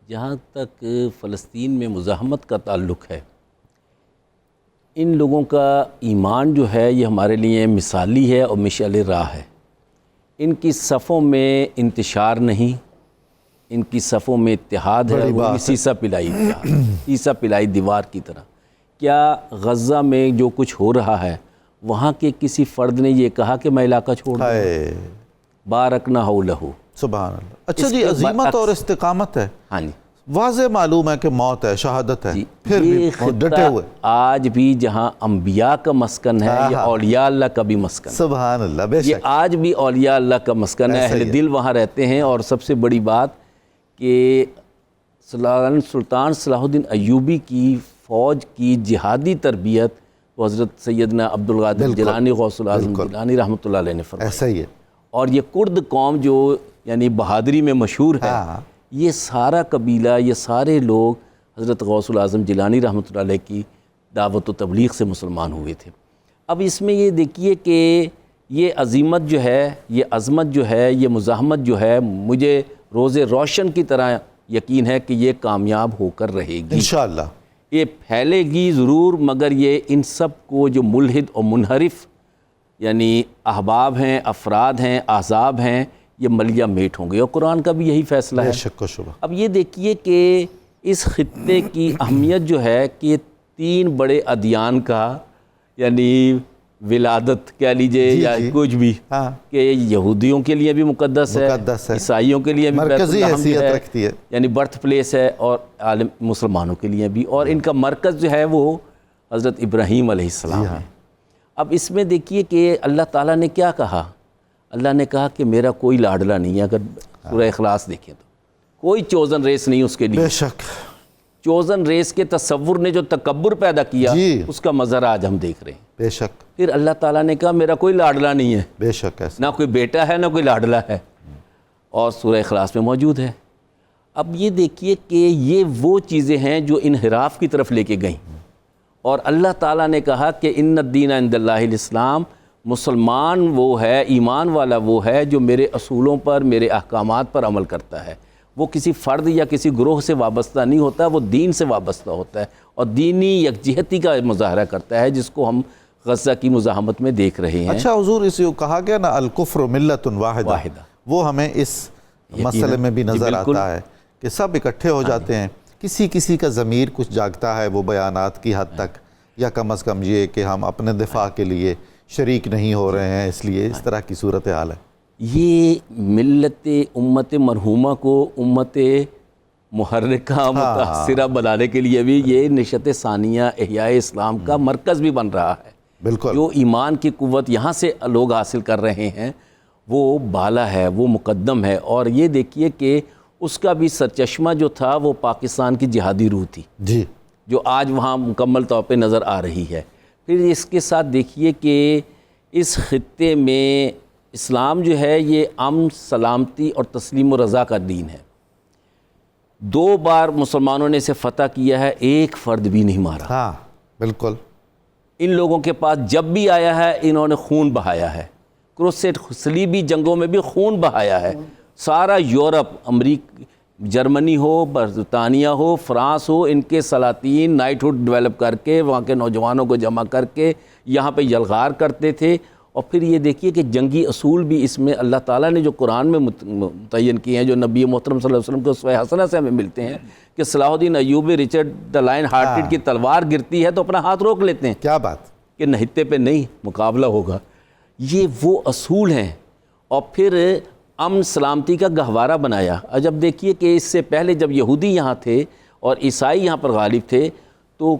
جہاں تک فلسطین میں مزاحمت کا تعلق ہے، ان لوگوں کا ایمان جو ہے یہ ہمارے لیے مثالی ہے اور مشعل راہ ہے۔ ان کی صفوں میں انتشار نہیں، ان کی صفوں میں اتحاد ہے، وہ سیسا پلائی دیوار کی طرح۔ کیا غزہ میں جو کچھ ہو رہا ہے وہاں کے کسی فرد نے یہ کہا کہ میں علاقہ چھوڑ دوں؟ بارکنا حولہ، سبحان اللہ. اچھا جی، عزیمت اور استقامت ہے. ہاں جی، واضح معلوم ہے کہ موت ہے، شہادت ہے، جی. پھر بھی یہ ڈٹے خطہ ہوئے. آج بھی جہاں انبیاء کا مسکن ہے، یہ اولیاء اللہ کا بھی مسکن ہے. سبحان اللہ. بے یہ شک. آج بھی اولیاء اللہ کا مسکن ہے، ایسا ہی اہل ہے. دل وہاں رہتے ہیں. اور سب سے بڑی بات کہ سلطان صلاح الدین ایوبی کی فوج کی جہادی تربیت وہ حضرت سیدنا عبدالقادر بالکل. جیلانی غوث العظم بالکل. جیلانی رحمۃ اللہ علیہ نے فرمایا. ایسا ہی ہے. اور یہ کرد قوم جو یعنی بہادری میں مشہور ہے، ہاں. یہ سارا قبیلہ، یہ سارے لوگ حضرت غوث العظم جیلانی رحمۃ اللہ علیہ کی دعوت و تبلیغ سے مسلمان ہوئے تھے. اب اس میں یہ دیکھیے کہ یہ عظیمت جو ہے، یہ عظمت جو ہے، یہ مزاحمت جو ہے، مجھے روز روشن کی طرح یقین ہے کہ یہ کامیاب ہو کر رہے گی انشاءاللہ. یہ پھیلے گی ضرور، مگر یہ ان سب کو جو ملحد اور منحرف یعنی احباب ہیں، افراد ہیں، احزاب ہیں، یہ ملیہ میٹ ہوں گے. اور قرآن کا بھی یہی فیصلہ بے ہے. شک و شبہ. اب یہ دیکھیے کہ اس خطے کی اہمیت جو ہے کہ یہ 3 بڑے ادیان کا یعنی ولادت کہہ لیجئے جی یا جی. کچھ بھی، ہاں. کہ یہودیوں کے لیے بھی مقدس ہے، عیسائیوں کے لیے بھی بیت مرکزی الحم حیثیت ہے، رکھتی ہے. یعنی برتھ پلیس ہے، اور عالم مسلمانوں کے لیے بھی. اور ان کا مرکز جو ہے وہ حضرت ابراہیم علیہ السلام ہے. اب اس میں دیکھیے کہ اللہ تعالیٰ نے کیا کہا. اللہ نے کہا کہ میرا کوئی لاڈلا نہیں ہے. اگر سورہ اخلاص دیکھیں تو کوئی چوزن ریس نہیں اس کے لیے. بے شک. چوزن ریس کے تصور نے جو تکبر پیدا کیا، جی. اس کا مظہر آج ہم دیکھ رہے ہیں. بے شک. پھر اللہ تعالیٰ نے کہا میرا کوئی لاڈلا نہیں ہے، بے شک. ایسا نہ کوئی بیٹا ہے نہ کوئی لاڈلا ہے. اور سورہ اخلاص میں موجود ہے. اب یہ دیکھیے کہ یہ وہ چیزیں ہیں جو انحراف کی طرف لے کے گئیں. اور اللہ تعالیٰ نے کہا کہ ان الدین عند اللہ الاسلام، مسلمان وہ ہے، ایمان والا وہ ہے جو میرے اصولوں پر، میرے احکامات پر عمل کرتا ہے. وہ کسی فرد یا کسی گروہ سے وابستہ نہیں ہوتا، وہ دین سے وابستہ ہوتا ہے اور دینی یکجہتی کا مظاہرہ کرتا ہے، جس کو ہم غزہ کی مزاحمت میں دیکھ رہے ہیں. اچھا حضور، اسے کہا گیا نا الکفر ملت واحدہ، وہ ہمیں اس مسئلے میں بھی نظر آتا ہے کہ سب اکٹھے ہو جاتے ہیں. کسی کا ضمیر کچھ جاگتا ہے وہ بیانات کی حد تک، یا کم از کم یہ کہ ہم اپنے دفاع کے لیے شریک نہیں ہو رہے ہیں، اس لیے اس طرح کی صورتحال ہے. یہ ملت امت مرحومہ کو امت محرکہ متاثرہ بنانے کے لیے بھی یہ نشت ثانیہ احیاء اسلام کا مرکز بھی بن رہا ہے. بالکل. جو ایمان کی قوت یہاں سے لوگ حاصل کر رہے ہیں وہ بالا ہے، وہ مقدم ہے. اور یہ دیکھیے کہ اس کا بھی سرچشمہ جو تھا وہ پاکستان کی جہادی روح تھی، جی، جو آج وہاں مکمل طور پہ نظر آ رہی ہے. پھر اس کے ساتھ دیکھیے کہ اس خطے میں اسلام جو ہے یہ امن، سلامتی اور تسلیم و رضا کا دین ہے. 2 بار مسلمانوں نے اسے فتح کیا ہے، ایک فرد بھی نہیں مارا. ہاں بالکل. ان لوگوں کے پاس جب بھی آیا ہے انہوں نے خون بہایا ہے. کروسیڈ صلیبی جنگوں میں بھی خون بہایا ہے. سارا یورپ، امریکہ، جرمنی ہو، برطانیہ ہو، فرانس ہو، ان کے سلاطین نائٹ ہوڈ ڈیولپ کر کے وہاں کے نوجوانوں کو جمع کر کے یہاں پہ یلغار کرتے تھے. اور پھر یہ دیکھیے کہ جنگی اصول بھی اس میں اللہ تعالیٰ نے جو قرآن میں متعین کیے ہیں، جو نبی محترم صلی اللہ علیہ وسلم کے اسوہ حسنہ سے ہمیں ملتے ہیں، کہ Salahuddin Ayyubi Richard the lion hearted کی تلوار گرتی ہے تو اپنا ہاتھ روک لیتے ہیں. کیا بات کہ نہتے پہ نہیں، مقابلہ ہوگا. یہ وہ اصول ہیں. اور پھر امن سلامتی کا گہوارہ بنایا. اور جب دیکھیے کہ اس سے پہلے جب یہودی یہاں تھے اور عیسائی یہاں پر غالب تھے تو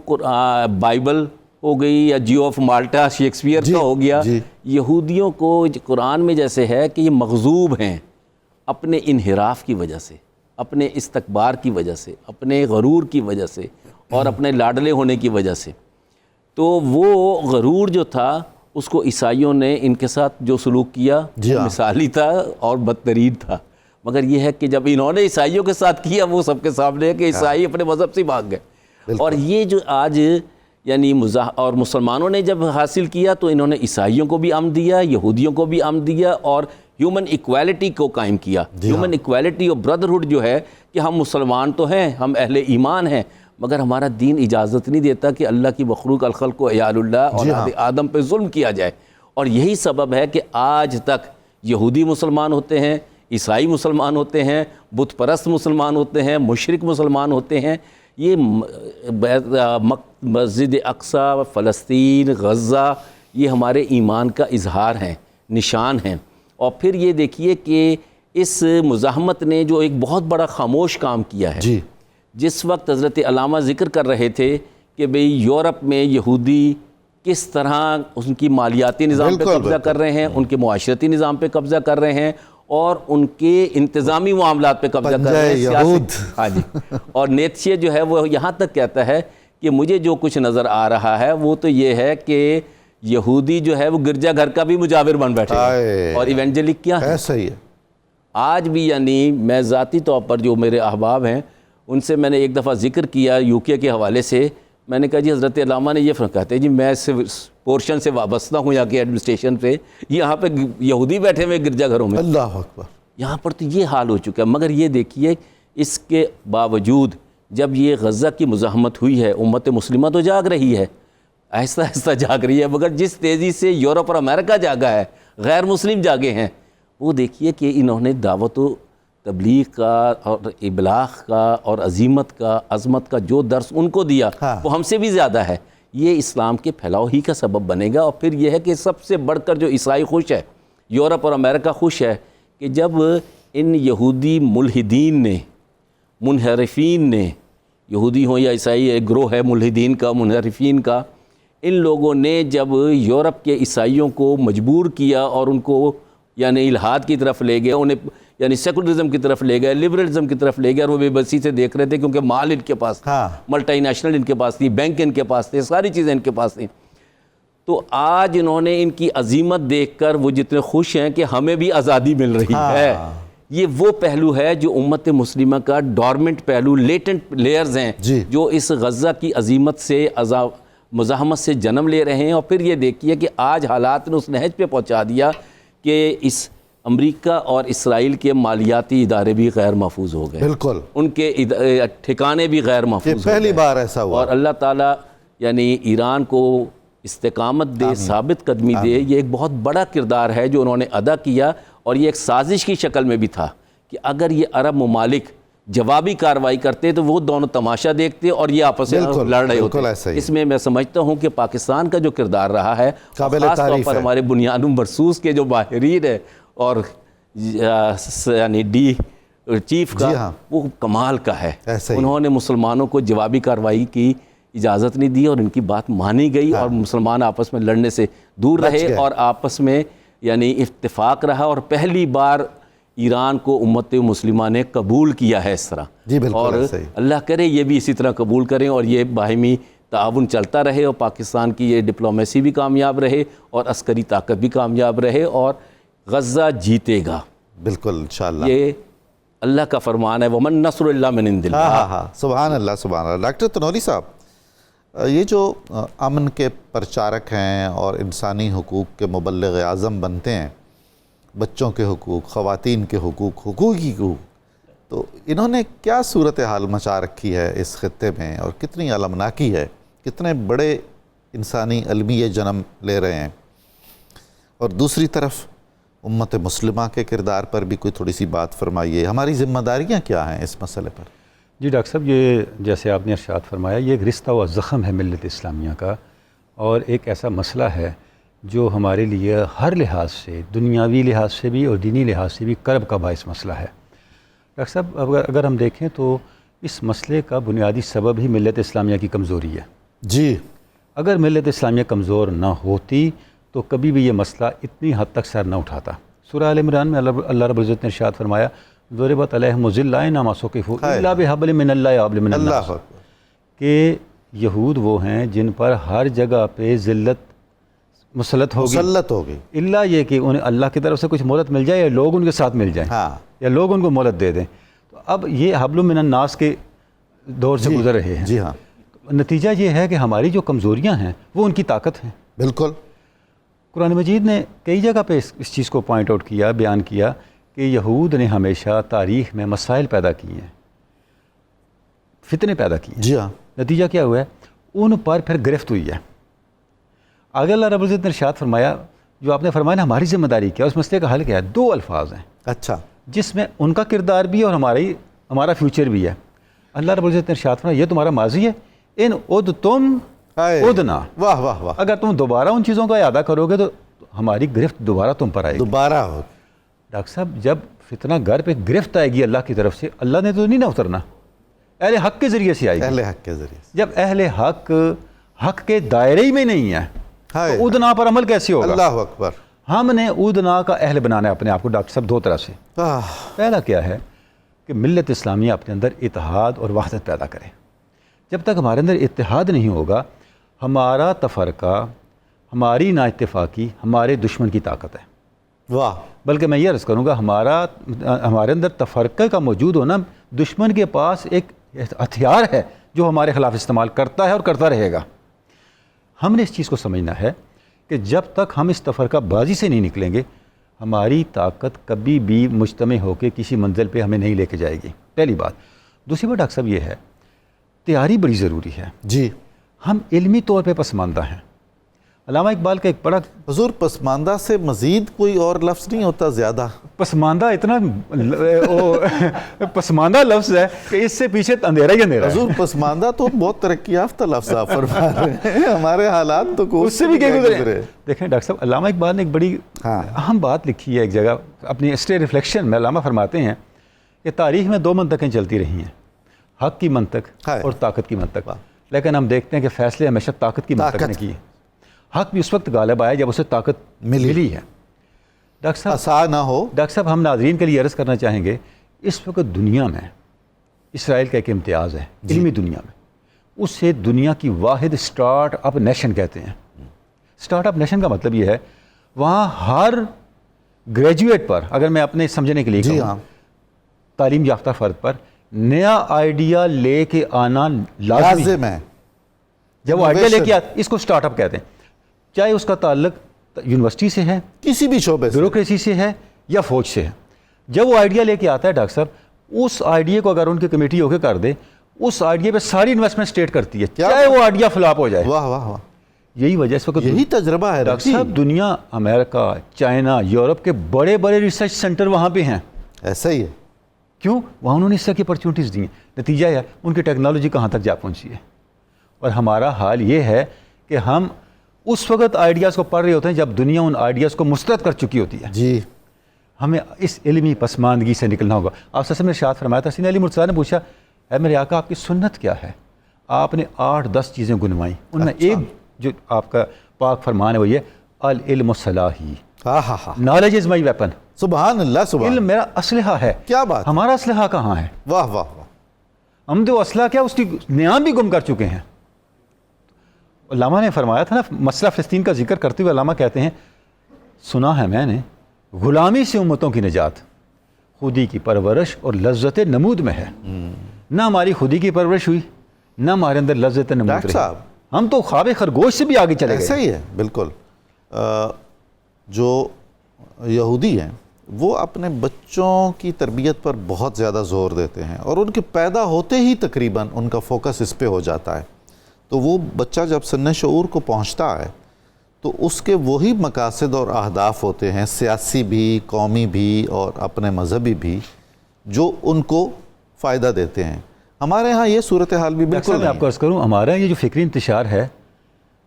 بائبل ہو گئی یا جیو آف مالٹا شیکسپیئر کا ہو گیا. یہودیوں کو قرآن میں جیسے ہے کہ یہ مغضوب ہیں اپنے انحراف کی وجہ سے، اپنے استکبار کی وجہ سے، اپنے غرور کی وجہ سے اور اپنے لاڈلے ہونے کی وجہ سے. تو وہ غرور جو تھا اس کو عیسائیوں نے ان کے ساتھ جو سلوک کیا مثالی تھا اور بدترین تھا. مگر یہ ہے کہ جب انہوں نے عیسائیوں کے ساتھ کیا وہ سب کے سامنے ہے کہ عیسائی اپنے مذہب سے بھاگ گئے. اور یہ جو آج یعنی اور مسلمانوں نے جب حاصل کیا تو انہوں نے عیسائیوں کو بھی امن دیا، یہودیوں کو بھی امن دیا اور ہیومن ایکویلٹی کو قائم کیا. ہیومن ایکویلٹی اور بردرہڈ جو ہے کہ ہم مسلمان تو ہیں، ہم اہل ایمان ہیں، مگر ہمارا دین اجازت نہیں دیتا کہ اللہ کی مخلوق الخلق و عیال اللہ اور آدم پہ ظلم کیا جائے. اور یہی سبب ہے کہ آج تک یہودی مسلمان ہوتے ہیں، عیسائی مسلمان ہوتے ہیں، بت پرست مسلمان ہوتے ہیں، مشرک مسلمان ہوتے ہیں. یہ مسجد اقصی، فلسطین، غزہ، یہ ہمارے ایمان کا اظہار ہیں، نشان ہیں. اور پھر یہ دیکھیے کہ اس مزاحمت نے جو ایک بہت بڑا خاموش کام کیا ہے. جی. جس وقت حضرت علامہ ذکر کر رہے تھے کہ بھئی یورپ میں یہودی کس طرح ان کی مالیاتی نظام پہ قبضہ کر رہے ہیں, ان کے معاشرتی نظام پہ قبضہ کر رہے ہیں, اور ان کے انتظامی معاملات پہ قبضہ کر رہے ہیں, ہاں جی. اور نیتشے جو ہے وہ یہاں تک کہتا ہے کہ مجھے جو کچھ نظر آ رہا ہے وہ تو یہ ہے کہ یہودی جو ہے وہ گرجا گھر کا بھی مجاور بن بیٹھے ہیں, اور ایونجلک کیا ہے. ایسا ہی ہے آج بھی. یعنی میں ذاتی طور پر جو میرے احباب ہیں ان سے میں نے ایک دفعہ ذکر کیا یو کے حوالے سے, میں نے کہا جی حضرت علامہ نے یہ کہتے ہیں جی میں پورشن سے وابستہ ہوں یہاں کے ایڈمنسٹریشن پہ, یہاں پہ یہودی بیٹھے ہوئے گرجا گھروں میں. اللہ اکبر. یہاں پر تو یہ حال ہو چکا ہے. مگر یہ دیکھیے اس کے باوجود جب یہ غزہ کی مزاحمت ہوئی ہے, امت مسلمہ تو جاگ رہی ہے, آہستہ آہستہ جاگ رہی ہے, مگر جس تیزی سے یورپ اور امریکہ جاگا ہے, غیر مسلم جاگے ہیں, وہ دیکھیے کہ انہوں نے دعوت و تبلیغ کا اور ابلاغ کا اور عظیمت کا عظمت کا جو درس ان کو دیا وہ ہم سے بھی زیادہ ہے. یہ اسلام کے پھیلاؤ ہی کا سبب بنے گا. اور پھر یہ ہے کہ سب سے بڑھ کر جو عیسائی خوش ہے, یورپ اور امریکہ خوش ہے کہ جب ان یہودی ملحدین نے, منحرفین نے, یہودی ہوں یا عیسائی ایک گروہ ہے ملحدین کا, منحرفین کا, ان لوگوں نے جب یورپ کے عیسائیوں کو مجبور کیا اور ان کو یعنی الحاد کی طرف لے گئے, انہیں یعنی سیکولرزم کی طرف لے گئے, لبرلزم کی طرف لے گئے, اور وہ بے بسی سے دیکھ رہے تھے کیونکہ مال ان کے پاس تھا, ملٹی نیشنل ان کے پاس تھی, بینک ان کے پاس تھے, ساری چیزیں ان کے پاس تھیں. تو آج انہوں نے ان کی عظیمت دیکھ کر وہ جتنے خوش ہیں کہ ہمیں بھی آزادی مل رہی ہے. یہ وہ پہلو ہے جو امت مسلمہ کا ڈورمنٹ پہلو, لیٹنٹ لیئرز ہیں جو اس غزہ کی عظیمت سے مزاحمت سے جنم لے رہے ہیں. اور پھر یہ دیکھیے کہ آج حالات نے اس نہج پہ پہنچا دیا کہ اس امریکہ اور اسرائیل کے مالیاتی ادارے بھی غیر محفوظ ہو گئے. بالکل. ان کے ٹھکانے بھی غیر محفوظ ہو گئے. پہلی بار ایسا ہوا. اور اللہ تعالیٰ یعنی ایران کو استقامت دے, ثابت قدمی دے. یہ ایک بہت بڑا کردار ہے جو انہوں نے ادا کیا, اور یہ ایک سازش کی شکل میں بھی تھا کہ اگر یہ عرب ممالک جوابی کارروائی کرتے تو وہ دونوں تماشا دیکھتے اور یہ آپس میں لڑ رہے ہوتے. اس میں میں سمجھتا ہوں کہ پاکستان کا جو کردار رہا ہے, خاص طور پر ہمارے بنیاد مرصوص کے جو ماہرین ہیں اور یعنی ڈی چیف کا, وہ کمال کا ہے. انہوں نے مسلمانوں کو جوابی کارروائی کی اجازت نہیں دی اور ان کی بات مانی گئی, اور مسلمان آپس میں لڑنے سے دور رہے اور آپس میں یعنی اتفاق رہا. اور پہلی بار ایران کو امت مسلمہ نے قبول کیا ہے اس طرح. اور اللہ کرے یہ بھی اسی طرح قبول کریں اور یہ باہمی تعاون چلتا رہے, اور پاکستان کی یہ ڈپلومیسی بھی کامیاب رہے اور عسکری طاقت بھی کامیاب رہے, اور غزہ جیتے گا. بالکل انشاءاللہ. یہ اللہ کا فرمان ہے, وَمَن نَصْرُ إِلَّا مِنْ عِنْدِ اللَّهِ. سبحان اللہ سبحان اللہ. ڈاکٹر تنوری صاحب, یہ جو امن کے پرچارک ہیں اور انسانی حقوق کے مبلغ اعظم بنتے ہیں, بچوں کے حقوق, خواتین کے حقوق, حقوقی حقوق, تو انہوں نے کیا صورتحال مچا رکھی ہے اس خطے میں, اور کتنی المناکی ہے, کتنے بڑے انسانی المیہ جنم لے رہے ہیں. اور دوسری طرف امت مسلمہ کے کردار پر بھی کوئی تھوڑی سی بات فرمائیے. ہماری ذمہ داریاں کیا ہیں اس مسئلے پر؟ جی ڈاکٹر صاحب, یہ جیسے آپ نے ارشاد فرمایا, یہ ایک رشتہ و زخم ہے ملت اسلامیہ کا, اور ایک ایسا مسئلہ ہے جو ہمارے لیے ہر لحاظ سے, دنیاوی لحاظ سے بھی اور دینی لحاظ سے بھی کرب کا باعث مسئلہ ہے. ڈاکٹر صاحب اگر ہم دیکھیں تو اس مسئلے کا بنیادی سبب ہی ملت اسلامیہ کی کمزوری ہے. جی. اگر ملت اسلامیہ کمزور نہ ہوتی تو کبھی بھی یہ مسئلہ اتنی حد تک سر نہ اٹھاتا. سورہ آل عمران میں اللہ رب العزت نے ارشاد فرمایا, ضربت علیہم الذلۃ اینما ثقفوا الا بحبل من اللہ وحبل من الناس, کہ یہود وہ ہیں جن پر ہر جگہ پہ ذلت مسلط ہوگی, الا یہ کہ انہیں اللہ کی طرف سے کچھ مہلت مل جائے یا لوگ ان کے ساتھ مل جائیں, یا لوگ ان کو مہلت دے دیں. تو اب یہ حبل من الناس کے دور سے گزر رہے ہیں. جی ہاں. نتیجہ یہ ہے کہ ہماری جو کمزوریاں ہیں وہ ان کی طاقت ہیں. بالکل. قرآن مجید نے کئی جگہ پہ اس چیز کو پوائنٹ آؤٹ کیا, بیان کیا کہ یہود نے ہمیشہ تاریخ میں مسائل پیدا کیے ہیں, فتنے پیدا کیے ہیں. جی ہاں. نتیجہ کیا ہوا ہے, ان پر پھر گرفت ہوئی ہے. آگے اللہ رب العزت نے ارشاد فرمایا, جو آپ نے فرمایا نا ہماری ذمہ داری کیا, اس مسئلے کا حل کیا ہے, 2 الفاظ ہیں. اچھا. جس میں ان کا کردار بھی ہے اور ہمارا فیوچر بھی ہے. اللہ رب العزت نے ارشاد فرمایا, یہ تمہارا ماضی ہے, ان عدتم عدنا. واہ واہ واہ. اگر تم دوبارہ ان چیزوں کا اعادہ کرو گے تو ہماری گرفت دوبارہ تم پر آئے گی. دوبارہ ہو. ڈاکٹر صاحب, جب فتنہ گھر پہ گرفت آئے گی اللہ کی طرف سے، اللہ نے تو نہیں نہ اترنا، اہل حق کے ذریعے سے آئے گی. اہل حق کے ذریعے سے. جب اہل حق کے دائرے ہی میں نہیں ہے تو اودنا پر عمل کیسے ہوگا؟ اللہ اکبر. ہم نے اودنا کا اہل بنانا ہے اپنے آپ کو ڈاکٹر صاحب دو طرح سے. پہلا کیا ہے کہ ملت اسلامیہ اپنے اندر اتحاد اور وحدت پیدا کرے. جب تک ہمارے اندر اتحاد نہیں ہوگا، ہمارا تفرقہ، ہماری نا اتفاقی ہمارے دشمن کی طاقت ہے. واہ. بلکہ میں یہ عرض کروں گا ہمارے اندر تفرقے کا موجود ہونا دشمن کے پاس ایک ہتھیار ہے جو ہمارے خلاف استعمال کرتا ہے اور کرتا رہے گا. ہم نے اس چیز کو سمجھنا ہے کہ جب تک ہم اس تفرقہ بازی سے نہیں نکلیں گے، ہماری طاقت کبھی بھی مجتمع ہو کے کسی منزل پہ ہمیں نہیں لے کے جائے گی. پہلی بات. دوسری بات ڈاکٹر صاحب یہ ہے، تیاری بڑی ضروری ہے. جی. ہم علمی طور پہ پسماندہ ہیں. علامہ اقبال کا ایک بڑا حضور پسماندہ سے مزید کوئی اور لفظ نہیں ہوتا زیادہ؟ پسماندہ اتنا پسماندہ لفظ ہے کہ اس سے پیچھے اندھیرا ہی اندھیرا ہے. حضور پسماندہ تو بہت ترقی یافتہ لفظ آپ فرما رہے ہیں، ہمارے حالات تو اس سے بھی کیا گزرے. دیکھیں ڈاکٹر صاحب، علامہ اقبال نے ایک بڑی اہم بات لکھی ہے ایک جگہ اپنی اسٹے ریفلیکشن میں. علامہ فرماتے ہیں کہ تاریخ میں 2 منطقیں چلتی رہی ہیں، حق کی منطق اور طاقت کی منطق. لیکن ہم دیکھتے ہیں کہ فیصلے ہمیشہ طاقت کی منطق نے کیے. حق بھی اس وقت غالب آیا جب اسے طاقت ملی ہے. ڈاکٹر صاحب آسان نہ ہو. ڈاکٹر صاحب ہم ناظرین کے لیے عرض کرنا چاہیں گے، اس وقت دنیا میں اسرائیل کا ایک امتیاز ہے علمی دنیا میں. اسے دنیا کی واحد سٹارٹ اپ نیشن کہتے ہیں. سٹارٹ اپ نیشن کا مطلب یہ ہے وہاں ہر گریجویٹ پر، اگر میں اپنے سمجھنے کے لیے کہوں، تعلیم یافتہ فرد پر نیا آئیڈیا لے کے آنا لازم ہے. جب وہ آئیڈیا لے کے آتا، اس کو سٹارٹ اپ کہتے ہیں. چاہے اس کا تعلق یونیورسٹی سے ہے، کسی بھی شعبے سے، بیوروکریسی سے ہے یا فوج سے ہے. جب وہ آئیڈیا لے کے آتا ہے ڈاکٹر صاحب، اس آئیڈیا کو اگر ان کی کمیٹی ہو کے کر دے، اس آئیڈیا پہ ساری انویسٹمنٹ اسٹیٹ کرتی ہے، چاہے وہ آئیڈیا فلاپ ہو جائے. واہ واہ واہ. یہی وجہ اس وقت یہی تجربہ ہے ڈاکٹر صاحب. دنیا، امریکہ، چائنا، یورپ کے بڑے بڑے ریسرچ سینٹر وہاں پہ ہیں. ایسا ہی ہے. کیوں؟ وہاں انہوں نے اس طرح کی اپرچونیٹیز دی ہیں. نتیجہ ہے ان کی ٹیکنالوجی کہاں تک جا پہنچی ہے. اور ہمارا حال یہ ہے کہ ہم اس وقت آئیڈیاز کو پڑھ رہے ہوتے ہیں جب دنیا ان آئیڈیاز کو مسترد کر چکی ہوتی ہے. جی. ہمیں اس علمی پسماندگی سے نکلنا ہوگا. آپ سے میں ارشاد فرمایا تھا، سیدنا علی مرتضیٰ نے پوچھا، اے میرے آقا آپ کی سنت کیا ہے؟ آپ نے 8-10 چیزیں گنوائیں. ان میں ایک جو آپ کا پاک فرمان ہے وہ یہ العلم صلاحی. Knowledge is my weapon. سبحان اللہ. سبحان. علم میرا اسلحہ ہے. کیا بات. ہمارا اسلحہ کہاں ہے؟ واہ واہ واہ. ہم تو اسلحہ کیا اس کی نیام بھی گم کر چکے ہیں. علامہ نے فرمایا تھا نا، مسئلہ فلسطین کا ذکر کرتے ہوئے علامہ کہتے ہیں، سنا ہے میں نے غلامی سے امتوں کی نجات خودی کی پرورش اور لذت نمود میں ہے. نہ ہماری خودی کی پرورش ہوئی، نہ ہمارے اندر لذت نمود رہی. ہم تو خواب خرگوش سے بھی آگے چلے گئے. ایسا ہی ہے بالکل. جو یہودی ہیں وہ اپنے بچوں کی تربیت پر بہت زیادہ زور دیتے ہیں اور ان کے پیدا ہوتے ہی تقریباً ان کا فوکس اس پہ ہو جاتا ہے. تو وہ بچہ جب سن شعور کو پہنچتا ہے تو اس کے وہی مقاصد اور اہداف ہوتے ہیں، سیاسی بھی، قومی بھی اور اپنے مذہبی بھی، جو ان کو فائدہ دیتے ہیں. ہمارے ہاں یہ صورتحال بھی بالکل. میں آپ کو عرض کروں، ہمارے ہاں یہ جو فکری انتشار ہے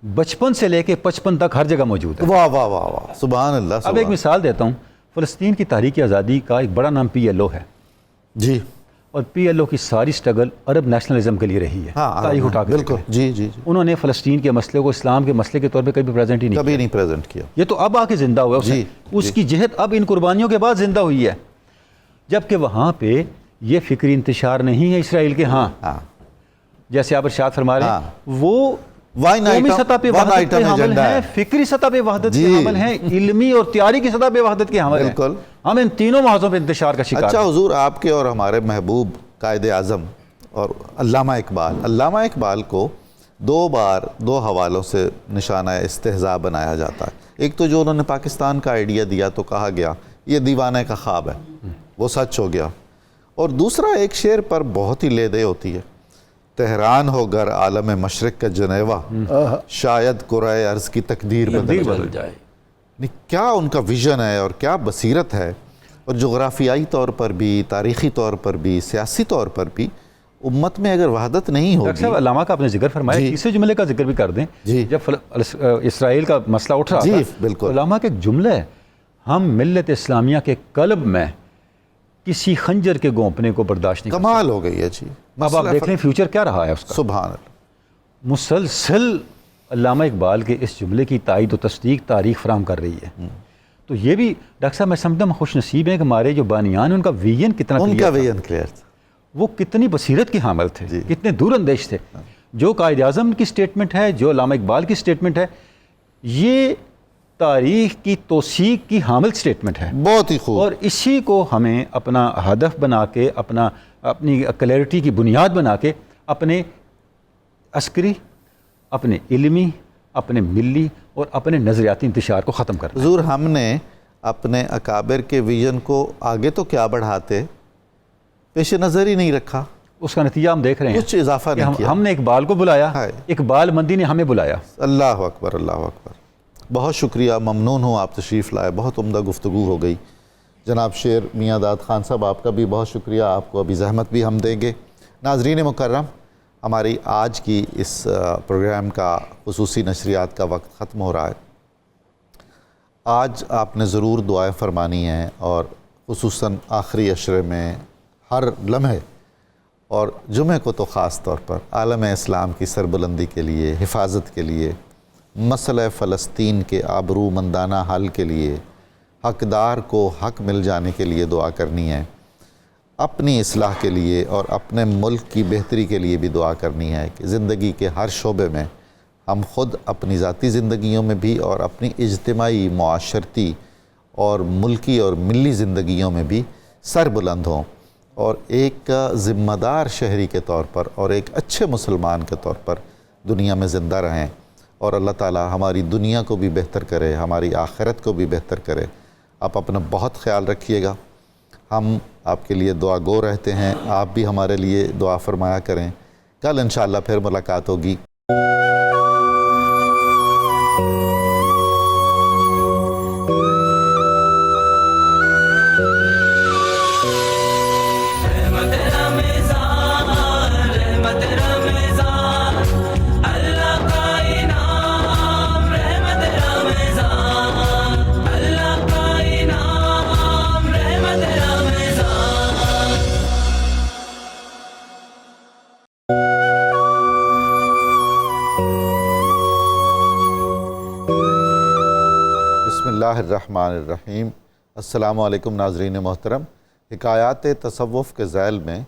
بچپن سے لے کے 55 تک ہر جگہ موجود ہے. واہ واہ واہ واہ. سبحان اللہ. اب ایک مثال دیتا ہوں. فلسطین کی تحریک آزادی کا ایک بڑا نام PLO ہے. جی. اور PLO کی ساری سٹرگل عرب نیشنلزم کے لیے رہی ہے. تاریخ اٹھا کے بالکل. جی جی. انہوں نے فلسطین کے مسئلے کو اسلام کے مسئلے کے طور پہ کبھی پریزنٹ ہی نہیں پریزنٹ کیا. یہ تو اب آ کے زندہ ہوا ہے. اس کی جہت اب ان قربانیوں کے بعد زندہ ہوئی ہے. جبکہ وہاں پہ یہ فکری انتشار نہیں ہے اسرائیل کے ہاں. جیسے آپ ارشاد فرما رہے ہیں، وہ قومی سطح پہ وحدت کے حامل ہیں، فکری سطح پہ وحدت کے حامل ہیں، علمی اور تیاری کی سطح پہ وحدت کے حامل ہیں. ہم ان تینوں محاذوں پہ انتشار کا شکار. اچھا حضور، آپ کے اور ہمارے محبوب قائد اعظم اور علامہ اقبال کو 2 بار 2 حوالوں سے نشانہ استہزاء بنایا جاتا ہے. ایک تو جو انہوں نے پاکستان کا آئیڈیا دیا تو کہا گیا یہ دیوانے کا خواب ہے، وہ سچ ہو گیا. اور دوسرا ایک شعر پر بہت ہی لے دے ہوتی ہے، تہران ہو گر عالم مشرق کا جنیوا، شاید قرائے ارض کی تقدیر بدل جائے. کیا ان کا ویژن ہے اور کیا بصیرت ہے، اور جغرافیائی طور پر بھی، تاریخی طور پر بھی، سیاسی طور پر بھی امت میں اگر وحدت نہیں ہوگی. ڈاکٹر صاحب علامہ کا آپ نے ذکر فرمایا، تیسرے جملے کا ذکر بھی کر دیں. جب اسرائیل کا مسئلہ اٹھ رہا تھا، بالکل، علامہ کا ایک جملہ ہے، ہم ملت اسلامیہ کے قلب میں کسی خنجر کے گونپنے کو برداشت نہیں کمال ہو گئی ہے جی. اب آپ دیکھ لیں فیوچر کیا رہا ہے اس کا. سبحان اللہ. مسلسل علامہ اقبال کے اس جملے کی تائید و تصدیق تاریخ فراہم کر رہی ہے. تو یہ بھی ڈاکٹر صاحب میں سمجھتا ہوں خوش نصیب ہیں کہ ہمارے جو بانیان ہیں ان کا ویژن کتنا کلیئر تھا, وہ کتنی بصیرت کی حامل تھے, کتنے دور اندیش تھے. جو قائد اعظم کی سٹیٹمنٹ ہے, جو علامہ اقبال کی سٹیٹمنٹ ہے, یہ تاریخ کی توثیق کی حامل سٹیٹمنٹ ہے. بہت ہی خوب. اور اسی کو ہمیں اپنا ہدف بنا کے, اپنی کلیئرٹی کی بنیاد بنا کے اپنے عسکری, اپنے علمی, اپنے ملی اور اپنے نظریاتی انتشار کو ختم کرنا. حضور ہم نے اپنے اکابر کے ویژن کو آگے تو کیا بڑھاتے, پیش نظر ہی نہیں رکھا. اس کا نتیجہ ہم دیکھ رہے ہیں, کچھ اضافہ نہیں کیا. ہم نے اقبال کو بلایا, اقبال مندی نے ہمیں بلایا. اللہ اکبر, اللہ اکبر. بہت شکریہ, ممنون ہوں آپ تشریف لائے, بہت عمدہ گفتگو ہو گئی. جناب شیر میاں داد خان صاحب آپ کا بھی بہت شکریہ, آپ کو ابھی زحمت بھی ہم دیں گے. ناظرین مکرم, ہماری آج کی اس پروگرام کا خصوصی نشریات کا وقت ختم ہو رہا ہے. آج آپ نے ضرور دعائیں فرمانی ہیں, اور خصوصاً آخری عشرے میں ہر لمحے, اور جمعہ کو تو خاص طور پر عالم اسلام کی سربلندی کے لیے, حفاظت کے لیے, مسئلہ فلسطین کے آبرو مندانہ حل کے لیے, حقدار کو حق مل جانے کے لیے دعا کرنی ہے. اپنی اصلاح کے لیے اور اپنے ملک کی بہتری کے لیے بھی دعا کرنی ہے کہ زندگی کے ہر شعبے میں ہم خود اپنی ذاتی زندگیوں میں بھی اور اپنی اجتماعی, معاشرتی اور ملکی اور ملی زندگیوں میں بھی سر بلند ہوں, اور ایک ذمہ دار شہری کے طور پر اور ایک اچھے مسلمان کے طور پر دنیا میں زندہ رہیں. اور اللہ تعالی ہماری دنیا کو بھی بہتر کرے, ہماری آخرت کو بھی بہتر کرے. آپ اپنا بہت خیال رکھیے گا. ہم آپ کے لیے دعا گو رہتے ہیں, آپ بھی ہمارے لیے دعا فرمایا کریں. کل انشاءاللہ پھر ملاقات ہوگی. بسم اللہ الرحمن الرحیم. السلام علیکم ناظرین محترم. حکایات تصوف کے ذیل میں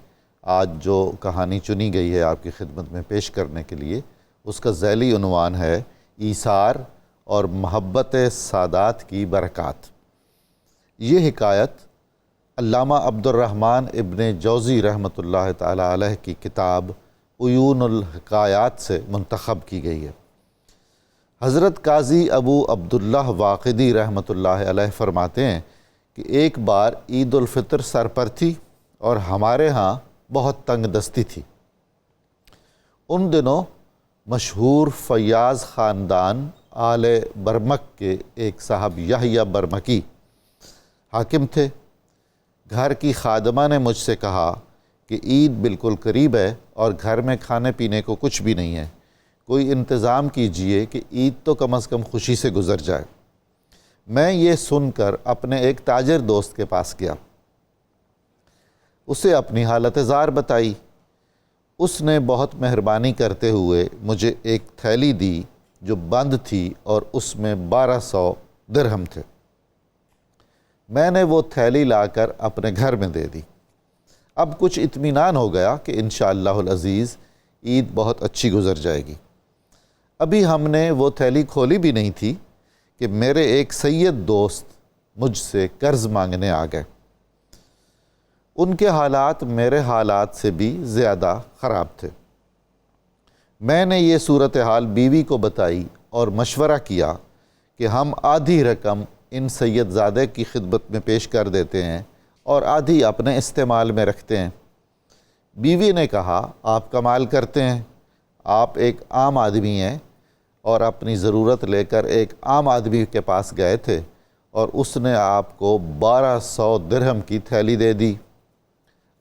آج جو کہانی چنی گئی ہے آپ کی خدمت میں پیش کرنے کے لیے, اس کا ذیلی عنوان ہے ایثار اور محبت سادات کی برکات. یہ حکایت علامہ عبد الرحمن ابن جوزی رحمۃ اللہ تعالی علیہ کی کتاب عیون الحکایات سے منتخب کی گئی ہے. حضرت قاضی ابو عبداللہ واقدی رحمۃ اللہ علیہ فرماتے ہیں کہ ایک بار عید الفطر سر پر تھی اور ہمارے ہاں بہت تنگ دستی تھی. ان دنوں مشہور فیاض خاندان آل برمک کے ایک صاحب یحییٰ برمکی حاکم تھے. گھر کی خادمہ نے مجھ سے کہا کہ عید بالکل قریب ہے اور گھر میں کھانے پینے کو کچھ بھی نہیں ہے, کوئی انتظام کیجئے کہ عید تو کم از کم خوشی سے گزر جائے. میں یہ سن کر اپنے ایک تاجر دوست کے پاس گیا, اسے اپنی حالت زار بتائی. اس نے بہت مہربانی کرتے ہوئے مجھے ایک تھیلی دی جو بند تھی اور اس میں 1200 درہم تھے. میں نے وہ تھیلی لا کر اپنے گھر میں دے دی. اب کچھ اطمینان ہو گیا کہ انشاءاللہ العزیز عید بہت اچھی گزر جائے گی. ابھی ہم نے وہ تھیلی کھولی بھی نہیں تھی کہ میرے ایک سید دوست مجھ سے قرض مانگنے آ گئے. ان کے حالات میرے حالات سے بھی زیادہ خراب تھے. میں نے یہ صورتحال بیوی کو بتائی اور مشورہ کیا کہ ہم آدھی رقم ان سید زادے کی خدمت میں پیش کر دیتے ہیں اور آدھی اپنے استعمال میں رکھتے ہیں. بیوی نے کہا, آپ کمال کرتے ہیں, آپ ایک عام آدمی ہیں اور اپنی ضرورت لے کر ایک عام آدمی کے پاس گئے تھے اور اس نے آپ کو 1200 درہم کی تھیلی دے دی,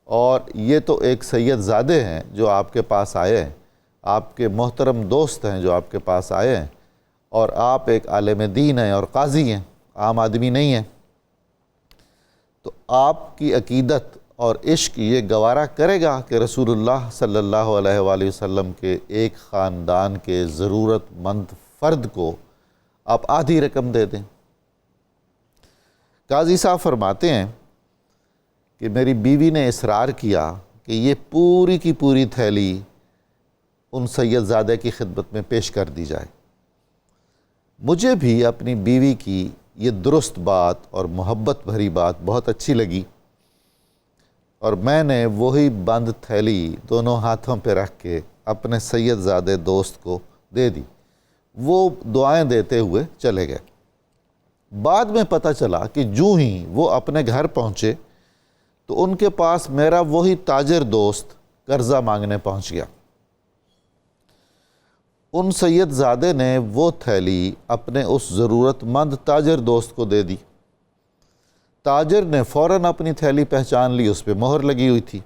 اور یہ تو ایک سید زادے ہیں جو آپ کے پاس آئے ہیں, آپ کے محترم دوست ہیں جو آپ کے پاس آئے ہیں, اور آپ ایک عالم دین ہیں اور قاضی ہیں, عام آدمی نہیں ہیں. تو آپ کی عقیدت اور عشق یہ گوارا کرے گا کہ رسول اللہ صلی اللہ علیہ وآلہ وسلم کے ایک خاندان کے ضرورت مند فرد کو آپ آدھی رقم دے دیں؟ قاضی صاحب فرماتے ہیں کہ میری بیوی نے اصرار کیا کہ یہ پوری کی پوری تھیلی ان سید زادہ کی خدمت میں پیش کر دی جائے۔ مجھے بھی اپنی بیوی کی یہ درست بات اور محبت بھری بات بہت اچھی لگی، اور میں نے وہی بند تھیلی دونوں ہاتھوں پہ رکھ کے اپنے سید زادہ دوست کو دے دی۔ وہ دعائیں دیتے ہوئے چلے گئے۔ بعد میں پتہ چلا کہ جو ہی وہ اپنے گھر پہنچے تو ان کے پاس میرا وہی تاجر دوست قرضہ مانگنے پہنچ گیا۔ ان سید زادے نے وہ تھیلی اپنے اس ضرورت مند تاجر دوست کو دے دی۔ تاجر نے فوراً اپنی تھیلی پہچان لی، اس پہ مہر لگی ہوئی تھی۔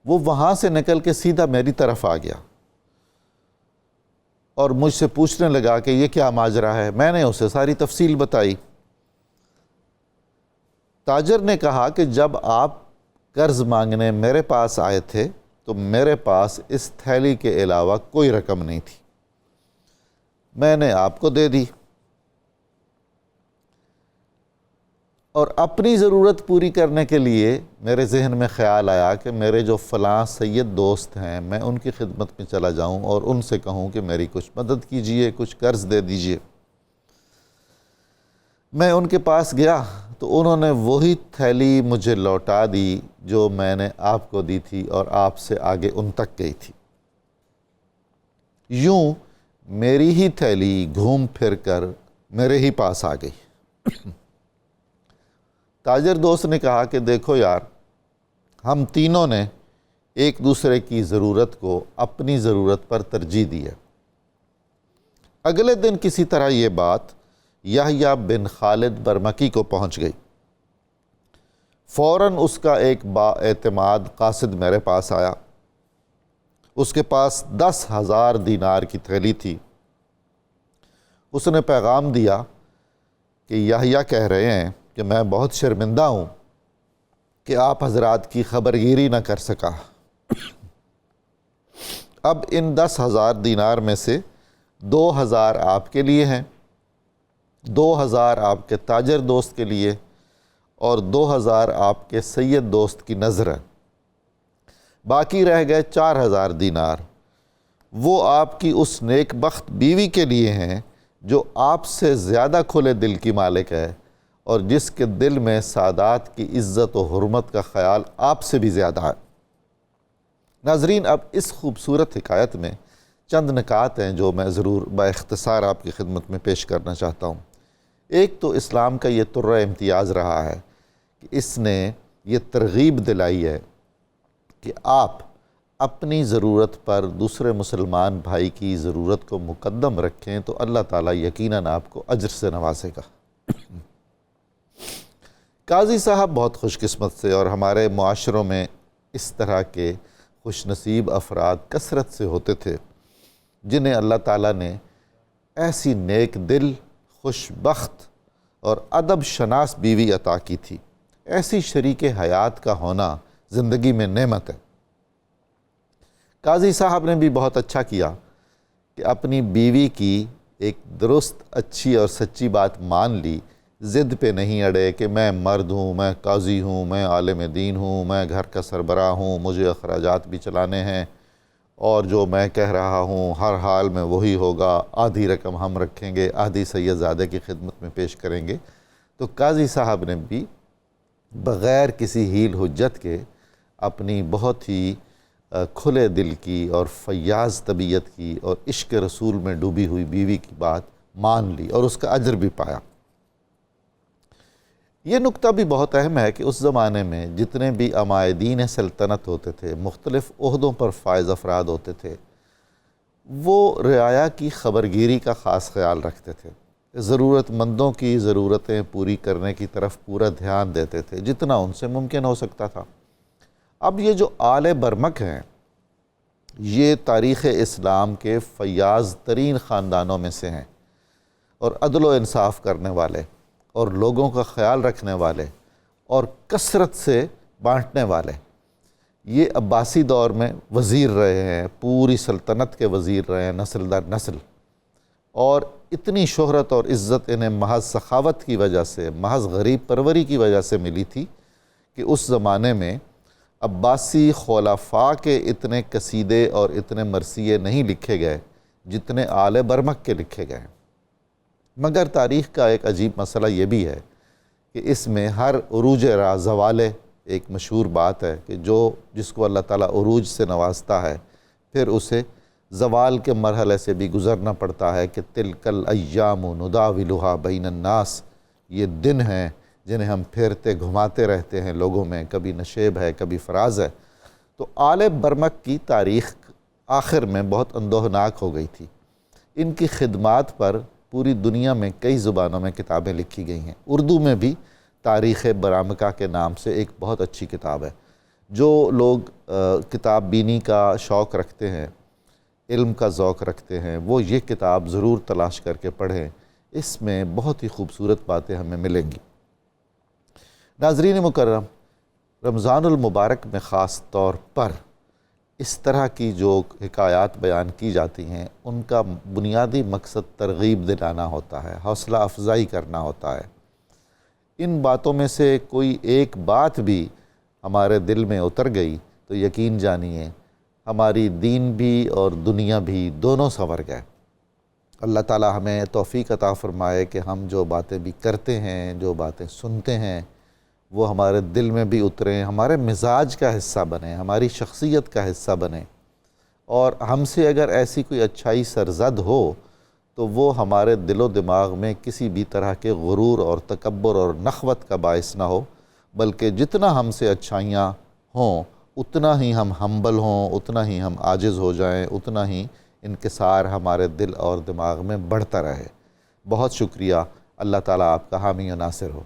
وہ وہاں سے نکل کے سیدھا میری طرف آ گیا اور مجھ سے پوچھنے لگا کہ یہ کیا ماجرا ہے۔ میں نے اسے ساری تفصیل بتائی۔ تاجر نے کہا کہ جب آپ قرض مانگنے میرے پاس آئے تھے تو میرے پاس اس تھیلی کے علاوہ کوئی رقم نہیں تھی، میں نے آپ کو دے دی، اور اپنی ضرورت پوری کرنے کے لیے میرے ذہن میں خیال آیا کہ میرے جو فلاں سید دوست ہیں میں ان کی خدمت میں چلا جاؤں اور ان سے کہوں کہ میری کچھ مدد کیجئے، کچھ قرض دے دیجئے۔ میں ان کے پاس گیا تو انہوں نے وہی تھیلی مجھے لوٹا دی جو میں نے آپ کو دی تھی اور آپ سے آگے ان تک گئی تھی۔ یوں میری ہی تھیلی گھوم پھر کر میرے ہی پاس آ گئی۔ تاجر دوست نے کہا کہ دیکھو یار، ہم تینوں نے ایک دوسرے کی ضرورت کو اپنی ضرورت پر ترجیح دی ہے۔ اگلے دن کسی طرح یہ بات یحییٰ بن خالد برمکی کو پہنچ گئی۔ فوراً اس کا ایک با اعتماد قاصد میرے پاس آیا۔ اس کے پاس 10,000 دینار کی تھیلی تھی۔ اس نے پیغام دیا کہ یحییٰ کہہ رہے ہیں کہ میں بہت شرمندہ ہوں کہ آپ حضرات کی خبرگیری نہ کر سکا۔ اب ان 10,000 دینار میں سے 2,000 آپ کے لیے ہیں، 2,000 آپ کے تاجر دوست کے لیے، اور 2,000 آپ کے سید دوست کی نظر ہے۔ باقی رہ گئے 4,000 دینار، وہ آپ کی اس نیک بخت بیوی کے لیے ہیں جو آپ سے زیادہ کھلے دل کی مالک ہے اور جس کے دل میں سادات کی عزت و حرمت کا خیال آپ سے بھی زیادہ ہے۔ ناظرین، اب اس خوبصورت حکایت میں چند نکات ہیں جو میں ضرور باختصار آپ کی خدمت میں پیش کرنا چاہتا ہوں۔ ایک تو اسلام کا یہ طرہ امتیاز رہا ہے کہ اس نے یہ ترغیب دلائی ہے کہ آپ اپنی ضرورت پر دوسرے مسلمان بھائی کی ضرورت کو مقدم رکھیں تو اللہ تعالیٰ یقیناً آپ کو اجر سے نوازے گا۔ قاضی صاحب بہت خوش قسمت سے، اور ہمارے معاشروں میں اس طرح کے خوش نصیب افراد کثرت سے ہوتے تھے جنہیں اللہ تعالیٰ نے ایسی نیک دل، خوش بخت اور ادب شناس بیوی عطا کی تھی۔ ایسی شریک حیات کا ہونا زندگی میں نعمت ہے۔ قاضی صاحب نے بھی بہت اچھا کیا کہ اپنی بیوی کی ایک درست، اچھی اور سچی بات مان لی، ضد پہ نہیں اڑے کہ میں مرد ہوں، میں قاضی ہوں، میں عالم دین ہوں، میں گھر کا سربراہ ہوں، مجھے اخراجات بھی چلانے ہیں، اور جو میں کہہ رہا ہوں ہر حال میں وہی ہوگا، آدھی رقم ہم رکھیں گے، آدھی سید زادے کی خدمت میں پیش کریں گے۔ تو قاضی صاحب نے بھی بغیر کسی حیل حجت کے اپنی بہت ہی کھلے دل کی اور فیاض طبیعت کی اور عشق رسول میں ڈوبی ہوئی بیوی کی بات مان لی اور اس کا اجر بھی پایا۔ یہ نکتہ بھی بہت اہم ہے کہ اس زمانے میں جتنے بھی عمائدین سلطنت ہوتے تھے، مختلف عہدوں پر فائز افراد ہوتے تھے، وہ رعایا کی خبرگیری کا خاص خیال رکھتے تھے، ضرورت مندوں کی ضرورتیں پوری کرنے کی طرف پورا دھیان دیتے تھے جتنا ان سے ممکن ہو سکتا تھا۔ اب یہ جو آل برمک ہیں، یہ تاریخ اسلام کے فیاض ترین خاندانوں میں سے ہیں اور عدل و انصاف کرنے والے، اور لوگوں کا خیال رکھنے والے اور کثرت سے بانٹنے والے، یہ عباسی دور میں وزیر رہے ہیں، پوری سلطنت کے وزیر رہے ہیں نسل در نسل، اور اتنی شہرت اور عزت انہیں محض سخاوت کی وجہ سے، محض غریب پروری کی وجہ سے ملی تھی کہ اس زمانے میں عباسی خلفاء کے اتنے قصیدے اور اتنے مرثیے نہیں لکھے گئے جتنے آل برمک کے لکھے گئے ہیں۔ مگر تاریخ کا ایک عجیب مسئلہ یہ بھی ہے کہ اس میں ہر عروج زوالے، ایک مشہور بات ہے کہ جس کو اللہ تعالیٰ عروج سے نوازتا ہے پھر اسے زوال کے مرحلے سے بھی گزرنا پڑتا ہے کہ تلک الایام نداولھا بین الناس، یہ دن ہیں جنہیں ہم پھیرتے گھماتے رہتے ہیں لوگوں میں، کبھی نشیب ہے کبھی فراز ہے۔ تو آل برمک کی تاریخ آخر میں بہت اندوہناک ہو گئی تھی۔ ان کی خدمات پر پوری دنیا میں کئی زبانوں میں کتابیں لکھی گئی ہیں، اردو میں بھی تاریخ برامکہ کے نام سے ایک بہت اچھی کتاب ہے۔ جو لوگ کتاب بینی کا شوق رکھتے ہیں، علم کا ذوق رکھتے ہیں، وہ یہ کتاب ضرور تلاش کر کے پڑھیں، اس میں بہت ہی خوبصورت باتیں ہمیں ملیں گی۔ ناظرین مکرم، رمضان المبارک میں خاص طور پر اس طرح کی جو حکایات بیان کی جاتی ہیں ان کا بنیادی مقصد ترغیب دلانا ہوتا ہے، حوصلہ افزائی کرنا ہوتا ہے۔ ان باتوں میں سے کوئی ایک بات بھی ہمارے دل میں اتر گئی تو یقین جانیے ہماری دین بھی اور دنیا بھی دونوں سنور گئے۔ اللہ تعالی ہمیں توفیق عطا فرمائے کہ ہم جو باتیں بھی کرتے ہیں، جو باتیں سنتے ہیں، وہ ہمارے دل میں بھی اتریں، ہمارے مزاج کا حصہ بنیں، ہماری شخصیت کا حصہ بنیں، اور ہم سے اگر ایسی کوئی اچھائی سرزد ہو تو وہ ہمارے دل و دماغ میں کسی بھی طرح کے غرور اور تکبر اور نخوت کا باعث نہ ہو، بلکہ جتنا ہم سے اچھائیاں ہوں اتنا ہی ہم ہمبل ہوں، اتنا ہی ہم عاجز ہو جائیں، اتنا ہی انکسار ہمارے دل اور دماغ میں بڑھتا رہے۔ بہت شکریہ، اللہ تعالیٰ آپ کا حامی و ناصر ہو۔